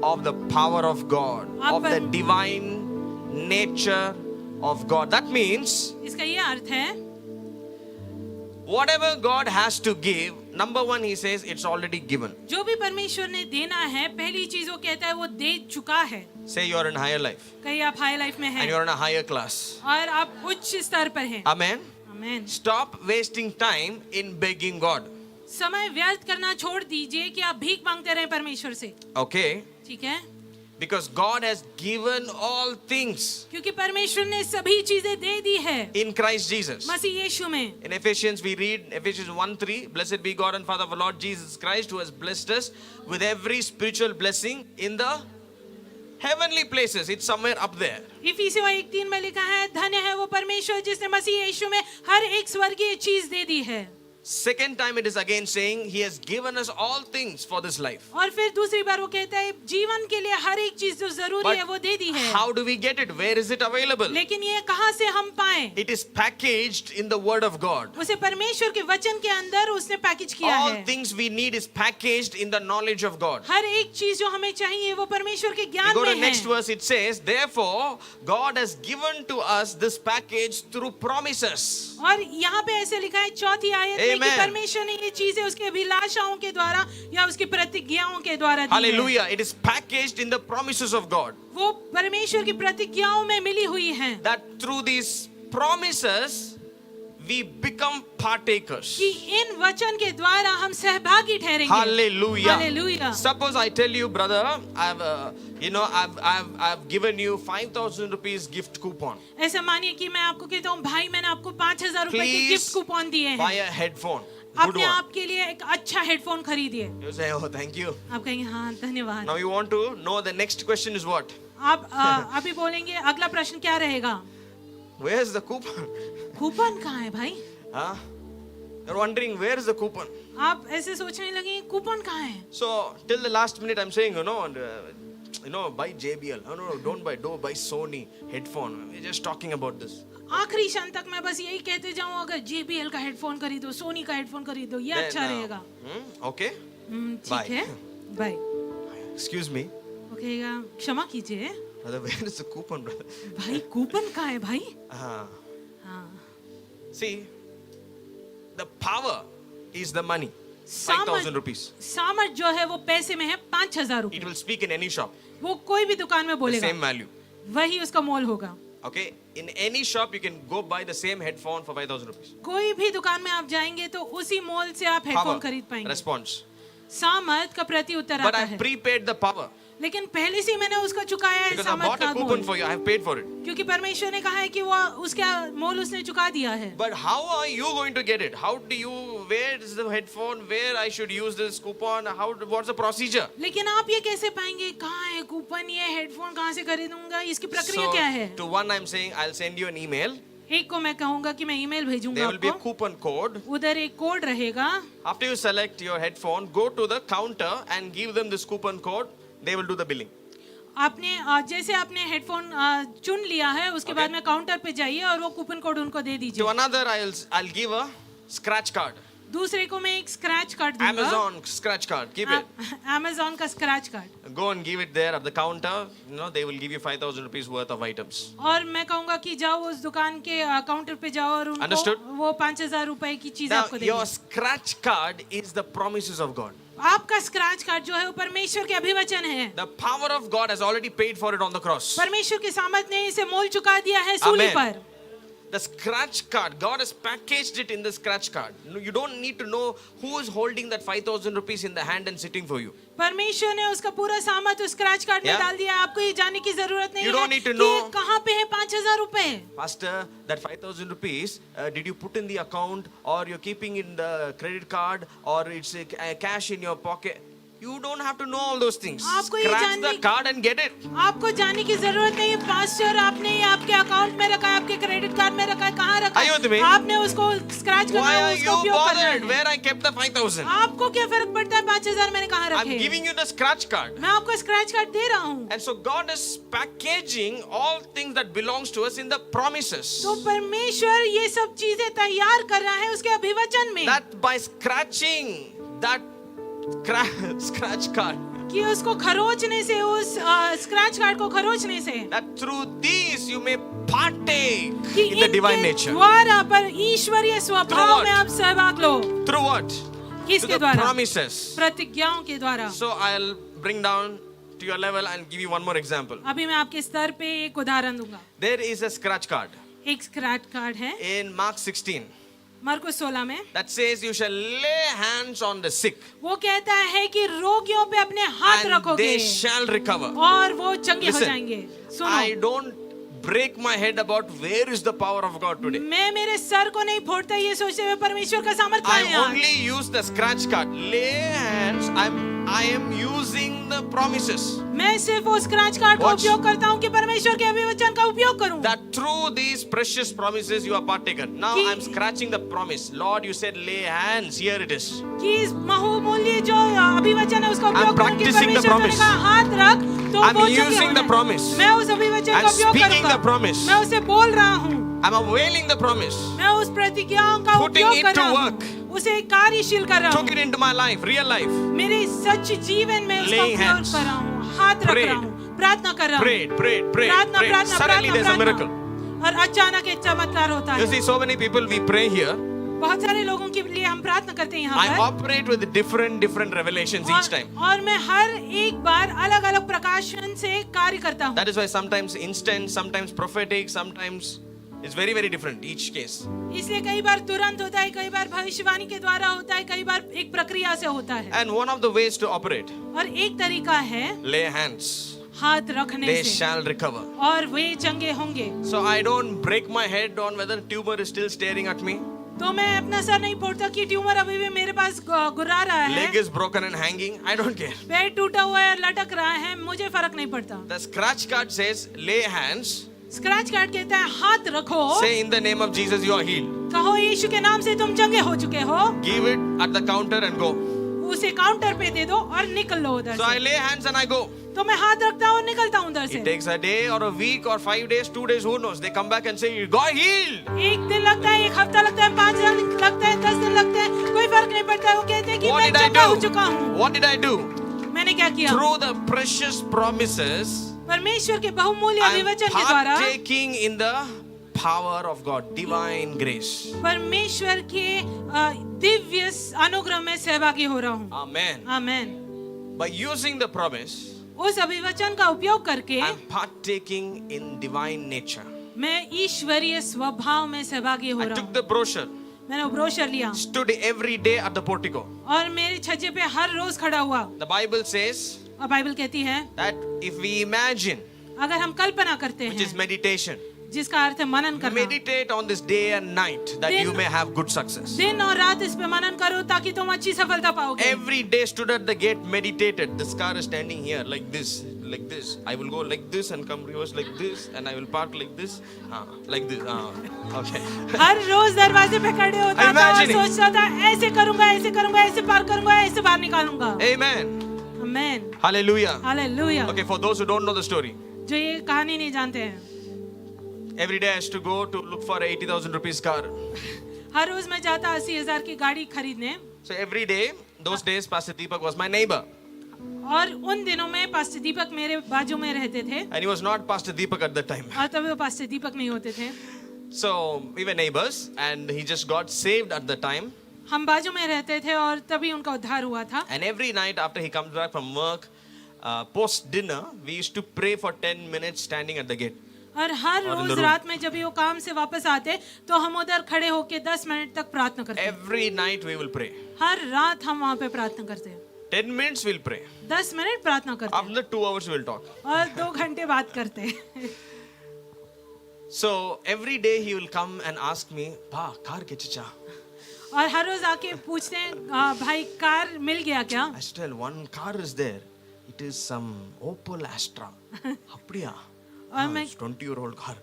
of the power of God, of the divine nature of God. That means
इसका ये अर्थ है,
whatever God has to give, number one, he says it's already given.
जो भी परमेश्वर ने देना है, पहली चीज वो कहता है वो दे चुका है.
Say you're in higher life
कहीं आप हाई लाइफ में
and
हैं
you're in a higher class.
और आप उच्च स्तर पर हैं.
Amen.
Amen.
Stop wasting time in begging God.
समय व्यर्थ करना छोड़ दीजिए कि आप भीख मांगते रहें परमेश्वर से.
Okay?
ठीक है?
Because God has given all things
क्योंकि परमेश्वर ने सभी चीजें दे दी है
in Christ Jesus.
मसीह यीशु में.
In Ephesians, we read Ephesians 1:3, Blessed be God and Father of our Lord Jesus Christ, who has blessed us with every spiritual blessing in the heavenly places. It's somewhere up there.
इफिसियों 1:3 में लिखा है, धन्य है वो परमेश्वर जिसने मसीह यीशु में हर एक स्वर्गीय चीज दे दी है.
Second time it is again saying he has given us all things for this life.
और फिर दूसरी बार वो कहता है जीवन के लिए हर एक चीज जो जरूरी है वो दे दी है,
how do we get it? Where is it available?
लेकिन ये कहाँ से हम पाए?
It is packaged in the word of God.
उसे परमेश्वर के वचन के अंदर उसने पैकेज किया
All
है।
things we need is packaged in the knowledge of God.
हर एक चीज जो हमें चाहिए वो परमेश्वर के
We
ज्ञान
go to
में
next
है।
verse, it says, therefore, God has given to us this package through promises.
और यहाँ पे ऐसे लिखा है चौथी आयत में कि
Amen.
परमेश्वर ने ये चीजें उसके अभिलाषाओं के द्वारा या उसकी प्रतिज्ञाओं के द्वारा दी है।
Hallelujah. It is packaged in the promises of God.
वो परमेश्वर की प्रतिज्ञाओं में मिली हुई हैं
That through these promises, we become partakers.
कि इन वचन के द्वारा हम सहभागी ठहरेंगे।
Hallelujah.
Hallelujah.
Suppose I tell you, brother, I've given you 5,000 rupees gift coupon.
ऐसा मानिए कि मैं आपको कहता हूँ भाई मैंने आपको 5,000 रुपए के
Please
गिफ्ट कूपन दिए
buy
हैं,
a headphone. Good
अपने
one.
आप के लिए एक अच्छा हेडफोन खरीदिए।
You say, oh, thank you.
आप कहेंगे हाँ धन्यवाद।
Now you want to know the next question is what?
आप अभी बोलेंगे अगला प्रश्न क्या रहेगा?
Where's the coupon?
कूपन कहाँ है भाई?
Huh? You're wondering where is the coupon?
आप ऐसे सोचने लगे कूपन कहाँ है?
So till the last minute, I'm saying, buy JBL. No, don't buy Sony headphone. We're just talking about this.
आखिरी क्षण तक मैं बस यही कहते जाऊँ अगर JBL का हेडफोन खरीदो, सोनी का हेडफोन खरीदो, ये अच्छा रहेगा।
Okay.
ठीक है, बाय।
Excuse me.
वो कहेगा क्षमा कीजिए,
Brother, where is the coupon, brother?
भाई कूपन कहाँ है भाई?
Ah.
हाँ,
See, the power is the money. 5,000 rupees.
सामर्थ जो है वो पैसे में है 5,000
It
रुपए।
will speak in any shop.
वो कोई भी दुकान में
The
बोलेगा
same value.
वही उसका मोल होगा।
Okay? In any shop, you can go buy the same headphone for 5,000 rupees.
कोई भी दुकान में आप जाएंगे तो उसी मोल से आप
Power.
हेडफोन खरीद पाएंगे।
Response.
सामर्थ का प्रति उत्तर
But
आता
I
है,
prepaid the power.
लेकिन पहले से ही मैंने उसका चुकाया है
Because I
सामर्थ
bought
का
a coupon
mole,
for you. I have paid for it.
क्योंकि परमेश्वर ने कहा है कि वो उसका मोल उसने चुका दिया है।
But how are you going to get it? How do you, where is the headphone? Where I should use this coupon? What's the procedure?
लेकिन आप ये कैसे पाएंगे कहाँ है कूपन, ये हेडफोन कहाँ से खरीदूंगा, इसकी प्रक्रिया क्या है?
So, to one I'm saying, I'll send you an email.
एक को मैं कहूंगा कि मैं ईमेल भेजूंगा
There will be a
आपको,
coupon code.
उधर एक कोड रहेगा।
After you select your headphone, go to the counter and give them this coupon code. They will do the billing.
आपने जैसे आपने हेडफोन चुन लिया है उसके बाद में काउंटर पे जाइए और वो कूपन कोड उनको दे
To
दीजिए।
another, I'll give a scratch card.
दूसरे को मैं एक स्क्रैच कार्ड दूंगा,
Amazon scratch card. Keep it.
Amazon का scratch card,
Go and give it there at the counter. They will give you 5,000 rupees worth of items.
और मैं कहूंगा कि जाओ उस दुकान के काउंटर पे जाओ और उनको
Understood?
वो 5,000 रुपए की चीजें
Now,
आपको
your
देंगे।
scratch card is the promises of God.
आपका स्क्रैच कार्ड जो है वो परमेश्वर के अभिवचन है।
The power of God has already paid for it on the cross.
परमेश्वर के सामर्थ ने इसे मोल चुका दिया है सूली
Amen.
पर।
The scratch card, God has packaged it in the scratch card. You don't need to know who is holding that 5,000 rupees in the hand and sitting for you.
परमेश्वर ने उसका पूरा सामर्थ उस स्क्रैच कार्ड में
Yeah.
डाल दिया। आपको ये जानने की जरूरत नहीं
You
है
don't need to
कि
know.
कहाँ पे है 5,000 रुपए।
Pastor, that 5,000 rupees, did you put in the account or you're keeping in the credit card or it's cash in your pocket? You don't have to know all those things.
आपको ये
Scratch the
जानने-
card and get it.
आपको जानने की जरूरत नहीं है pastor, आपने ये आपके अकाउंट में रखा है, आपके क्रेडिट कार्ड में रखा है, कहाँ रखा
Are you with me?
है? आपने उसको स्क्रैच करना
Why
है,
are
उसका
you
उपयोग करना
bothered
है।
where I kept the 5,000?
आपको क्या फर्क पड़ता है 5,000 मैंने कहाँ
I'm
रखे?
giving you the scratch card.
मैं आपको स्क्रैच कार्ड दे रहा हूँ।
And so God is packaging all things that belongs to us in the promises.
तो परमेश्वर ये सब चीजें तैयार कर रहा है उसके अभिवचन में,
That by scratching that scratch card,
कि उसको खरोचने से, उस स्क्रैच कार्ड को खरोचने से,
that through these you may partake
कि
in the divine
इनके
nature.
द्वारा पर ईश्वरीय स्वभाव
what?
में आप सहभाग लो।
Through what? To
किसके
the
द्वारा?
promises.
प्रतिज्ञाओं के द्वारा।
So I'll bring down to your level and give you one more example.
अभी मैं आपके स्तर पे एक उदाहरण दूंगा।
There is a scratch card
एक स्क्रैच कार्ड है
in Mark 16
मरकुस 16 में,
that says you shall lay hands on the sick
वो कहता है कि रोगियों पे अपने हाथ
and
रखोगे
they shall recover.
और वो चंगे हो
Listen,
जाएंगे। सुनो,
I don't break my head about where is the power of God today.
मैं मेरे सर को नहीं फोड़ता ये सोचते हुए परमेश्वर का सामर्थ्य
I
है यहाँ।
only use the scratch card. Lay hands. I am using the promises.
मैं सिर्फ वो स्क्रैच कार्ड का
Watch.
उपयोग करता हूँ कि परमेश्वर के अभिवचन का उपयोग करूँ।
That through these precious promises you are partaken. Now
कि-
I'm scratching the promise. Lord, you said lay hands. Here it is.
कि इस बहुमूल्य जो अभिवचन है उसका
I'm
उपयोग करूँ कि
practicing the
परमेश्वर ने
promise.
कहा हाथ रख तो
I'm
वो चंगे
using
हो
the
जाएं।
promise.
मैं उस अभिवचन
I'm
का उपयोग
speaking
करूँगा।
the promise.
मैं उसे बोल रहा हूँ।
I'm availing the promise.
मैं उस प्रतिज्ञाओं का
Putting
उपयोग
it
कर
to
रहा
work.
हूँ। उसे कार्यशील कर रहा
Took
हूँ।
it into my life, real life.
मेरे सच जीवन में उसका
Laying
उपयोग
hands.
कर रहा हूँ। हाथ रख
Prayed.
रहा हूँ। प्रार्थना कर रहा हूँ।
Prayed, prayed, prayed,
प्रार्थना
prayed.
प्रार्थना
Suddenly
प्रार्थना
there's a
प्रार्थना।
miracle.
और अचानक एक चमत्कार होता
You
है।
see, so many people we pray here.
बहुत सारे लोगों के लिए हम प्रार्थना करते हैं यहाँ
I
पर।
operate with different revelations each time.
और मैं हर एक बार अलग अलग प्रकाशन से कार्य करता हूँ।
That is why sometimes instant, sometimes prophetic, sometimes it's very, very different each case.
इसलिए कई बार तुरंत होता है, कई बार भविष्यवाणी के द्वारा होता है, कई बार एक प्रक्रिया से होता है।
And one of the ways to operate,
और एक तरीका है
lay hands.
हाथ रखने
They
से
shall recover.
और वे चंगे होंगे।
So I don't break my head on whether tumor is still staring at me.
तो मैं अपना सर नहीं फोड़ता कि ट्यूमर अभी भी मेरे पास गुर्रा रहा है,
Leg is broken and hanging. I don't care.
पैर टूटा हुआ है, लटक रहा है, मुझे फर्क नहीं पड़ता।
The scratch card says, lay hands.
Scratch card कहता है हाथ रखो,
Say in the name of Jesus you are healed.
कहो यीशु के नाम से तुम चंगे हो चुके हो,
Give it at the counter and go.
उसे काउंटर पे दे दो और निकल लो उधर
So I
से।
lay hands and I go.
तो मैं हाथ रखता हूँ और निकलता हूँ उधर
It
से।
takes a day or a week or 5 days, 2 days, who knows? They come back and say, you got healed.
एक दिन लगता है, एक हफ्ता लगता है, 5 दिन लगता है, 10 दिन लगते हैं, कोई फर्क नहीं पड़ता। वो कहते हैं कि
What
मैं
did I
चंगा हो
do?
चुका हूँ।
What did I do?
मैंने क्या किया?
Through the precious promises,
परमेश्वर के बहुमूल्य
I'm
अभिवचन के द्वारा
partaking in the power of God, divine grace.
परमेश्वर के दिव्य अनुग्रह में सहभागी हो रहा हूँ।
Amen.
Amen.
By using the promise,
उस अभिवचन का उपयोग करके
I'm partaking in divine nature.
मैं ईश्वरीय स्वभाव में सहभागी हो
I
रहा
took
हूँ।
the brochure,
मैंने वो ब्रोशर लिया
stood every day at the portico.
और मेरे छज्जे पे हर रोज खड़ा हुआ।
The Bible says
और बाइबल कहती है
that if we imagine,
अगर हम कल्पना करते
which is
हैं,
meditation,
जिसका अर्थ है मनन करना,
meditate on this day and night that
Then-
you may have good success.
दिन और रात इस पे मनन करो ताकि तुम अच्छी सफलता पाओगे।
Every day stood at the gate, meditated. This car is standing here like this, like this. I will go like this and come reverse like this, and I will park like this, like this. Okay.
हर रोज दरवाजे पे खड़े होता था और
Imagining.
सोचता था ऐसे करूंगा, ऐसे करूंगा, ऐसे पार करूंगा, ऐसे बाहर निकालूंगा।
Amen.
Amen.
Hallelujah.
Hallelujah.
Okay, for those who don't know the story,
जो ये कहानी नहीं जानते हैं,
every day I used to go to look for a 80,000 rupees car.
हर रोज मैं जाता 80,000 की गाड़ी खरीदने।
So every day, those days, Pastor Deepak was my neighbor.
और उन दिनों में पास्टर दीपक मेरे बाजू में रहते थे
And he was not Pastor Deepak at the time.
और तभी वो पास्टर दीपक नहीं होते थे।
So we were neighbors, and he just got saved at the time.
हम बाजू में रहते थे और तभी उनका उद्धार हुआ था।
And every night after he comes back from work, post dinner, we used to pray for 10 minutes standing at the gate.
और हर
और in the
रोज
room.
रात में जब भी वो काम से वापस आते तो हम उधर खड़े होके 10 मिनट तक प्रार्थना करते।
Every night we will pray.
हर रात हम वहाँ पे प्रार्थना करते।
10 minutes we'll pray.
10 मिनट प्रार्थना करते
After 2 hours we'll talk.
और 2 घंटे बात करते।
So every day he will come and ask me, "Pa, car ke chicha?"
और हर रोज आके पूछते हैं भाई कार मिल गया क्या?
I still one car is there. It is some Opel Astra. Apdiya.
और मैं
It's 20-year-old car.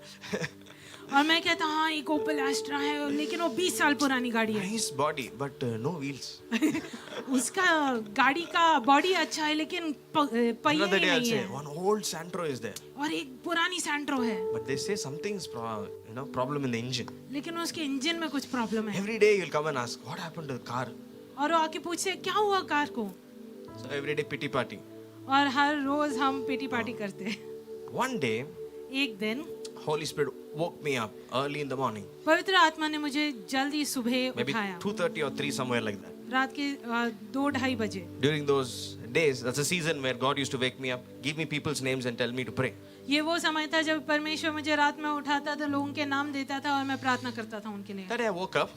और मैं कहता हाँ एक ओपल एस्ट्रा है लेकिन वो 20 साल पुरानी गाड़ी है।
Nice body, but no wheels.
उसका गाड़ी का बॉडी अच्छा है लेकिन पहिए
Another
ही
day I'll
नहीं
say,
है
one old Santro is there.
और एक पुरानी सैंट्रो है
But they say something's problem in the engine.
लेकिन उसके इंजन में कुछ प्रॉब्लम है।
Every day you'll come and ask, what happened to the car?
और वो आके पूछते क्या हुआ कार को।
So every day pity party.
और हर रोज हम पेटी पार्टी करते।
One day,
एक दिन
Holy Spirit woke me up early in the morning.
पवित्र आत्मा ने मुझे जल्दी सुबह
Maybe
उठाया
2:30 or 3, somewhere like that.
रात के 2-2:30 बजे।
During those days, that's a season where God used to wake me up, give me people's names and tell me to pray.
ये वो समय था जब परमेश्वर मुझे रात में उठाता था, लोगों के नाम देता था और मैं प्रार्थना करता था उनके लिए।
That day I woke up,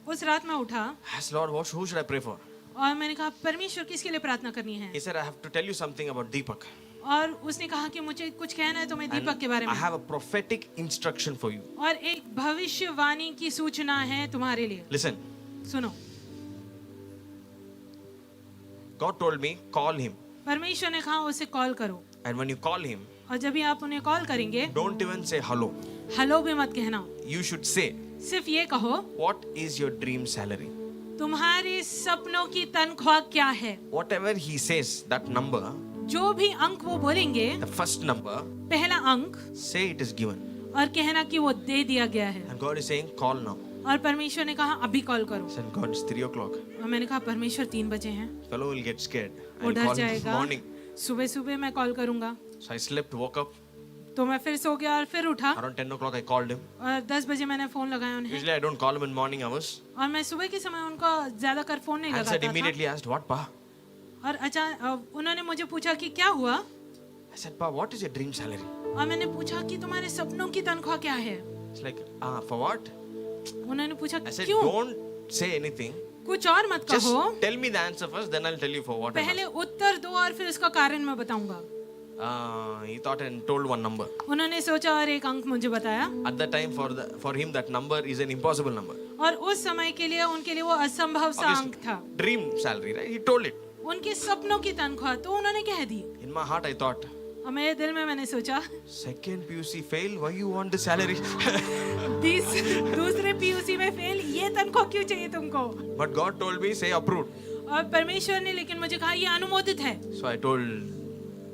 उस रात में उठा
asked Lord, who should I pray for?
और मैंने कहा परमेश्वर किसके लिए प्रार्थना करनी है।
He said, I have to tell you something about Deepak.
और उसने कहा कि मुझे कुछ कहना है तुम्हें
And
दीपक के बारे
I
में।
have a prophetic instruction for you.
और एक भविष्यवाणी की सूचना है तुम्हारे लिए।
Listen,
सुनो,
God told me, call him.
परमेश्वर ने कहा उसे कॉल करो,
And when you call him,
और जब भी आप उन्हें कॉल करेंगे,
don't even say hello.
Hello भी मत कहना,
You should say,
सिर्फ ये कहो,
what is your dream salary?
तुम्हारे सपनों की तनख्वाह क्या है।
Whatever he says, that number,
जो भी अंक वो बोलेंगे,
the first number,
पहला अंक,
say it is given.
और कहना कि वो दे दिया गया है।
And God is saying, call now.
और परमेश्वर ने कहा अभी कॉल करो।
I said, God, it's 3 o'clock.
और मैंने कहा परमेश्वर 3 बजे हैं,
Fellow will get scared.
वो
I'll
डर
call him in the
जाएगा,
morning.
सुबह सुबह मैं कॉल करूंगा।
So I slept, woke up.
तो मैं फिर सो गया और फिर उठा,
Around 10 o'clock, I called him.
और 10 बजे मैंने फोन लगाया उन्हें,
Usually I don't call him in morning hours.
और मैं सुबह के समय उनको ज्यादा कर फोन नहीं
Answered
लगाता था।
immediately, asked, what, Pa?
और अचानक उन्होंने मुझे पूछा कि क्या हुआ,
I said, Pa, what is your dream salary?
और मैंने पूछा कि तुम्हारे सपनों की तनख्वाह क्या है।
It's like, for what?
उन्होंने पूछा
I said,
क्यों,
don't say anything.
कुछ और मत
Just
कहो,
tell me the answer first, then I'll tell you for what.
पहले उत्तर दो और फिर उसका कारण मैं बताऊंगा।
He thought and told one number.
उन्होंने सोचा और एक अंक मुझे बताया,
At that time, for him, that number is an impossible number.
और उस समय के लिए उनके लिए वो असंभव सा अंक था,
Dream salary, right? He told it.
उनके सपनों की तनख्वाह, तो उन्होंने कह दी।
In my heart, I thought,
और मेरे दिल में मैंने सोचा,
second PUC fail, why you want the salary?
दूसरे पीयूसी में फेल, ये तनख्वाह क्यों चाहिए तुमको।
But God told me, say approved.
और परमेश्वर ने लेकिन मुझे कहा ये अनुमोदित है।
So I told,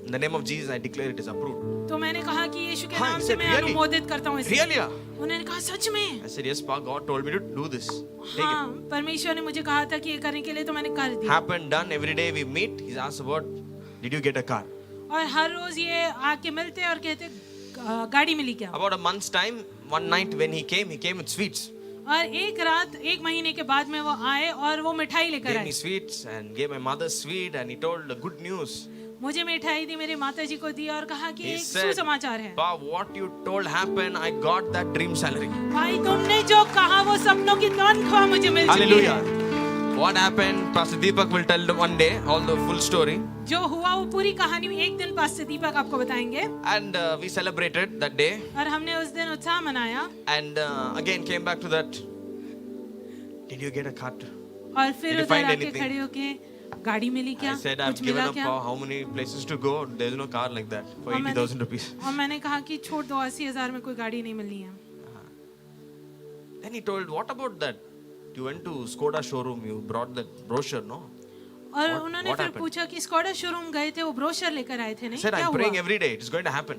in the name of Jesus, I declare it is approved.
तो मैंने कहा कि यीशु के
हाँ,
नाम
he
से
said,
मैं
"Really?
अनुमोदित करता हूँ इसे।
Really?
उन्होंने कहा सच में।
I said, yes, Pa, God told me to do this. Take
हाँ, परमेश्वर ने मुझे कहा था कि ये करने के लिए, तो मैंने कर
it.
दिया।
Happened, done, every day we meet. He's asked about, did you get a car?
और हर रोज ये आके मिलते और कहते गाड़ी मिली क्या।
About a month's time, one night when he came with sweets.
और एक रात, एक महीने के बाद में वो आए और वो मिठाई लेकर
Gave
आए।
me sweets and gave my mother sweet and he told the good news.
मुझे मिठाई दी, मेरे माता जी को दी और कहा कि
He
एक
said,
सुसमाचार है।
Pa, what you told happened, I got that dream salary.
भाई तुमने जो कहा वो सपनों की तनख्वाह मुझे मिल चुकी
Hallelujah.
है।
What happened, Pastor Deepak will tell one day all the full story.
जो हुआ वो पूरी कहानी एक दिन पास्टर दीपक आपको बताएंगे।
And we celebrated that day.
और हमने उस दिन उत्साह मनाया।
And again came back to that. Did you get a car?
और
Did
फिर
you
उधर
find
आके
anything?
खड़े होके गाड़ी मिली क्या,
I said, I've
कुछ
given
मिला
up
क्या।
how many places to go. There's no car like that for
और मैंने-
80,000 rupees.
और मैंने कहा कि छोड़ दो, 80,000 में कोई गाड़ी नहीं मिलनी है।
Then he told, what about that? You went to Skoda showroom, you brought that brochure, no?
और
What-
उन्होंने
what
फिर
happened?
पूछा कि स्कोडा शोरूम गए थे, वो ब्रोशर लेकर आए थे,
I
नहीं
said,
क्या
I'm praying
हुआ।
every day. It's going to happen.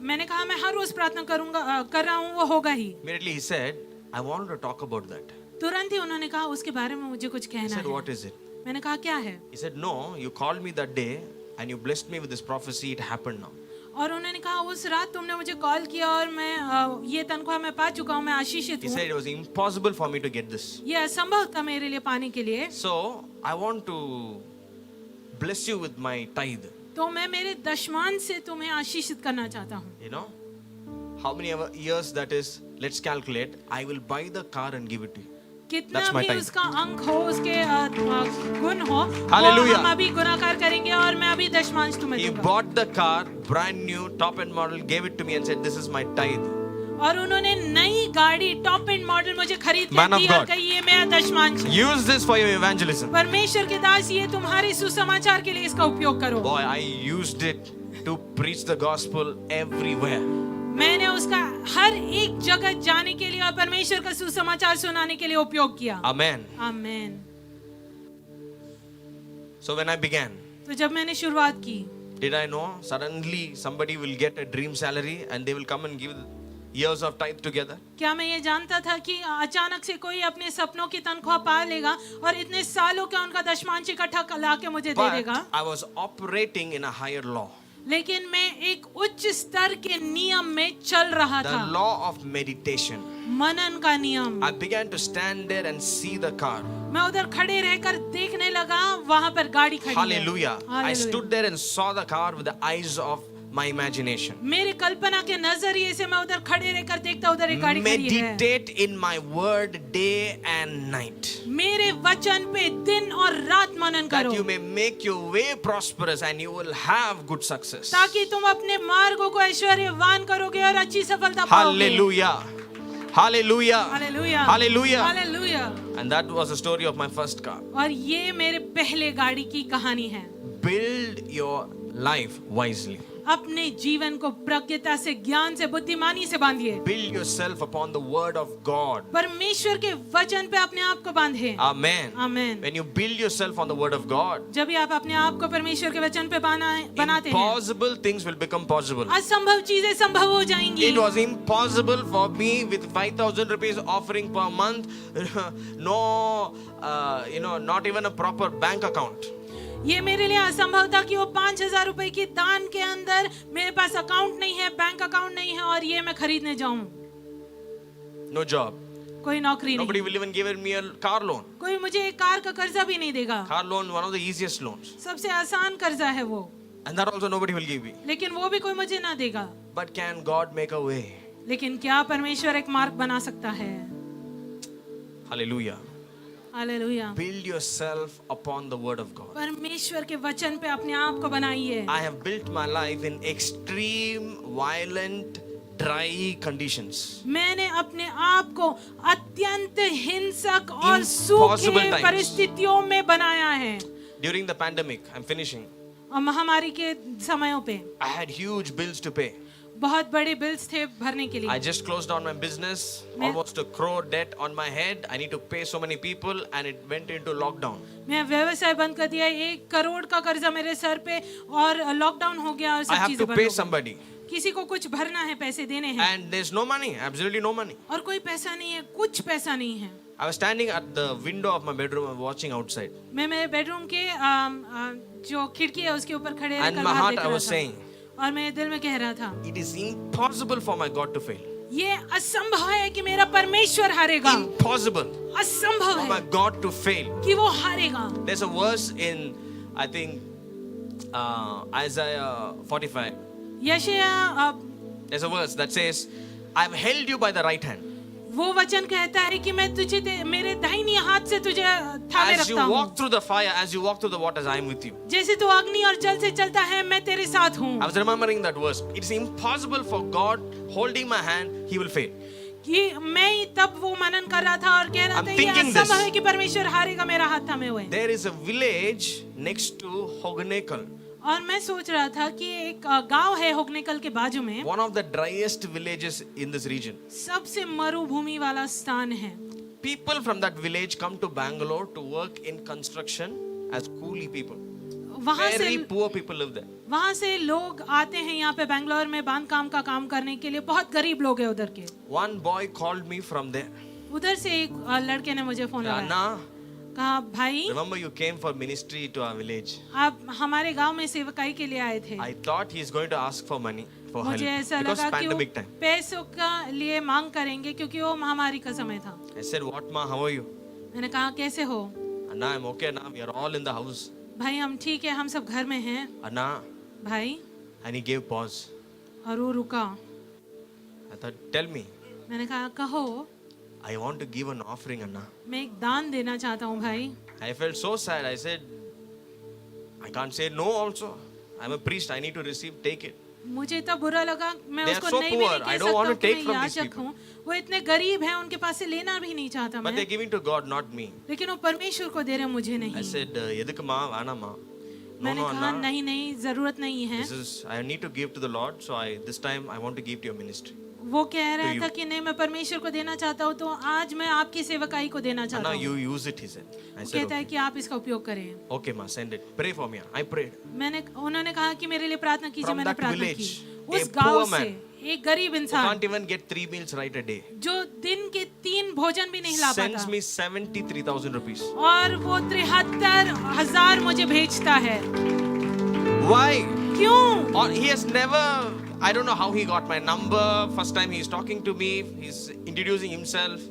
मैंने कहा मैं हर रोज प्रार्थना करूंगा, कर रहा हूँ, वो होगा ही।
Immediately he said, I wanted to talk about that.
तुरंत ही उन्होंने कहा उसके बारे में मुझे कुछ
I
कहना
said,
है।
what is it?
मैंने कहा क्या है।
He said, no, you called me that day and you blessed me with this prophecy. It happened now.
और उन्होंने कहा उस रात तुमने मुझे कॉल किया और मैं ये तनख्वाह मैं पा चुका हूँ, मैं आशीषित
He
हूँ।
said it was impossible for me to get this.
ये असंभव था मेरे लिए पाने के लिए।
So I want to bless you with my tithe.
तो मैं मेरे दशमान से तुम्हें आशीषित करना चाहता हूँ।
You know, how many years that is? Let's calculate. I will buy the car and give it to you.
कितना
That's my
भी
tithe.
उसका अंक हो, उसके गुण हो, वो
Hallelujah.
हम अभी गुनाकार करेंगे और मैं अभी दशमांश तुम्हें
He
दूंगा।
bought the car, brand new, top end model, gave it to me and said, this is my tithe.
और उन्होंने नई गाड़ी टॉप एंड मॉडल मुझे खरीद के
Man of
दी और
God.
कही ये मेरा दशमांश है।
Use this for your evangelism.
परमेश्वर के दास, ये तुम्हारे सुसमाचार के लिए इसका उपयोग करो।
Boy, I used it to preach the gospel everywhere.
मैंने उसका हर एक जगह जाने के लिए और परमेश्वर का सुसमाचार सुनाने के लिए उपयोग किया।
Amen.
Amen.
So when I began,
तो जब मैंने शुरुआत की,
did I know suddenly somebody will get a dream salary and they will come and give years of tithe together?
क्या मैं ये जानता था कि अचानक से कोई अपने सपनों की तनख्वाह पा लेगा और इतने सालों का उनका दशमांश इकट्ठा ला के मुझे दे
But
देगा।
I was operating in a higher law.
लेकिन मैं एक उच्च स्तर के नियम में चल रहा
The
था,
law of meditation.
मनन का नियम।
I began to stand there and see the car.
मैं उधर खड़े रहकर देखने लगा, वहां पर गाड़ी खड़ी है।
Hallelujah. I
Hallelujah.
stood there and saw the car with the eyes of my imagination.
मेरे कल्पना के नजरिए से मैं उधर खड़े रहकर देखता, उधर एक गाड़ी खड़ी है।
Meditate in my word day and night.
मेरे वचन पे दिन और रात मनन
That
करो,
you may make your way prosperous and you will have good success.
ताकि तुम अपने मार्गों को ऐश्वर्यवान करोगे और अच्छी सफलता पाओगे।
Hallelujah. Hallelujah.
Hallelujah
Hallelujah.
Hallelujah.
And that was the story of my first car.
और ये मेरे पहले गाड़ी की कहानी है।
Build your life wisely.
अपने जीवन को प्रज्ञता से, ज्ञान से, बुद्धिमानी से बांधिए।
Build yourself upon the word of God.
परमेश्वर के वचन पे अपने आप को बांधे।
Amen.
Amen.
When you build yourself on the word of God,
जब भी आप अपने आप को परमेश्वर के वचन पे बनाते हैं,
impossible things will become possible.
असंभव चीजें संभव हो जाएंगी।
It was impossible for me with 5,000 rupees offering per month, no, not even a proper bank account.
ये मेरे लिए असंभव था कि वो 5,000 रुपए की दान के अंदर मेरे पास अकाउंट नहीं है, बैंक अकाउंट नहीं है और ये मैं खरीदने जाऊं।
No job.
कोई नौकरी
Nobody
नहीं,
will even give me a car loan.
कोई मुझे एक कार का कर्जा भी नहीं देगा।
Car loan, one of the easiest loans.
सबसे आसान कर्जा है वो,
And that also nobody will give me.
लेकिन वो भी कोई मुझे ना देगा।
But can God make a way?
लेकिन क्या परमेश्वर एक मार्ग बना सकता है?
Hallelujah.
Hallelujah.
Build yourself upon the word of God.
परमेश्वर के वचन पे अपने आप को बनाइए।
I have built my life in extreme, violent, dry conditions.
मैंने अपने आप को अत्यंत हिंसक और सूखे
Impossible times.
परिस्थितियों में बनाया है।
During the pandemic, I'm finishing.
और महामारी के समयों पे
I had huge bills to pay.
बहुत बड़े बिल्स थे भरने के लिए।
I just closed down my business, almost a crore debt on my head. I need to pay so many people, and it went into lockdown.
मैं व्यवसाय बंद कर दिया, 1 करोड़ का कर्जा मेरे सर पे और लॉकडाउन हो गया और
I
सब
have
चीजें
to
बंद
pay
हो गई।
somebody,
किसी को कुछ भरना है, पैसे देने हैं
and there's no money, absolutely no money.
और कोई पैसा नहीं है, कुछ पैसा नहीं है।
I was standing at the window of my bedroom, watching outside,
मैं मेरे बेडरूम के जो खिड़की है उसके ऊपर खड़े
and
रहकर
my
बाहर
heart,
देख
I
रहा
was
था
saying,
और मेरे दिल में कह रहा था,
it is impossible for my God to fail.
ये असंभव है कि मेरा परमेश्वर हारेगा।
Impossible
असंभव
for my
है
God to fail.
कि वो हारेगा।
There's a verse in, I think, Isaiah 45.
यशायाह
There's a verse that says, I've held you by the right hand.
वो वचन कहता है कि मैं तुझे मेरे दाहिनी हाथ से तुझे थामे
As you
रखता हूँ।
walk through the fire, as you walk through the waters, I am with you.
जैसे तू अग्नि और जल से चलता है, मैं तेरे साथ हूँ।
I was remembering that verse. It's impossible for God holding my hand, He will fail.
कि मैं तब वो मनन कर रहा था और कह रहा
I'm
था ये
thinking
असंभव
this.
है कि परमेश्वर हारेगा मेरा हाथ थामे हुए।
There is a village next to Hognekal,
और मैं सोच रहा था कि एक गांव है होगनेकल के बाजू में,
one of the driest villages in this region.
सबसे मरुभूमि वाला स्थान है।
People from that village come to Bangalore to work in construction as coolie people.
वहाँ से
Very poor people live there.
वहाँ से लोग आते हैं यहाँ पे बैंगलोर में बांध काम का काम करने के लिए। बहुत गरीब लोग हैं उधर के।
One boy called me from there.
उधर से एक लड़के ने मुझे फोन लगाया,
Anna,
कहा भाई
remember you came for ministry to our village.
आप हमारे गांव में सेवकाई के लिए आए थे।
I thought he's going to ask for money, for help,
मुझे ऐसा
because
लगा कि वो
pandemic time.
पैसों का लिए मांग करेंगे क्योंकि वो महामारी का समय था।
I said, what ma, how are you?
मैंने कहा कैसे हो?
Anna, I'm okay now. We are all in the house.
भाई हम ठीक है, हम सब घर में हैं।
Anna,
भाई,
and he gave pause.
और वो रुका।
I thought, tell me.
मैंने कहा कहो।
I want to give an offering, Anna.
मैं एक दान देना चाहता हूँ भाई।
I felt so sad. I said, I can't say no also. I'm a priest. I need to receive, take it.
मुझे तब बुरा लगा, मैं
They are
उसको
so
नहीं भी
poor.
नहीं
I
कह
don't want
सकता
to
हूँ कि
take
मैं
from these
याचक
people.
हूँ। वो इतने गरीब हैं, उनके पास से लेना भी नहीं चाहता
But they're
मैं।
giving to God, not me.
लेकिन वो परमेश्वर को दे रहे मुझे
I
नहीं।
said, Yeduk ma, vana ma. No,
मैंने
no,
कहा
Anna.
नहीं नहीं, जरूरत नहीं है।
This is, I need to give to the Lord. So this time I want to give to your ministry.
वो कह रहा
you.
था कि नहीं मैं परमेश्वर को देना चाहता हूँ, तो आज मैं आपकी सेवकाई को देना चाहता
Anna,
हूँ।
you use it, he said. I
वो
said,
कहता है
okay.
कि आप इसका उपयोग करें।
Okay, ma, send it. Pray for me. I prayed.
उन्होंने कहा कि मेरे लिए प्रार्थना कीजिए।
From
मैंने
that
प्रार्थना
village,
की।
a
उस गांव
poor
से
man
एक गरीब
Who
इंसान
can't even get 3 meals right a day.
जो दिन के 3 भोजन भी नहीं ला
Sends
पाता
me 73,000 rupees.
और वो 73,000 मुझे भेजता है।
Why?
क्यों?
Or he has never, I don't know how he got my number. First time he's talking to me, he's introducing himself.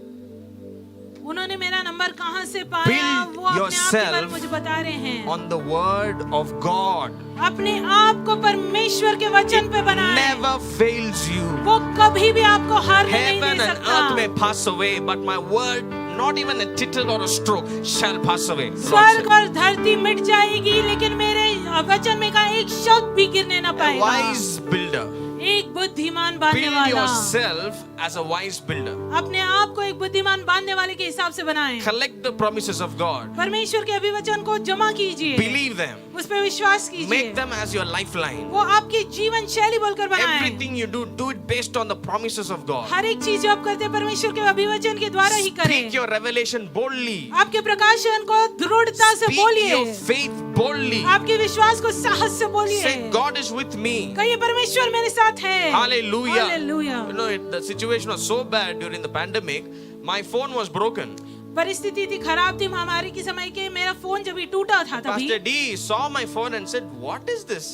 उन्होंने मेरा नंबर कहाँ से पाया?
Build
वो अपने आप के बारे में
yourself
मुझे बता रहे हैं।
On the word of God.
अपने आप को परमेश्वर के वचन पे बनाएं।
Never fails you.
वो कभी भी आपको हारने नहीं
Heaven
दे
and
सकता।
earth may pass away, but my word, not even a tittle or a stroke, shall pass away. The Lord
स्वर्ग
said.
और धरती मिट जाएगी, लेकिन मेरे वचन में का एक शब्द भी गिरने ना
A
पाएगा।
wise builder
एक बुद्धिमान बांधने
Build
वाला।
yourself as a wise builder.
अपने आप को एक बुद्धिमान बांधने वाले के हिसाब से बनाएं।
Collect the promises of God.
परमेश्वर के अभिवचन को जमा कीजिए,
Believe them.
उस पर विश्वास कीजिए,
Make them as your lifeline.
वो आपकी जीवन शैली बोलकर बनाएं।
Everything you do it based on the promises of God.
हर एक चीज जो आप करते हैं परमेश्वर के अभिवचन के द्वारा ही करें।
Speak your revelation boldly.
आपके प्रकाशन को दृढ़ता से
Speak
बोलिए,
your faith boldly.
आपके विश्वास को साहस से बोलिए।
Say, God is with me.
कहिए परमेश्वर मेरे साथ है।
Hallelujah.
Hallelujah.
You know, the situation was so bad during the pandemic. My phone was broken.
परिस्थिति इतनी खराब थी महामारी के समय के, मेरा फोन जब भी टूटा था तभी
Pastor D saw my phone and said, "What is this?"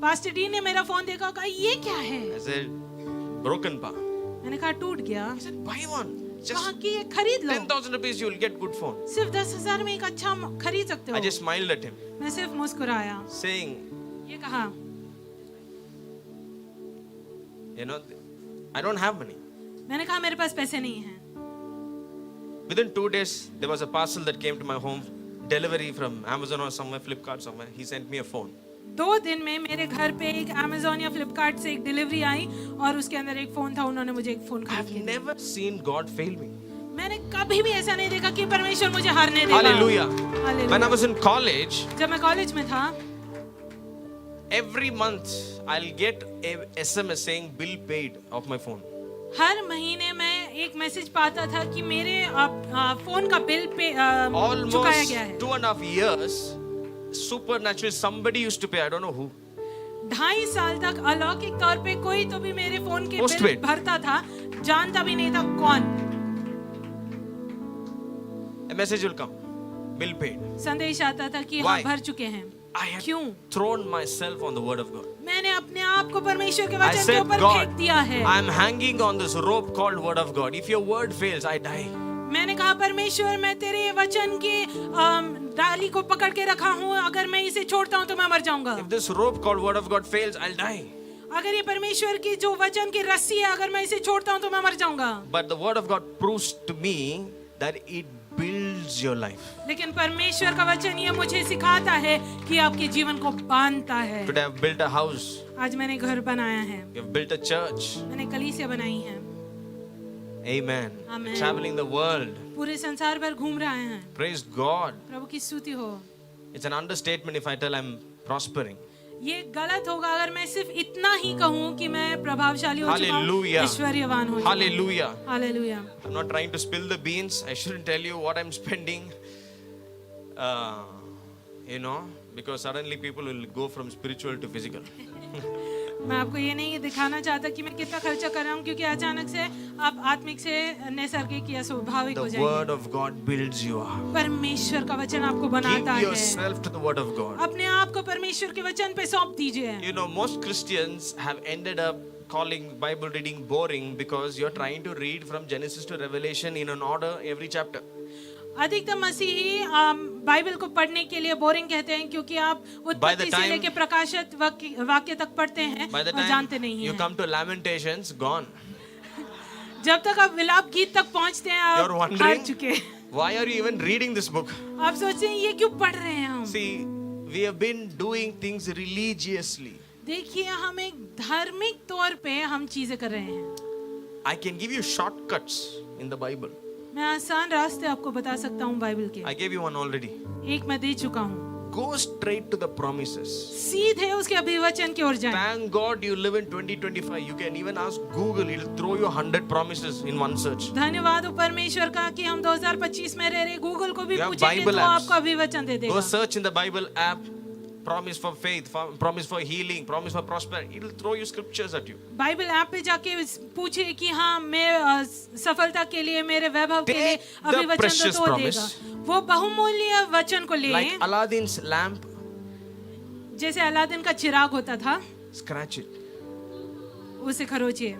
Pastor D ने मेरा फोन देखा और कहा ये क्या है।
I said, "Broken, pa."
मैंने कहा टूट गया।
He said, "Buy one.
कहा
Just
कि ये खरीद लो,
10,000 rupees, you will get good phone."
सिर्फ 10,000 में एक अच्छा खरीद सकते
I
हो।
just smiled at him,
मैं सिर्फ मुस्कुराया,
saying,
ये कहा
"You know, I don't have money."
मैंने कहा मेरे पास पैसे नहीं हैं।
Within 2 days, there was a parcel that came to my home, delivery from Amazon or somewhere, Flipkart somewhere. He sent me a phone.
2 दिन में मेरे घर पे एक अमेज़न या फ्लिपकार्ट से एक डिलीवरी आई और उसके अंदर एक फोन था। उन्होंने मुझे एक फोन खरीद
I've
के दिया।
never seen God fail me.
मैंने कभी भी ऐसा नहीं देखा कि परमेश्वर मुझे हारने देगा।
Hallelujah.
Hallelujah।
When I was in college,
जब मैं कॉलेज में था,
every month I'll get a SMS saying bill paid of my phone.
हर महीने मैं एक मैसेज पाता था कि मेरे फोन का बिल पे चुकाया
Almost
गया है।
2.5 years, supernaturally somebody used to pay. I don't know who.
2.5 साल तक अलौकिक तौर पे कोई तो भी मेरे फोन के बिल
Postpaid।
भरता था, जानता भी नहीं था कौन।
A message will come, bill paid.
संदेश आता था कि
Why?
हाँ भर चुके हैं।
I had
क्यों?
thrown myself on the word of God.
मैंने अपने आप को परमेश्वर के
I
वचन के
said,
ऊपर
God,
फेंक दिया है।
I'm hanging on this rope called word of God. If your word fails, I die.
मैंने कहा परमेश्वर मैं तेरे वचन की डाली को पकड़ के रखा हूँ, अगर मैं इसे छोड़ता हूँ तो मैं मर जाऊंगा।
If this rope called word of God fails, I'll die.
अगर ये परमेश्वर की जो वचन की रस्सी है, अगर मैं इसे छोड़ता हूँ तो मैं मर जाऊंगा।
But the word of God proves to me that it builds your life.
लेकिन परमेश्वर का वचन ये मुझे सिखाता है कि आपके जीवन को बांधता है।
Today I've built a house.
आज मैंने घर बनाया है,
We've built a church.
मैंने कलीसिया बनाई है,
Amen.
Amen.
Traveling the world.
पूरे संसार भर घूम रहे हैं।
Praise God.
प्रभु की स्तुति हो।
It's an understatement if I tell I'm prospering.
ये गलत होगा अगर मैं सिर्फ इतना ही कहूँ कि मैं प्रभावशाली हो चुका हूँ,
Hallelujah.
ऐश्वर्यवान हो चुका हूँ।
Hallelujah.
Hallelujah.
I'm not trying to spill the beans. I shouldn't tell you what I'm spending. Because suddenly people will go from spiritual to physical.
मैं आपको ये नहीं दिखाना चाहता कि मैं कितना खर्चा कर रहा हूँ, क्योंकि अचानक से आप आत्मिक से नैसर्गिक या स्वाभाविक हो
The
जाएंगे।
word of God builds you up.
परमेश्वर का वचन आपको बनाता
Give
है।
yourself to the word of God.
अपने आप को परमेश्वर के वचन पे सौंप दीजिए।
You know, most Christians have ended up calling Bible reading boring because you're trying to read from Genesis to Revelation in an order every chapter.
अधिकतर मसीही बाइबल को पढ़ने के लिए बोरिंग कहते हैं, क्योंकि आप उत्पत्ति से लेके प्रकाशित वाक्य तक पढ़ते हैं
By the
और जानते
time
नहीं
you
हैं।
come to Lamentations, gone.
जब तक आप विलाप गीत तक पहुंचते हैं
You're
आप
wondering,
हार चुके हैं।
why are you even reading this book?
आप सोचते हैं ये क्यों पढ़ रहे हैं हम।
See, we have been doing things religiously.
देखिए हम एक धार्मिक तौर पे हम चीजें कर रहे हैं।
I can give you shortcuts in the Bible.
मैं आसान रास्ते आपको बता सकता हूँ बाइबल के।
I gave you one already.
एक मैं दे चुका हूँ।
Go straight to the promises.
सीधे उसके अभिवचन की ओर जाएं।
Thank God you live in 2025. You can even ask Google. It'll throw you 100 promises in one search.
धन्यवाद हो परमेश्वर का कि हम 2025 में रह रहे। गूगल को भी
You have
पूछेंगे
Bible
तो
apps.
आपको अभिवचन दे
Go
देगा।
search in the Bible app. Promise for faith, promise for healing, promise for prosperity. It'll throw you scriptures at you.
Bible app पे जाके पूछे कि हाँ मैं सफलता के लिए मेरे वैभव के लिए
Take the
अभिवचन
precious
तो
promise.
देगा। वो बहुमूल्य वचन को ले,
Like Aladdin's lamp,
जैसे अलादीन का चिराग होता था,
scratch it.
उसे खरोचिए,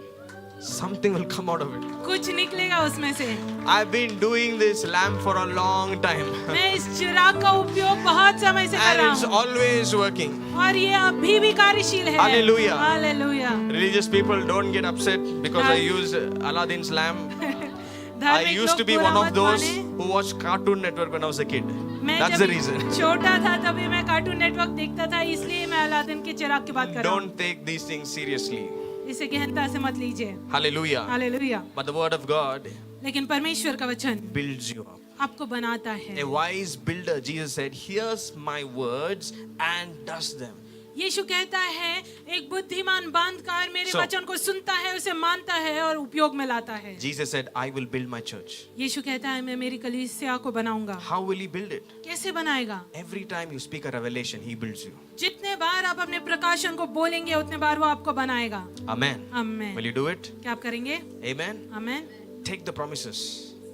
Something will come out of it.
कुछ निकलेगा उसमें से।
I've been doing this lamp for a long time.
मैं इस चिराग का उपयोग बहुत समय से कर
And
रहा
it's
हूँ
always working.
और ये अभी भी कार्यशील है।
Hallelujah.
Hallelujah.
Religious people don't get upset because I use Aladdin's lamp. I
धार्मिक
used to
लोग
be
बुरा
one of
मत
those
माने।
who watched Cartoon Network when I was a kid.
मैं
That's
जब
the reason.
छोटा था तभी मैं कार्टून नेटवर्क देखता था, इसलिए मैं अलादीन के चिराग की बात कर रहा हूँ।
Don't take these things seriously.
इसे गहनता से मत लीजिए।
Hallelujah.
Hallelujah.
But the word of God
लेकिन परमेश्वर का वचन
builds you up.
आपको बनाता है।
A wise builder, Jesus said, hears my words and does them.
यीशु कहता है एक बुद्धिमान बांधकार मेरे
So-
वचन को सुनता है, उसे मानता है और उपयोग में लाता है।
Jesus said, I will build my church.
यीशु कहता है मैं मेरी कलीसिया को बनाऊंगा।
How will he build it?
कैसे बनाएगा?
Every time you speak a revelation, he builds you.
जितने बार आप अपने प्रकाशन को बोलेंगे उतने बार वो आपको बनाएगा।
Amen.
Amen.
Will you do it?
क्या आप करेंगे?
Amen.
Amen.
Take the promises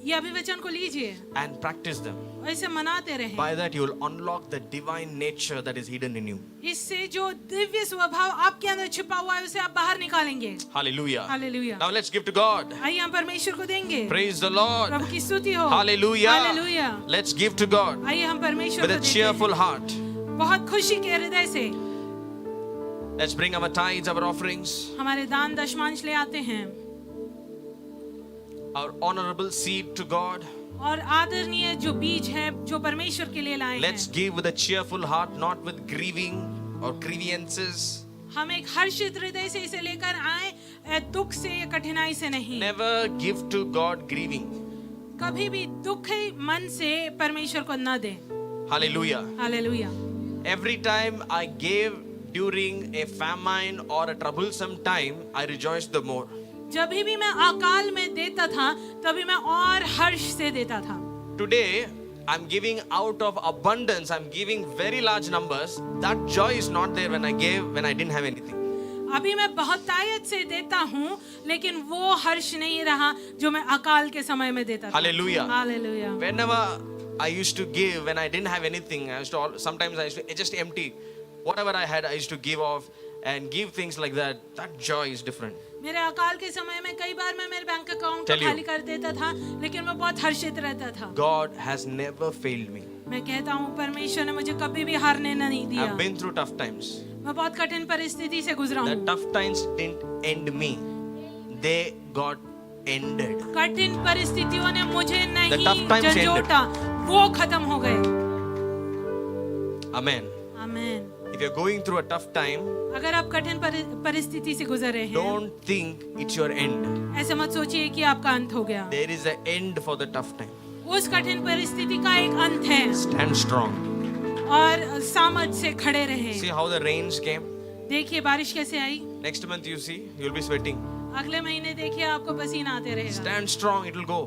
ये अभिवचन को लीजिए
and practice them.
और इसे मनाते रहें।
By that, you will unlock the divine nature that is hidden in you.
इससे जो दिव्य स्वभाव आपके अंदर छिपा हुआ है उसे आप बाहर निकालेंगे।
Hallelujah.
Hallelujah.
Now let's give to God.
आइए हम परमेश्वर को देंगे।
Praise the Lord.
प्रभु की स्तुति हो।
Hallelujah.
Hallelujah.
Let's give to God
आइए हम परमेश्वर
with
को
a
देते हैं।
cheerful heart.
बहुत खुशी के हृदय से
Let's bring our tithes, our offerings,
हमारे दान दशमांश ले आते हैं
our honorable seed to God.
और आदरणीय जो बीज है जो परमेश्वर के लिए लाए
Let's
हैं
give with a cheerful heart, not with grieving or grievances.
हम एक हर्षित हृदय से इसे लेकर आए, दुख से या कठिनाई से नहीं।
Never give to God grieving.
कभी भी दुखी मन से परमेश्वर को न दे।
Hallelujah.
Hallelujah.
Every time I gave during a famine or a troublesome time, I rejoiced the more.
जब भी मैं अकाल में देता था तभी मैं और हर्ष से देता था।
Today, I'm giving out of abundance. I'm giving very large numbers. That joy is not there when I didn't have anything.
अभी मैं बहुतायत से देता हूँ लेकिन वो हर्ष नहीं रहा जो मैं अकाल के समय में देता था।
Hallelujah.
Hallelujah.
Whenever I used to give when I didn't have anything, sometimes I used to just empty. Whatever I had, I used to give off and give things like that. That joy is different.
मेरे अकाल के समय में कई बार मैं मेरे bank account को
Tell you.
खाली कर देता था लेकिन मैं बहुत हर्षित रहता था।
God has never failed me.
मैं कहता हूँ परमेश्वर ने मुझे कभी भी हारने नहीं दिया।
I've been through tough times.
मैं बहुत कठिन परिस्थिति से गुजरा
The
हूँ।
tough times didn't end me. They got ended.
कठिन परिस्थितियों ने मुझे
The tough
नहीं
times
झंझोटा, वो खत्म हो गए।
Amen.
Amen.
If you're going through a tough time,
अगर आप कठिन परिस्थिति से गुजर रहे हैं,
don't think it's your end.
ऐसे मत सोचिए कि आपका अंत हो गया।
There is an end for the tough time.
उस कठिन परिस्थिति का एक अंत है
Stand strong.
और सामर्थ से खड़े रहे।
See how the rains came?
देखिए बारिश कैसे आई।
Next month you see, you'll be sweating.
अगले महीने देखिए आपको पसीना आते रहेगा।
Stand strong, it will go.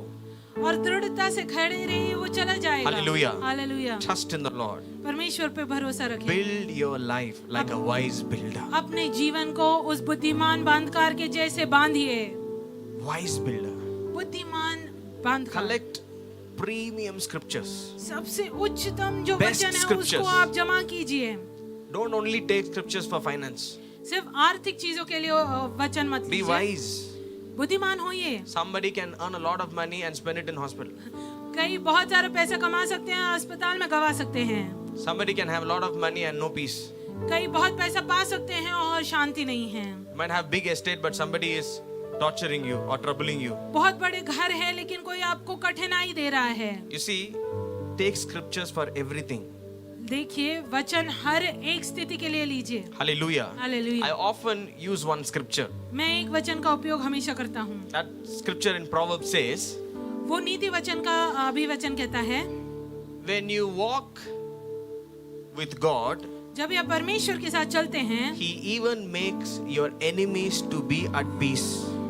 और दृढ़ता से खड़े रहिए, वो चला जाएगा।
Hallelujah.
Hallelujah.
Trust in the Lord.
परमेश्वर पे भरोसा रखिए।
Build your life like a wise builder.
अपने जीवन को उस बुद्धिमान बांधकार के जैसे बांधिए।
Wise builder.
बुद्धिमान बांधकार।
Collect premium scriptures.
सबसे उच्चतम जो
Best
वचन है
scriptures.
उसको आप जमा कीजिए।
Don't only take scriptures for finance.
सिर्फ आर्थिक चीजों के लिए वचन मत
Be
लीजिए।
wise.
बुद्धिमान होइए।
Somebody can earn a lot of money and spend it in hospital.
कई बहुत सारे पैसे कमा सकते हैं, अस्पताल में गवा सकते हैं।
Somebody can have a lot of money and no peace.
कई बहुत पैसा पा सकते हैं और शांति नहीं है।
Might have big estate, but somebody is torturing you or troubling you.
बहुत बड़े घर है लेकिन कोई आपको कठिनाई दे रहा है।
You see, take scriptures for everything.
देखिए वचन हर एक स्थिति के लिए लीजिए।
Hallelujah.
Hallelujah.
I often use one scripture.
मैं एक वचन का उपयोग हमेशा करता हूँ।
That scripture in Proverbs says,
वो नीति वचन का अभिवचन कहता है,
when you walk with God,
जब आप परमेश्वर के साथ चलते हैं,
He even makes your enemies to be at peace.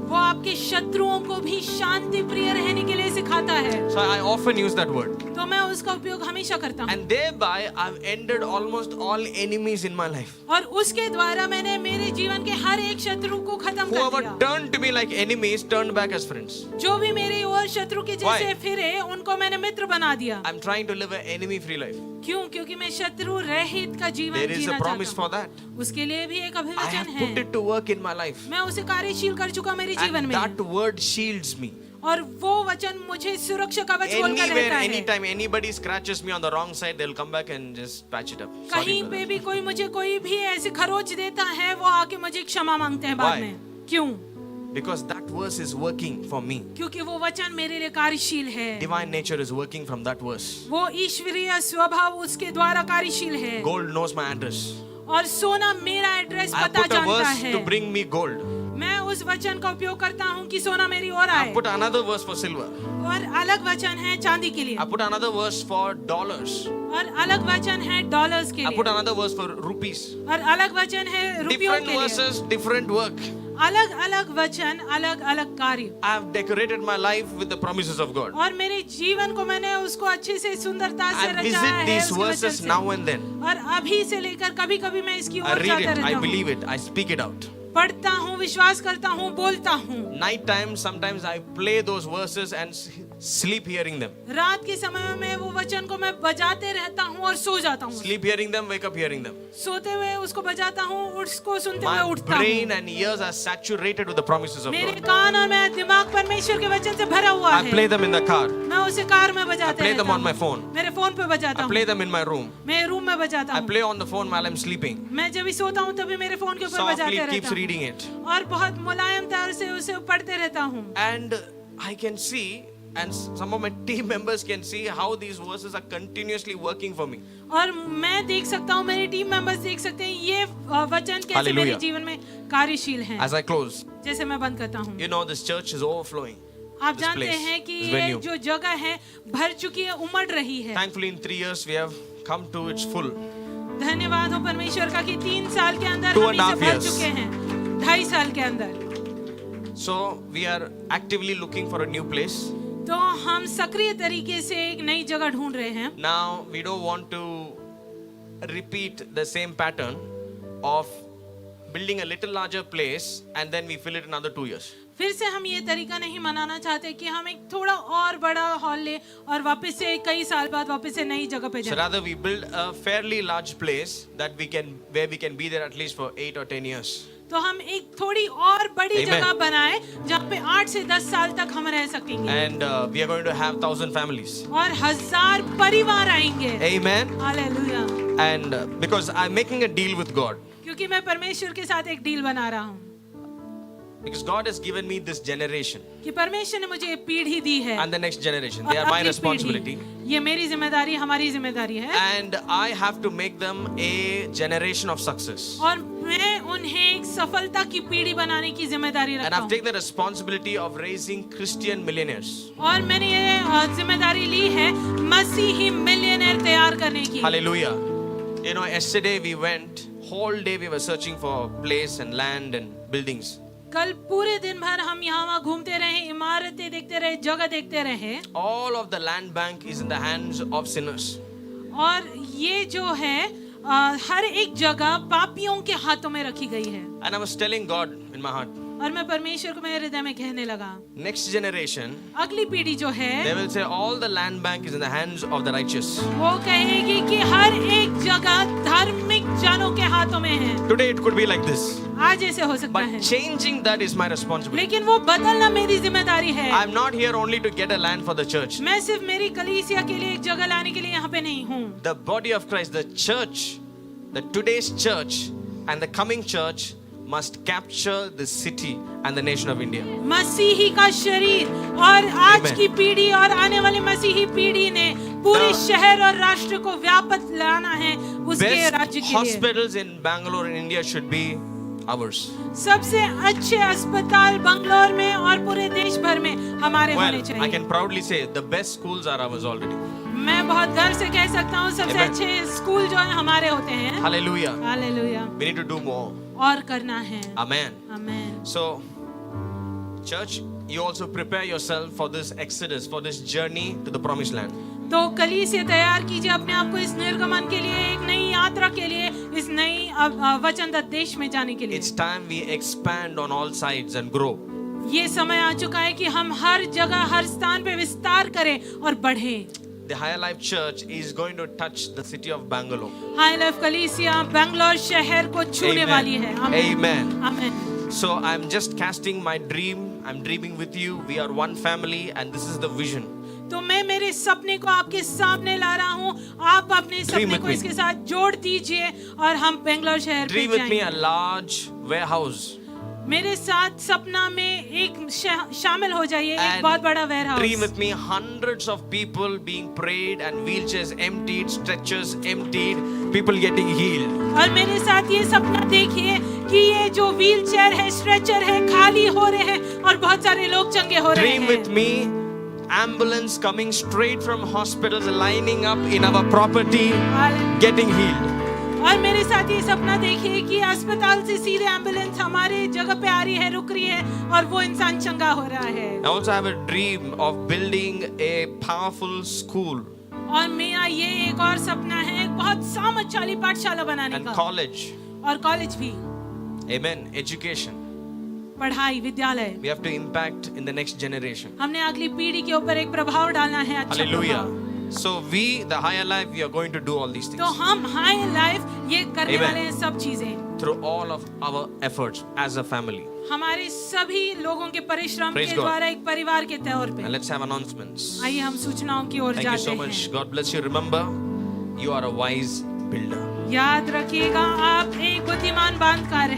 वो आपके शत्रुओं को भी शांति प्रिय रहने के लिए सिखाता है।
So I often use that word.
तो मैं उसका उपयोग हमेशा करता हूँ।
And thereby I've ended almost all enemies in my life.
और उसके द्वारा मैंने मेरे जीवन के हर एक शत्रु को खत्म कर
Whoever
दिया।
turned to me like enemies turned back as friends.
जो भी मेरे और शत्रु के जैसे
Why?
फिरे उनको मैंने मित्र बना दिया।
I'm trying to live an enemy-free life.
क्यों? क्योंकि मैं शत्रु रहित का जीवन
There is
Jeena
a promise
चाहता
for
हूँ।
that.
उसके लिए भी एक
I
अभिवचन
have
है।
put it to work in my life.
मैं उसे कार्यशील कर चुका मेरे जीवन
And
में।
that word shields me.
और वो वचन मुझे सुरक्षा कवच बोलकर
Anywhere,
रहता है।
anytime anybody scratches me on the wrong side, they'll come back and just patch it up. Sorry,
कहीं
brother.
पे भी कोई मुझे कोई भी ऐसे खरोच देता है वो आके मुझे क्षमा मांगते हैं बाद
Why?
में। क्यों?
Because that verse is working for me.
क्योंकि वो वचन मेरे लिए कार्यशील है।
Divine nature is working from that verse.
वो ईश्वरीय स्वभाव उसके द्वारा कार्यशील है।
Gold knows my address.
और सोना मेरा एड्रेस
I
पता
put a
जानता
verse
है।
to bring me gold.
मैं उस वचन का उपयोग करता हूँ कि सोना मेरी ओर
I
आए।
put another verse for silver.
और अलग वचन है चांदी के लिए,
I put another verse for dollars.
और अलग वचन है डॉलर्स के
I put
लिए,
another verse for rupees.
और अलग वचन है रुपयों
Different
के लिए।
verses, different work.
अलग अलग वचन, अलग अलग कार्य।
I have decorated my life with the promises of God.
और मेरे जीवन को मैंने उसको अच्छे से सुंदरता से
I
रचाया
visit
है
these
उसके वचन
verses
से।
now and then.
और अभी से लेकर कभी कभी मैं इसकी
I
ओर
read
जाता
it,
रहता
I
हूँ,
believe it, I speak it out.
पढ़ता हूँ, विश्वास करता हूँ, बोलता हूँ।
Night time, sometimes I play those verses and sleep hearing them.
रात के समय में वो वचन को मैं बजाते रहता हूँ और सो जाता हूँ।
Sleep hearing them, wake up hearing them.
सोते हुए उसको बजाता हूँ, उसको सुनते हुए
My
उठता
brain
हूँ।
and ears are saturated with the promises of
मेरे
God.
कान और मेरा दिमाग परमेश्वर के वचन से भरा हुआ
I play
है।
them in the car.
मैं उसे कार में
I
बजाते
play them
रहता
on my
हूँ।
phone.
मेरे फोन पे बजाता
I
हूँ।
play them in my room.
मैं रूम में बजाता
I
हूँ।
play on the phone while I'm sleeping.
मैं जब भी सोता हूँ तभी मेरे फोन के ऊपर
Softly
बजाते
it keeps
रहता
reading
हूँ
it.
और बहुत मुलायमता से उसे पढ़ते रहता हूँ।
And I can see, and some of my team members can see how these verses are continuously working for me.
और मैं देख सकता हूँ, मेरे टीम मेंबर्स देख सकते हैं ये वचन कैसे मेरे
Hallelujah.
जीवन में कार्यशील हैं।
As I close,
जैसे मैं बंद करता हूँ,
you know this church is overflowing.
आप
this
जानते
place,
हैं कि
this
ये
venue.
जो जगह है भर चुकी है, उमड़ रही है।
Thankfully, in 3 years, we have come to its full.
धन्यवाद हो परमेश्वर का कि 3 साल के अंदर
2.5
हम इसे भर
years.
चुके हैं, 2.5 साल के अंदर।
So, we are actively looking for a new place.
तो हम सक्रिय तरीके से एक नई जगह ढूंढ रहे हैं।
Now, we don't want to repeat the same pattern of building a little larger place and then we fill it in another 2 years.
फिर से हम ये तरीका नहीं मनाना चाहते कि हम एक थोड़ा और बड़ा हॉल ले और वापस से कई साल बाद वापस से नई जगह पे
So
जाए।
rather we build a fairly large place that where we can be there at least for 8 or 10 years.
तो हम एक थोड़ी और बड़ी
Amen.
जगह बनाए जहाँ पे 8 से 10 साल तक हम रह सकेंगे
And we are going to have 1,000 families.
और 1000 परिवार आएंगे।
Amen.
Hallelujah.
And because I'm making a deal with God.
क्योंकि मैं परमेश्वर के साथ एक डील बना रहा हूँ
Because God has given me this generation
कि परमेश्वर ने मुझे ये पीढ़ी दी है
and the next generation.
और
They are my
अगली
responsibility.
पीढ़ी, ये मेरी जिम्मेदारी, हमारी जिम्मेदारी है
And I have to make them a generation of success.
और मैं उन्हें एक सफलता की पीढ़ी बनाने की जिम्मेदारी
And
रखता
I've
हूँ
taken the responsibility of raising Christian millionaires.
और मैंने ये जिम्मेदारी ली है मसीही मिलियनेयर तैयार करने की।
Hallelujah. You know, yesterday we went, whole day we were searching for place and land and buildings.
कल पूरे दिन भर हम यहाँ वहाँ घूमते रहे, इमारतें देखते रहे, जगह देखते रहे
All of the land bank is in the hands of sinners.
और ये जो है हर एक जगह पापियों के हाथों में रखी गई है।
And I was telling God in my heart,
और मैं परमेश्वर को मेरे हृदय में कहने लगा,
next generation,
अगली पीढ़ी जो
they
है
will say all the land bank is in the hands of the righteous.
वो कहेगी कि हर एक जगह धार्मिक जनों के हाथों में है।
Today it could be like this.
आज ऐसे हो सकता है,
But changing that is my responsibility.
लेकिन वो बदलना मेरी जिम्मेदारी है।
I'm not here only to get a land for the church.
मैं सिर्फ मेरी कलीसिया के लिए एक जगह लाने के लिए यहाँ पे नहीं हूँ।
The body of Christ, the church, the today's church and the coming church must capture the city and the nation of India.
मसीही का शरीर और आज
Amen.
की पीढ़ी और आने वाली मसीही पीढ़ी ने पूरे
The
शहर और राष्ट्र को व्यापक लाना है उसके
Best
राज्य के लिए।
hospitals in Bangalore in India should be ours.
सबसे अच्छे अस्पताल बंगलोर में और पूरे देश भर में हमारे
Well,
होने
I
चाहिए।
can proudly say the best schools are ours already.
मैं बहुत गर्व से कह सकता हूँ सबसे
Amen.
अच्छे स्कूल जो है हमारे होते हैं।
Hallelujah.
Hallelujah.
We need to do more.
और करना है।
Amen.
Amen.
So, church, you also prepare yourself for this exodus, for this journey to the promised land.
तो कलीसिया तैयार कीजिए अपने आप को इस निर्गमन के लिए, एक नई यात्रा के लिए, इस नई वचनदत्त देश में जाने के लिए।
It's time we expand on all sides and grow.
ये समय आ चुका है कि हम हर जगह हर स्थान पे विस्तार करें और बढ़ें।
The Higher Life Church is going to touch the city of Bangalore.
High life कलीसिया बेंगलोर शहर को छूने वाली है।
Amen.
Amen.
So I'm just casting my dream. I'm dreaming with you. We are one family and this is the vision.
तो मैं मेरे सपने को आपके सामने ला रहा हूँ, आप अपने सपने
with
को
me.
इसके साथ जोड़ दीजिए और हम बेंगलोर शहर पे
Dream with me
जाएंगे।
a large warehouse.
मेरे साथ सपना में एक शामिल हो जाइए, एक
And
बहुत बड़ा where
dream
house.
with me hundreds of people being prayed and wheelchairs emptied, stretchers emptied, people getting healed.
और मेरे साथ ये सपना देखिए कि ये जो व्हील चेयर है, स्ट्रेचर है, खाली हो रहे हैं और बहुत सारे लोग चंगे हो रहे
Dream with
हैं।
me ambulance coming straight from hospitals, lining up in our property, getting healed.
और मेरे साथ ये सपना देखिए कि अस्पताल से सीधे एम्बुलेंस हमारे जगह पे आ रही है, रुक रही है और वो इंसान चंगा हो रहा है।
I also have a dream of building a powerful school
और मेरा ये एक और सपना है, एक बहुत सामर्थ्यशाली पाठशाला बनाने
and
का
college.
और कॉलेज भी,
Amen. Education.
पढ़ाई, विद्यालय।
We have to impact in the next generation.
हमने अगली पीढ़ी के ऊपर एक प्रभाव डालना है, अच्छा
Hallelujah.
प्रभाव।
So we, the higher life, we are going to do all these things
तो हम हाई लाइफ ये करने
Amen.
वाले हैं सब चीजें
through all of our efforts as a family.
हमारे सभी लोगों के परिश्रम
Praise
के
God.
द्वारा एक परिवार के तौर पे।
And let's have announcements.
आइए हम सूचनाओं की ओर
Thank you
जाते
so
हैं।
much. God bless you. Remember, you are a wise builder.
याद रखिएगा, आप एक बुद्धिमान बांधकार हैं।